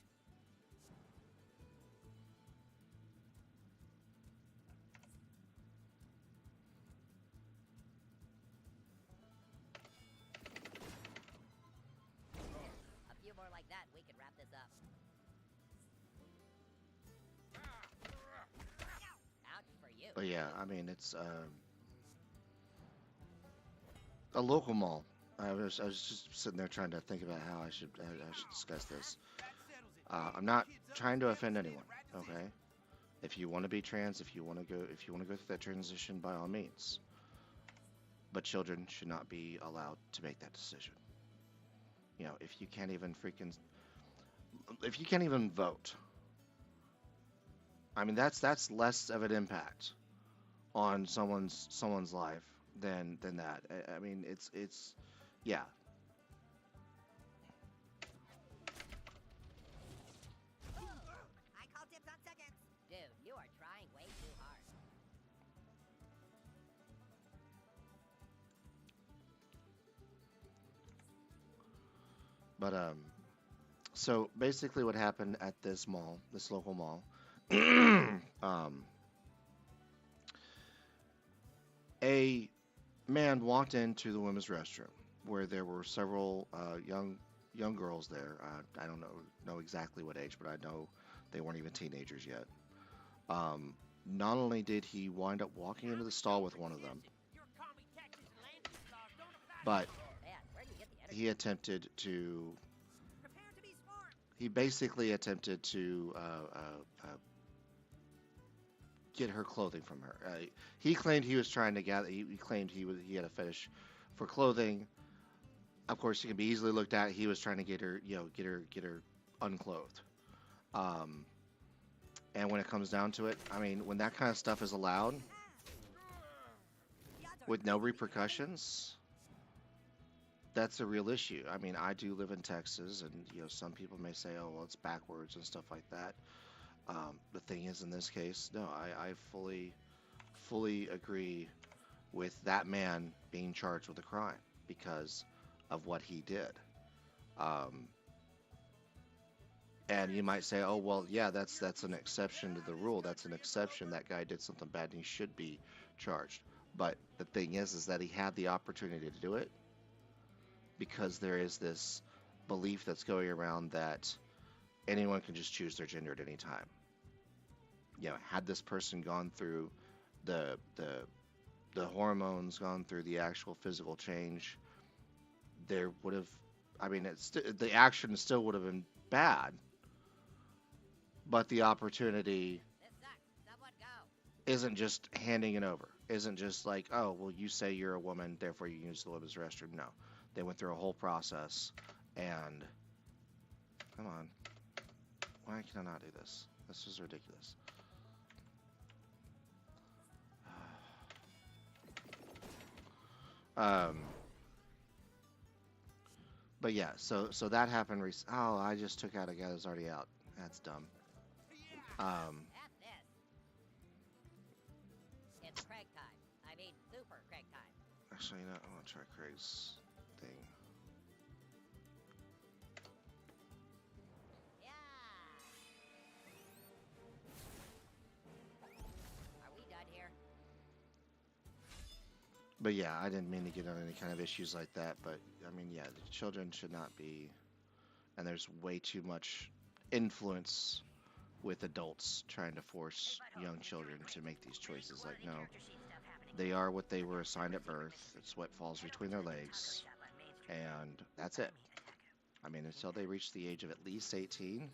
A few more like that, we can wrap this up. Ouch for you. But yeah, I mean it's a local mall. I was just sitting there trying to think about how I should discuss this. That settles it. I'm not trying to offend anyone. Okay, if you want to be trans, if you want to go through that transition, by all means. But children should not be allowed to make that decision. You know, if you can't even vote, I mean that's less of an impact on someone's life than that. I mean it's yeah. I call dibs on seconds. Dude, you are trying way too hard. But so basically what happened at this mall, this local mall, a man walked into the women's restroom where there were several young girls there. I don't know exactly what age, but I know they weren't even teenagers yet. Not only did he wind up walking into the stall with one of them, Your commie taxes and land use laws don't apply to but Man, where do you get the energy? he attempted to. Prepare to be smart. He basically attempted to get her clothing from her. He claimed he was trying to gather. He claimed he had a fetish for clothing. Of course, he can be easily looked at. He was trying to get her, get her unclothed. And when it comes down to it, I mean, when that kind of stuff is allowed The odds are with no it's gonna be repercussions, that's a real issue. I mean, I do live in Texas, and some people may say, "Oh, well, it's backwards" and stuff like that. The thing is, in this case, no, I fully agree with that man being charged with a crime because of what he did. And you might say, "Oh, well, yeah, that's an exception to the rule. That's an exception. That guy did something bad, and he should be charged." But the thing is that he had the opportunity to do it because there is this belief that's going around that anyone can just choose their gender at any time. Had this person gone through the hormones, gone through the actual physical change, there would have, I mean, the action still would have been bad, but the opportunity This sucks. Someone go. isn't just handing it over. Isn't just like, "Oh, well, you say you're a woman, therefore you can use the women's restroom." No, they went through a whole process, and come on, why can I not do this? This is ridiculous. But yeah, so that happened. Oh, I just took out a guy that's already out. That's dumb. F this. It's Craig time. I mean, Super Craig time. Actually, I'm gonna try Craig's thing. Yeah. But yeah, I didn't mean to get on any kind of issues like that. But I mean, yeah, the children should not be, and there's way too much influence with adults trying to force young children to make these choices. Like, no, they are what they were assigned at birth. It's what falls between their legs, and that's it. I mean, until they reach the age of at least 18.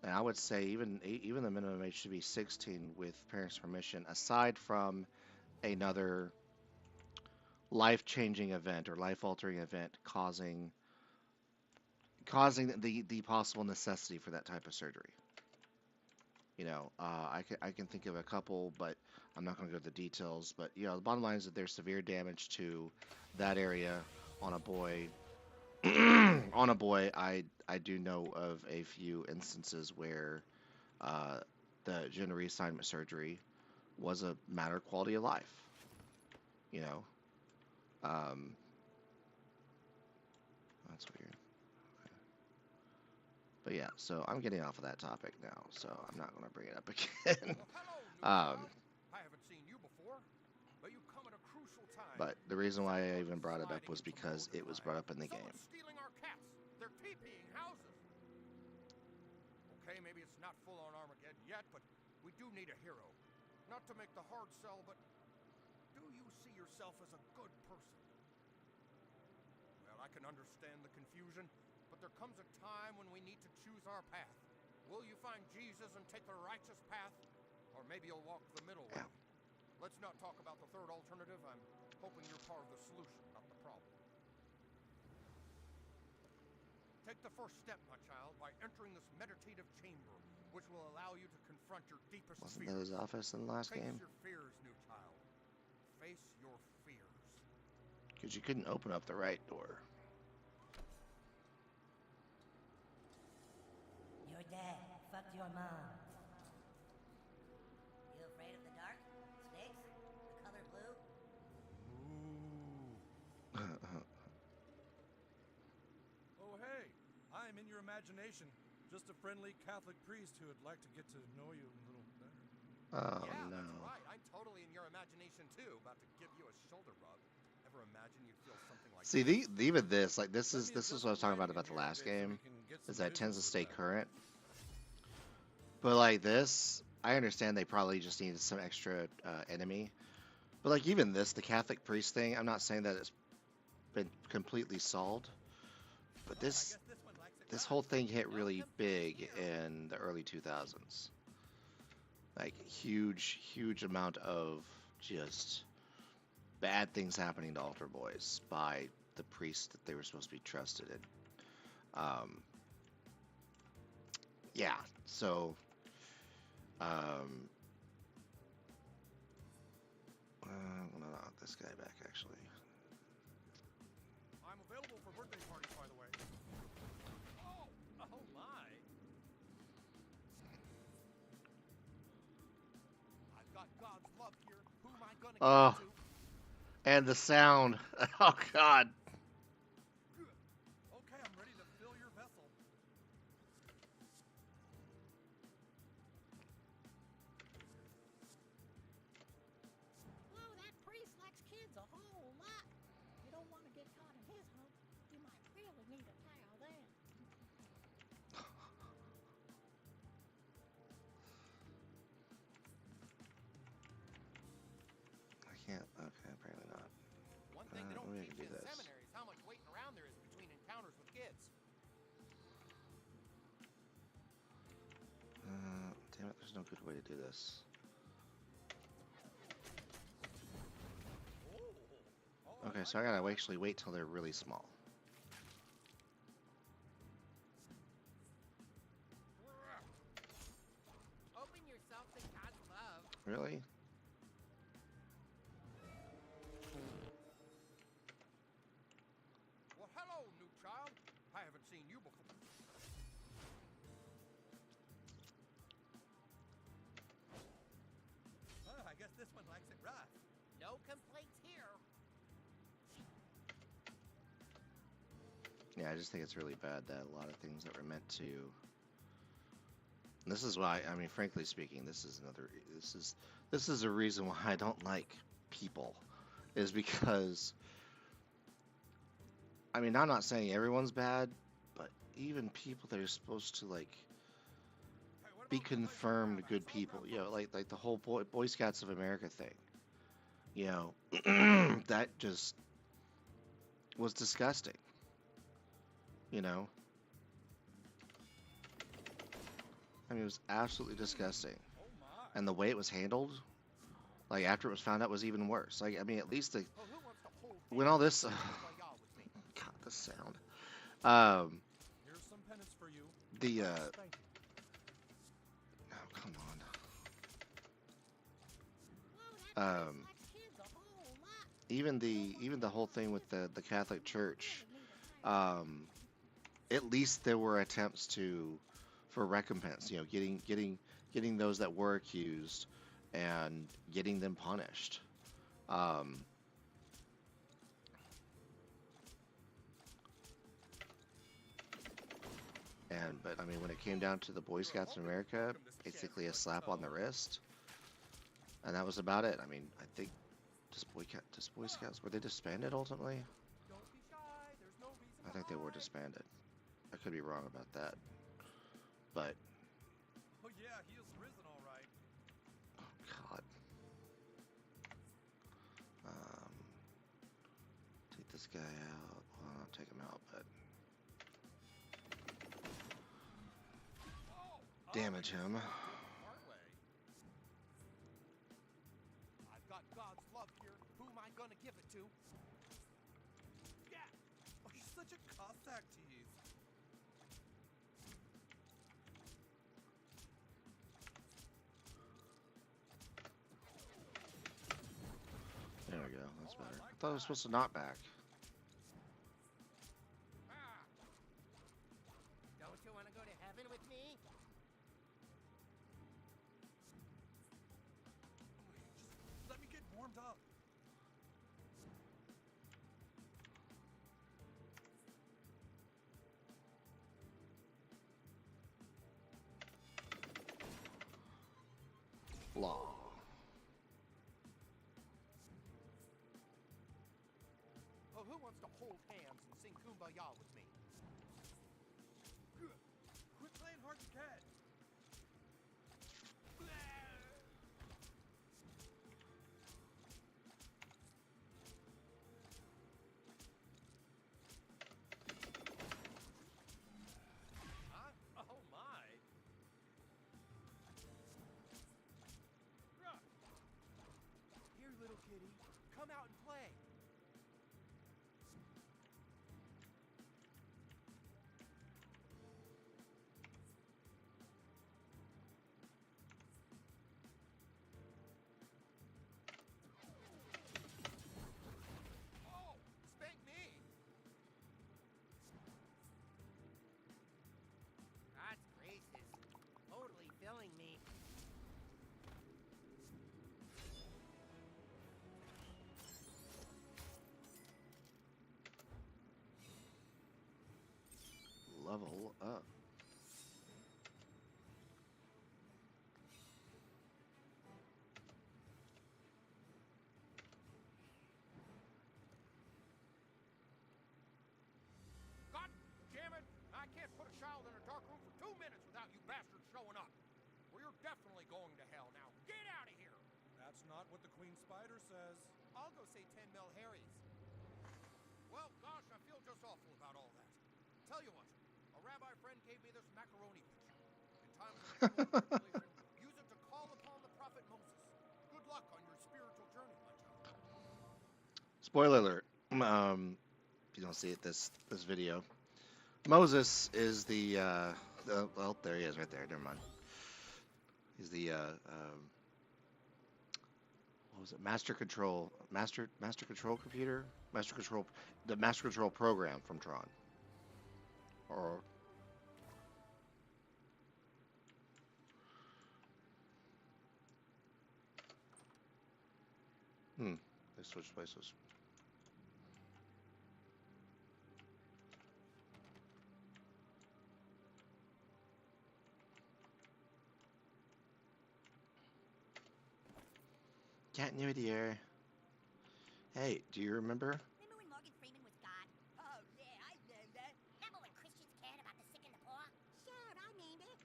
And I would say even the minimum age should be 16 with parents' permission, aside from another life-changing event or life-altering event causing the possible necessity for that type of surgery. You know, I can think of a couple, but I'm not going to go into the details. But you know, the bottom line is that there's severe damage to that area on a boy. On a boy, I do know of a few instances where uh, the gender reassignment surgery was a matter of quality of life. You know, um, that's weird. But yeah, so I'm getting off of that topic now, so I'm not going to bring it up again. Well, hello, new um, child. I haven't seen you before, but you come at a crucial time. but the reason why I even brought it up was because it was brought up in the game. Someone's stealing our cats. They're TPing houses. Okay, maybe it's not full on Armageddon yet, but we do need a hero. Not to make the hard sell, but do you see yourself as a good person? Well, I can understand the confusion, but there comes a time when we need to choose our path. Will you find Jesus and take the righteous path? Or maybe you'll walk the middle way. Let's not talk about the third alternative. I'm hoping you're part of the solution, not the problem. Take the first step, my child, by entering this meditative chamber, which will allow you to confront your deepest Wasn't fears. that his office in the last game? Face your fears, new child. Face your fears. Because you couldn't open up the right door. Your dad fucked your mom. You afraid of the dark? Snakes? The color blue? Oh, hey, I'm in your imagination. Just a friendly Catholic priest who would like to get to know you a little better. Oh Yeah, no. that's right. I'm totally in your imagination too, about to give you a shoulder rub. Ever imagine you'd feel something like See, even this, like this Let is me this is adjust what I was the talking about lighting in the here a last bit so we game, can get is some that it tends to visuals stay with that. current. But like this, I understand they probably just needed some extra enemy. But like even this, the Catholic priest thing, I'm not saying that it's been completely solved. But Oh, I this guess this one likes it this rough. whole thing hit really Welcome big here. in the early 2000s. Like huge amount of just bad things happening to altar boys by the priests that they were supposed to be trusted in. Yeah, so well, not this guy back actually. I'm available for birthday parties, by the way. Oh, Oh my. I've got God's love here. Who am I gonna Oh, give it to? and the sound. Oh God. Good. Okay, I'm ready to fill your vessel. Whoa, that priest likes kids a whole lot. You don't want to get caught in his hook. You might really need a towel then. I can't. Okay, apparently not. One thing they don't we teach can do you in this. seminary is how much waiting around there is between encounters with kids. Damn it, there's no good way to do this. Oh, Okay, so I gotta actually wait till they're really small. Open yourself to God's love. Really? Well, hello, new child. I haven't seen you before. Oh, I guess this one likes it rough. No complaints here. Yeah, I just think it's really bad that a lot of things that were meant to This is why, I mean, frankly speaking, this is a reason why I don't like people, is because, I mean, I'm not saying everyone's bad, but even people that are supposed to like Hey, what be about the place confirmed whereabouts? good I'll people, grab you know, those. like the whole Boy Scouts of America thing, you know, that just was disgusting, you know. I mean, it was absolutely disgusting, Oh my. and the way it was handled, like after it was found out, was even worse. Like, I mean, at least the Oh, who wants to hold when hands all and this, sing Kumbaya with me? God, the sound, um, Here's some penance for you. the Nice spanking. oh, come Whoa, that on, place likes kids a whole lot. even the whole thing with the Catholic Church, Really need a tight at least there were attempts to for recompense, you know, getting those that were accused and getting them punished. Um, but I mean, when it came down to the Boy Scouts of America, basically a slap on the wrist, and that was about it. I mean, I think does Boy Scouts, were they disbanded ultimately? Don't be shy. There's no reason I to think they were hide. disbanded. I could be wrong about that, but Oh yeah, he is risen all right. God, um, take this guy out. Well, not take him out, but Oh, damage him. Hard way. I've got God's love here. Who am I gonna give it to? Yeah. oh, you're such a Cossack tease. There we go. That's Oh, I better. I like thought it was that. supposed to knock back. Ah. Don't you want to go to heaven with me? Just let me get warmed up. Law. Oh, who wants to hold hands and sing Kumbaya with me? Quit playing hard to get. Huh? Oh my. Here, little kitty. Come out and play. Oh, spank me. God's gracious. Totally filling me. Level up. God damn it! I can't put a child in a dark room for 2 minutes without you bastards showing up. Well, you're definitely going to hell now. Get out of here! That's not what the Queen Spider says. I'll go say 10 Mel Harry's. Well, gosh, I feel just awful about all that. Tell you what, a rabbi friend gave me this macaroni pitcher. In times of trouble and tribulation, use it to call upon the prophet Moses. Good luck on your spiritual journey, my child. Spoiler alert. If you don't see it, this video, Moses is well, there he is, right there. Never mind. He's the what was it? Master Control computer, the Master Control program from Tron. Or they switched places. Continuity error. Hey, do you remember? Remember when Morgan Freeman was God? Oh, yeah, I know that. Remember when Christians cared about the sick and the poor? Sure, I named it.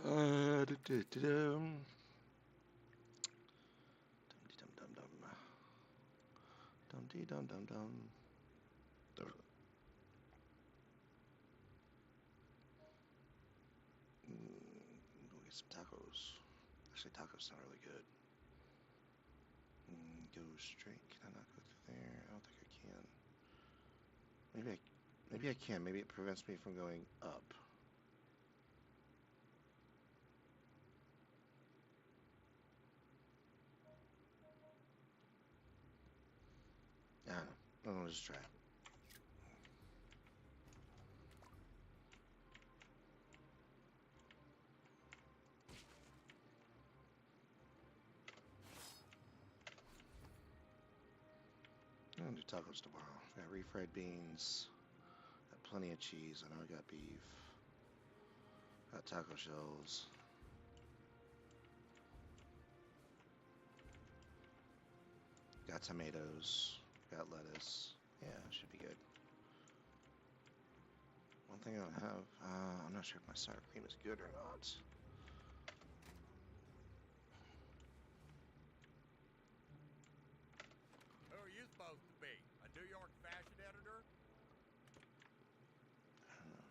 Alright. Dum-dee-dum-dum. Dum-dee-dum-dum-dum. Dum-dee-dum-dum-dum. Go get some tacos. Actually, tacos sound really good. Go straight. Can I not go through there? I don't think I can. Maybe I can. Maybe it prevents me from going up. I don't know. I'll just try. I'll do tacos tomorrow. Got refried beans. Got plenty of cheese. I know I got beef. Got taco shells. Got tomatoes. Got lettuce. Yeah, should be good. One thing I don't have, I'm not sure if my sour cream is good or not. Who are you supposed to be? A New York fashion editor? I don't know.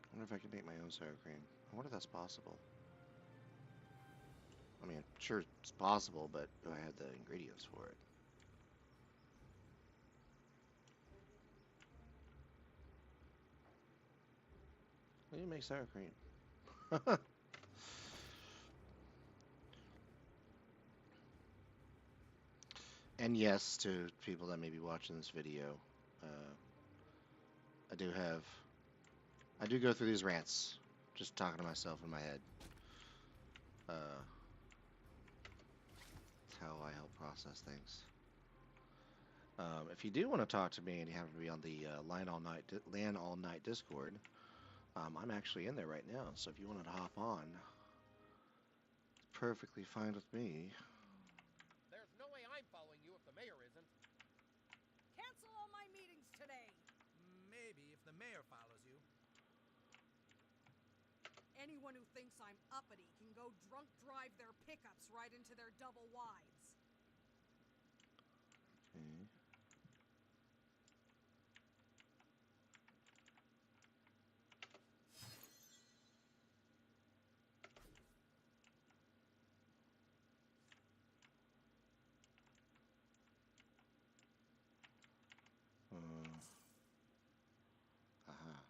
I wonder if I can make my own sour cream. I wonder if that's possible. I mean, sure it's possible, but do I have the ingredients for it? How do you make sour cream? And yes, to people that may be watching this video, I do go through these rants, just talking to myself in my head. That's how I help process things. If you do want to talk to me and you happen to be on the LAN All Night Discord, I'm actually in there right now. So if you wanted to hop on, it's perfectly fine with me. There's no way I'm following you if the mayor isn't. Cancel all my meetings today. Maybe if the mayor follows you. Anyone who thinks I'm uppity can go drunk drive their pickups right into their double wides. Okay. Aha.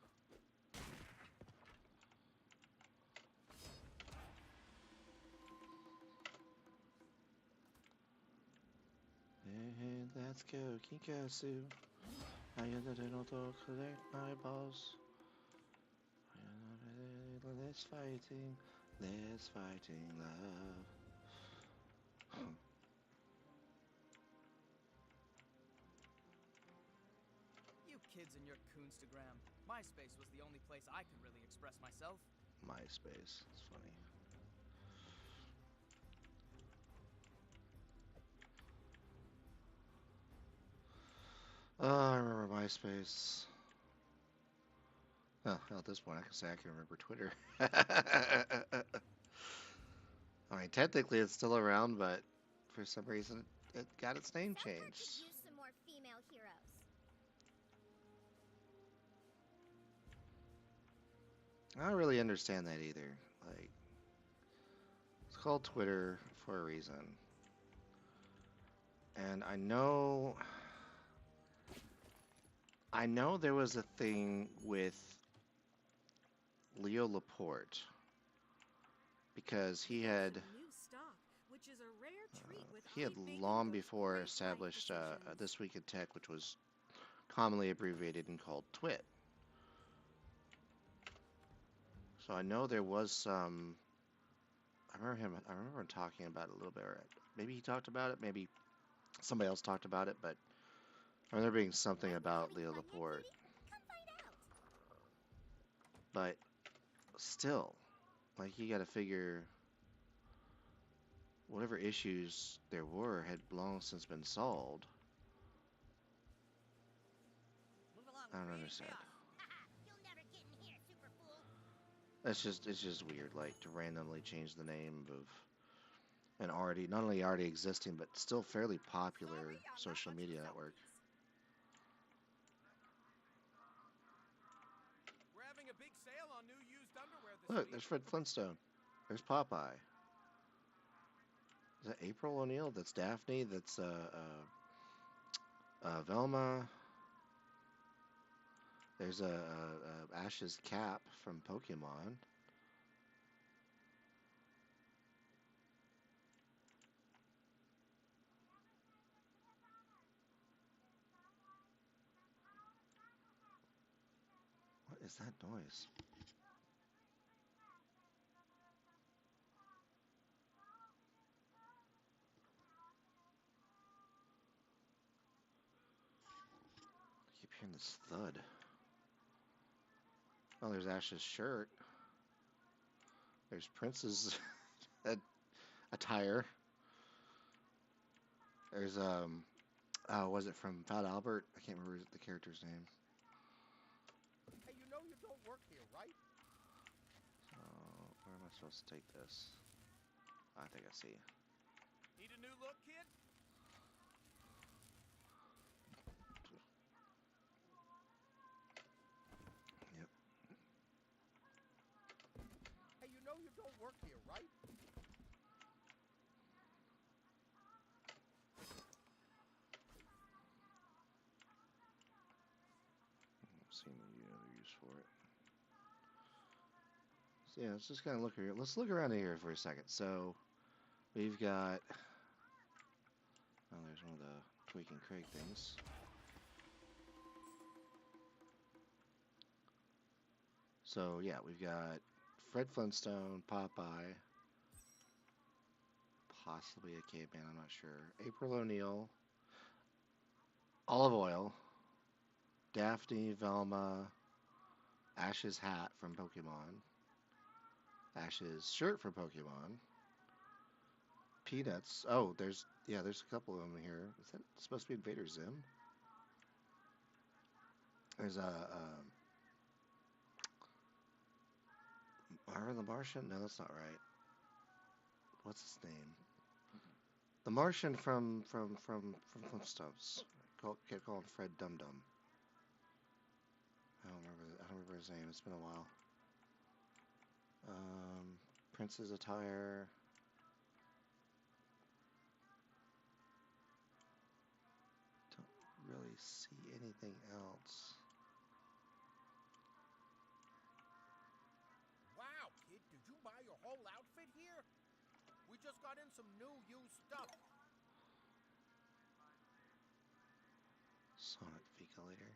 Hey, let's go, Kikasu. I don't collect my balls. Less fighting, less fighting, love. You kids and your Coonstagram. MySpace was the only place I could really express myself. MySpace, it's funny. Oh, I remember MySpace. Oh, at this point, I can say I can remember Twitter. I mean, technically it's still around, but for some reason it got its name South Park could changed. use some more female heroes. I don't really understand that either. Like, it's called Twitter for a reason. And I know there was a thing with Leo Laporte because he had New stock, which is a rare treat with he had iBacon long goes before great established life decisions. This Week in Tech, which was commonly abbreviated and called Twit. So I know there was some. I remember him talking about it a little bit. Or maybe he talked about it. Maybe somebody else talked about it, but I remember being something Are you about having Leo fun yet, Laporte. cutie? Come find out. But still, like you got to figure whatever issues there were had long since been solved. Move along, I don't creating understand. chaos. Haha, you'll never get in here, super fool. It's just weird, like to randomly change the name of an already not only already existing but still fairly popular Sorry, I'm not social much media use, network. please. We're having a big sale on new used underwear this Look, week. there's Fred Flintstone. There's Popeye. Is that April O'Neil? That's Daphne. That's Velma. There's Ash's cap from Pokemon. What is that noise? I keep hearing this thud. Oh, there's Ash's shirt. There's Prince's attire. There's was it from Fat Albert? I can't remember the character's name. Hey, you know you don't work here, right? So where am I supposed to take this? I think I see. Need a new look, kid? Yep. Hey, you know you don't work here, right? I've seen any other use for it. So yeah, let's just kind of look here. Let's look around here for a second. So we've got. Oh, there's one of the Tweaking Craig things. So yeah, we've got Fred Flintstone, Popeye, possibly a caveman, I'm not sure. April O'Neil, Olive Oil, Daphne, Velma, Ash's hat from Pokemon, Ash's shirt from Pokemon, Peanuts. Oh, there's a couple of them here. Is that supposed to be Invader Zim? There's a Myra the Martian? No, that's not right. What's his name? The Martian from Flintstones. Can't call him Fred Dum Dum. I don't remember his name. It's been a while. Prince's attire. Don't really see anything else. Wow, kid, did you buy your whole outfit here? We just got in some new used stuff. Sonic Feculator.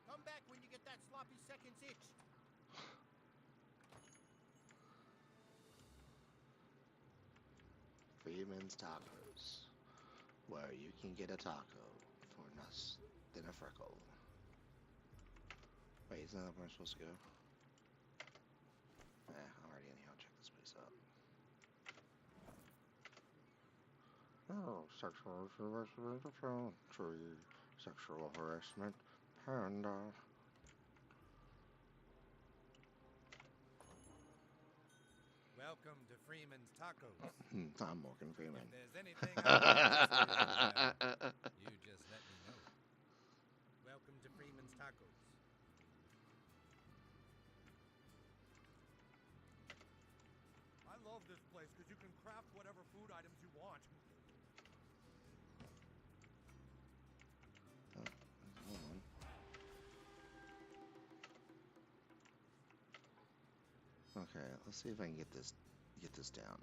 Come back when you get that sloppy seconds itch. Freeman's Tacos, where you can get a taco for less than a freckle. Wait, isn't that where I'm supposed to go? I'm already in here. I'll check this place out. Oh, sexual harassment, tree, sexual harassment, panda. Welcome to Freeman's Tacos. I'm Morgan Freeman. If there's anything I can assist you with, you just let me know. Welcome to Freeman's Tacos. I love this place because you can craft whatever food items you want. Oh, there's one. Okay, let's see if I can get this down.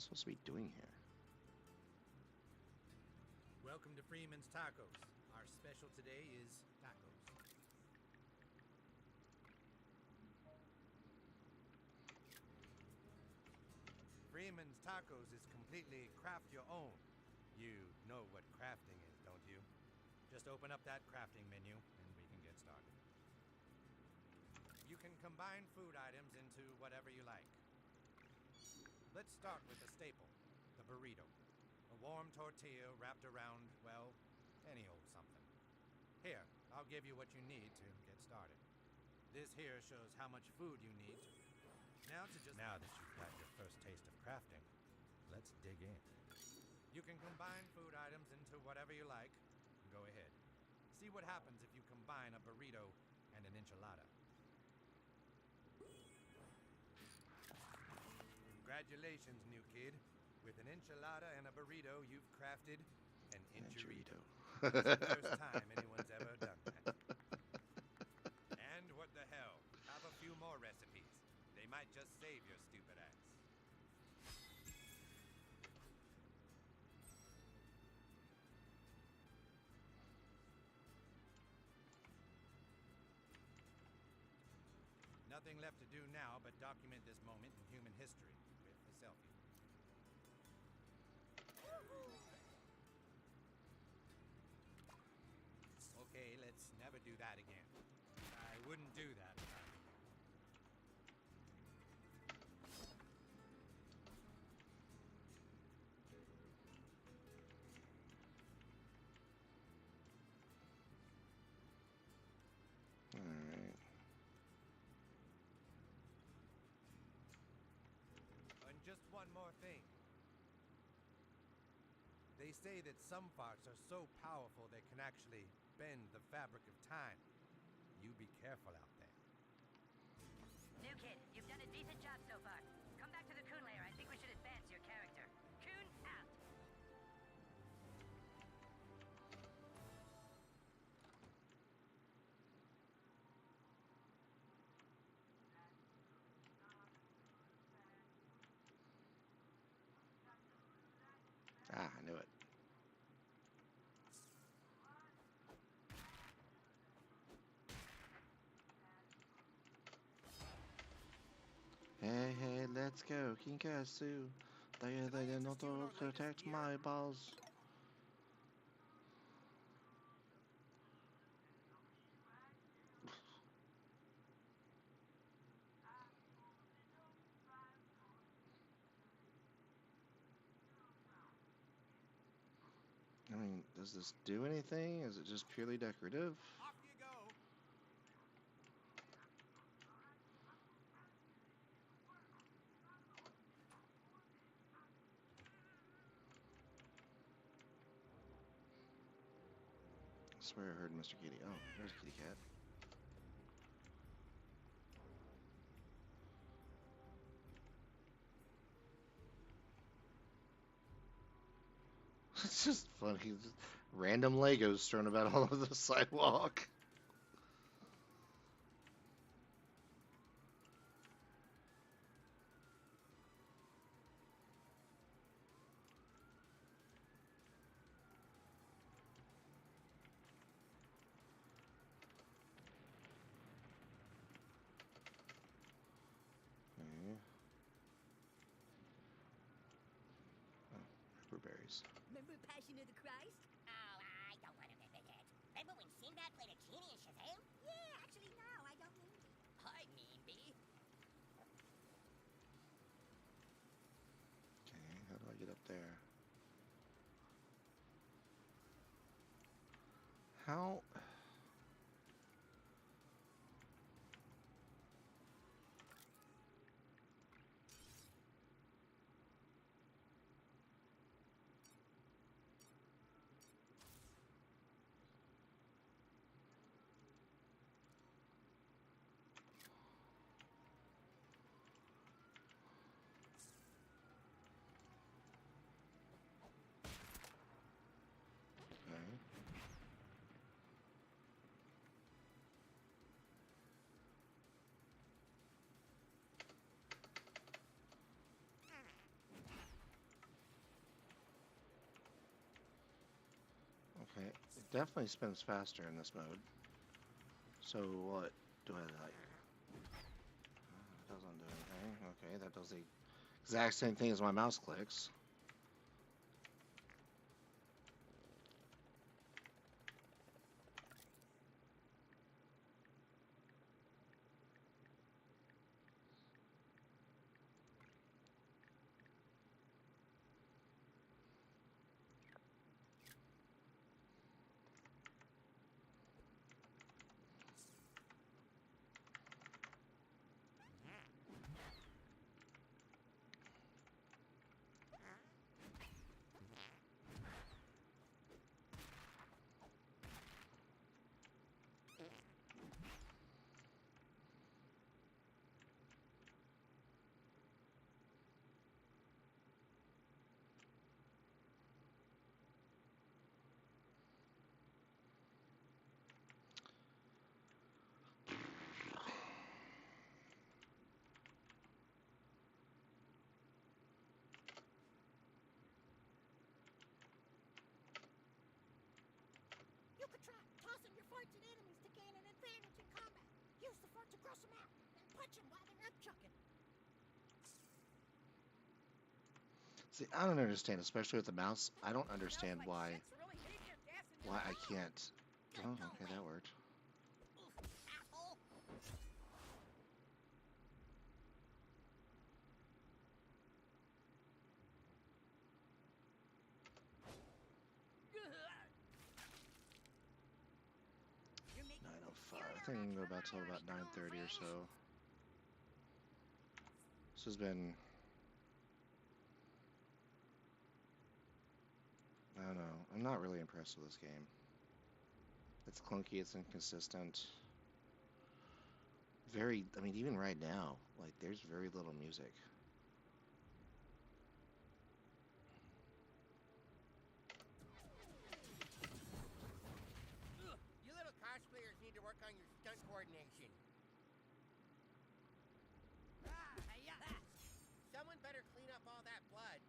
supposed to be doing here? Welcome to Freeman's Tacos. Our special today is tacos. Freeman's Tacos is completely craft your own. You know what crafting is, don't you? Just open up that crafting menu and we can get started. You can combine food items into whatever you like. Let's start with the staple, the burrito. A warm tortilla wrapped around, well, any old something. Here, I'll give you what you need to get started. This here shows how much food you need to... Now that you've got your first taste of crafting, let's dig in. You can combine food items into whatever you like. Go ahead. See what happens if you combine a burrito and an enchilada. Congratulations, new kid. With an enchilada and a burrito, you've crafted an enchilada. That's the first time anyone's ever done that. And what the hell? Have a few more recipes. They might just save your stupid ass. Nothing left to do now but document this moment in human history with a selfie. Okay, let's never do that again. I wouldn't do that if I were you. Alright. And just one more thing. They say that some farts are so powerful they can actually bend the fabric of time. You be careful out there. New kid, you've done a decent job so far. Come back to the Coon lair. I think we should advance your character. Coon out. Ah, I knew it. Hey, hey, let's go. Kinkasu. They not all protect my balls. I mean, does this do anything? Is it just purely decorative? Off you go! I swear I heard Mr. Kitty. Oh, there's Kitty Cat. It's just funny. Just random Legos thrown about all over the sidewalk. Okay. Oh, berries. Remember Passion of the Christ? Oh, I don't want to remember that. Remember when Sinbad played a genie in Shazam? Yeah, actually, no, I don't mean to. I mean me. Okay, how do I get up there? How? Okay. Okay, it definitely spins faster in this mode. So what do I like? That doesn't do anything. Okay, that does the exact same thing as my mouse clicks. You could try tossing your farts at enemies to gain an advantage in combat. Use the fart to gross them out, then punch them while they're up chucking. See, I don't understand, especially with the mouse. I don't understand why I can't. Oh, okay, that worked. Asshole! You're making 9:05. I think I can go back till about 9:30 or so. This has been. I don't know. I'm not really impressed with this game. It's clunky. It's inconsistent. I mean, even right now, like, there's very little music. You little cosplayers need to work on your stunt coordination. Someone better clean up all that blood.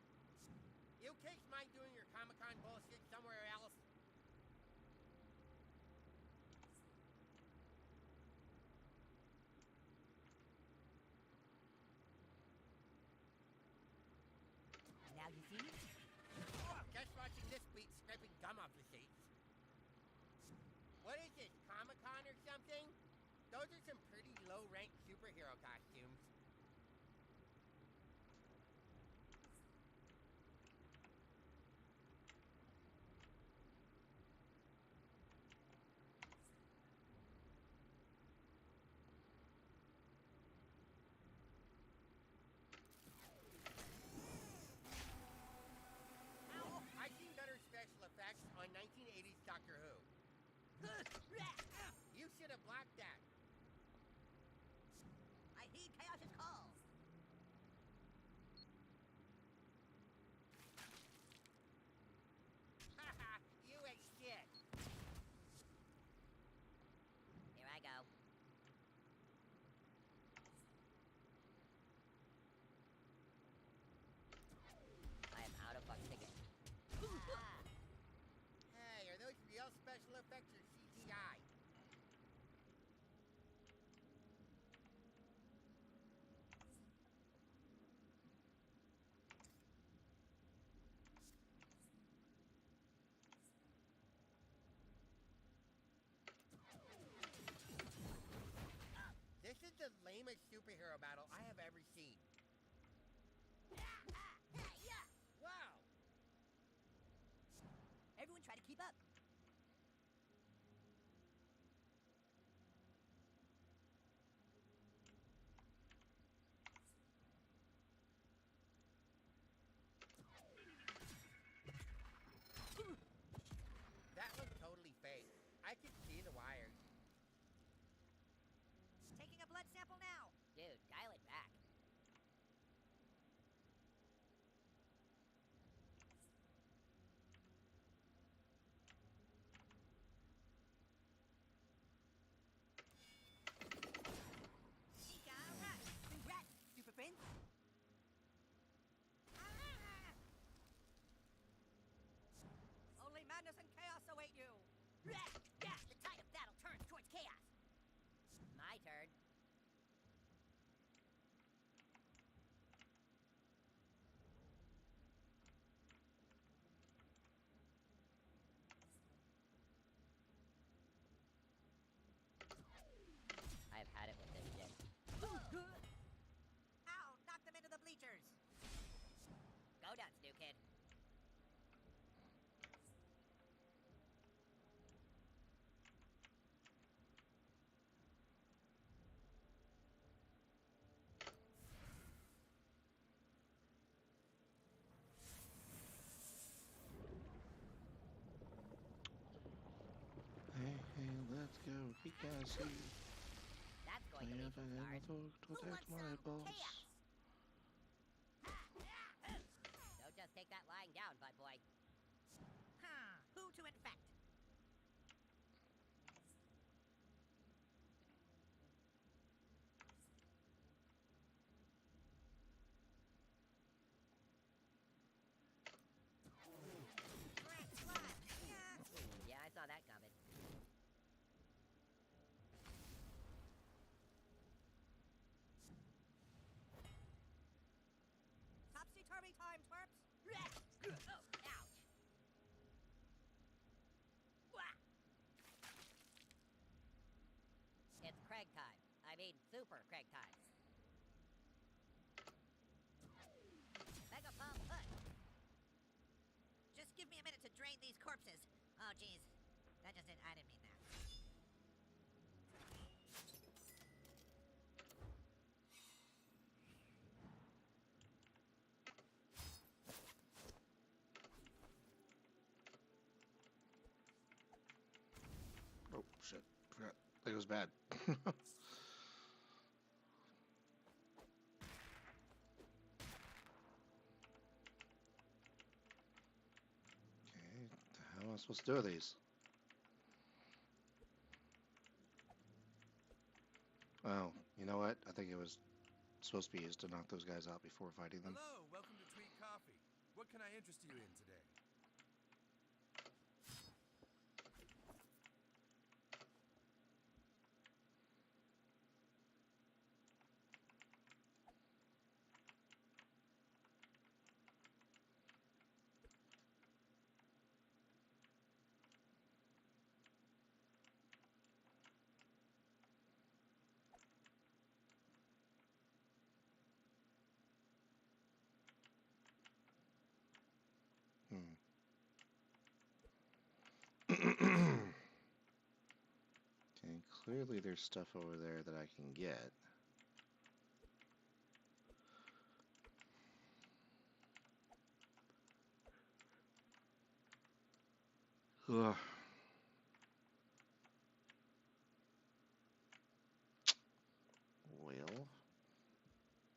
You kids mind doing your Comic-Con bullshit somewhere else. Now you see me? Just watching this beat scraping gum off the seats. What is this, Comic-Con or something? Those are some pretty low-ranked superhero costumes. I've seen better special effects on 1980s Doctor Who. You should have blocked that. I heed Chaos's calls. Haha, you ain't shit. Here I go. I am out of buck ticket. Hey, are those real special effects or CGI? This is the lamest superhero battle I have ever seen. Wow! Everyone try to keep up. That looked totally fake. I could see the wires. Taking a blood sample now. Dude, dial it back. The tide of battle turns towards chaos. My turn. I've had it with this shit. Ow! Knocked him into the bleachers. Go nuts, new kid. Hey, hey, let's go. We can see. That's going to leave some scars. To Who wants my some balls. chaos? Don't just take that lying down, bud boy. Who to infect? Yeah, I saw that coming. Topsy-turvy time, twerps! Oh, ouch! Wah! It's Craig time. I mean, Super Craig time. Mega Pump Hood! Just give me a minute to drain these corpses. Oh, jeez. I didn't mean that. Oh, shit. Forgot. That was bad. Okay, what the hell am I supposed to do with these? Oh, you know what? I think it was supposed to be used to knock those guys out before fighting them. Hello, welcome to Tweet Coffee. What can I interest you in today? Okay, clearly there's stuff over there that I can get. Ugh.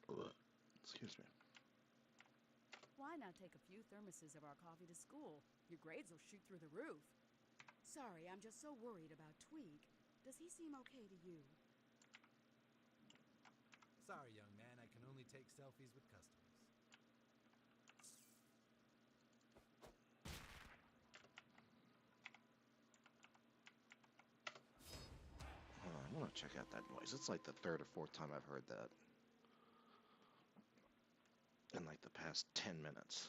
Well, excuse me. Why not take a few thermoses of our coffee to school? Your grades will shoot through the roof. Sorry, I'm just so worried about Tweak. Does he seem okay to you? Sorry, young man, I can only take selfies with customers. Hold on, I want to check out that noise. It's like the third or fourth time I've heard that in like the past 10 minutes.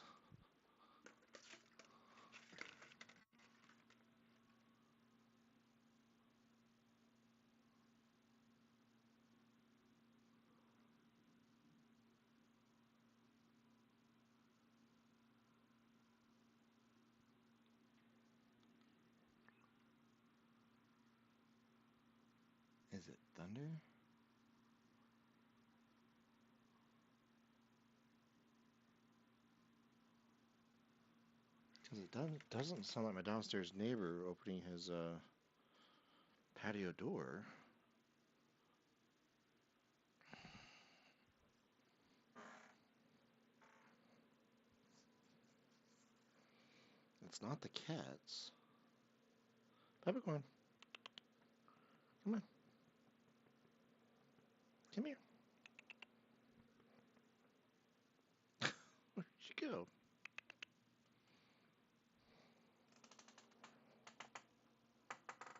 Is it thunder? Because it doesn't sound like my downstairs neighbor opening his patio door. It's not the cats. Peppercorn, come on. Come here. Where'd you go?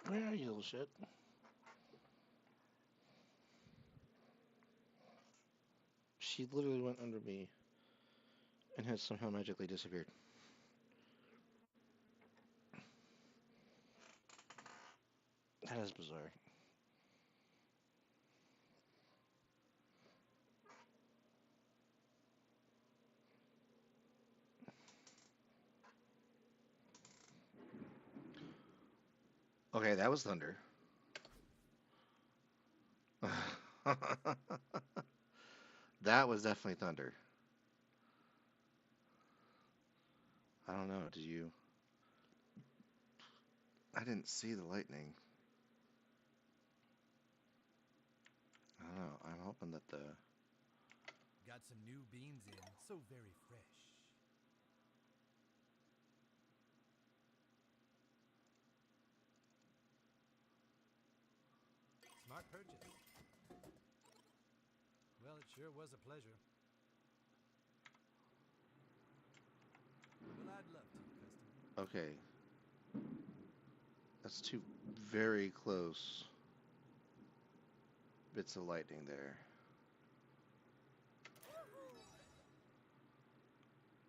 Where are you, little shit? She literally went under me and has somehow magically disappeared. That is bizarre. Okay, that was thunder. That was definitely thunder. I don't know. Did you? I didn't see the lightning. I don't know. I'm hoping that the. Got some new beans in, so very fresh. Smart purchase. Well, it sure was a pleasure. Well, I'd love to, customer. Okay. That's two very close bits of lightning there.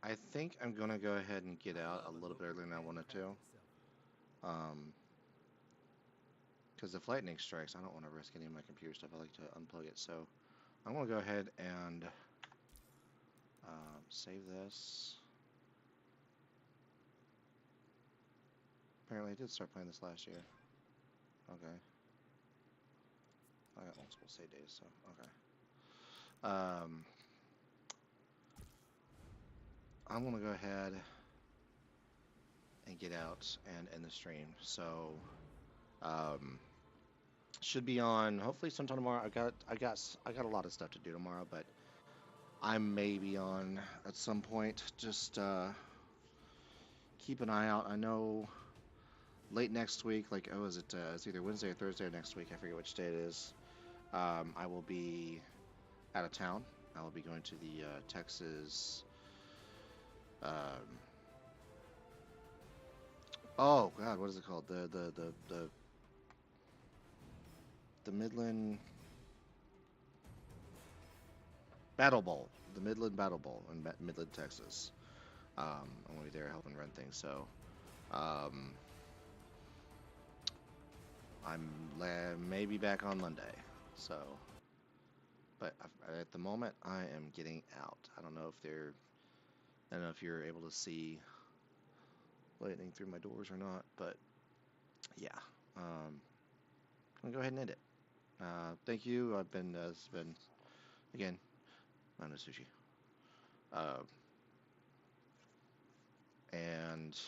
I think I'm gonna go ahead and get out a little bit earlier than I wanted to. Because if lightning strikes, I don't want to risk any of my computer stuff. I like to unplug it. So I'm gonna go ahead and save this. Apparently, I did start playing this last year. Okay. I got old school save days, so okay. I'm gonna go ahead and get out and end the stream. So, should be on hopefully sometime tomorrow. I got a lot of stuff to do tomorrow, but I may be on at some point. Just keep an eye out. I know late next week, like is it? It's either Wednesday or Thursday or next week. I forget which day it is. I will be out of town. I will be going to the Texas. Oh God, what is it called? The Midland Battle Bowl, the Midland Battle Bowl in Midland, Texas. I'm gonna be there helping run things. So, I'm maybe back on Monday. So, but at the moment, I am getting out. I don't know if you're able to see lightning through my doors or not, but yeah, I'm gonna go ahead and end it. Thank you. It's been again, Mano Sushi. And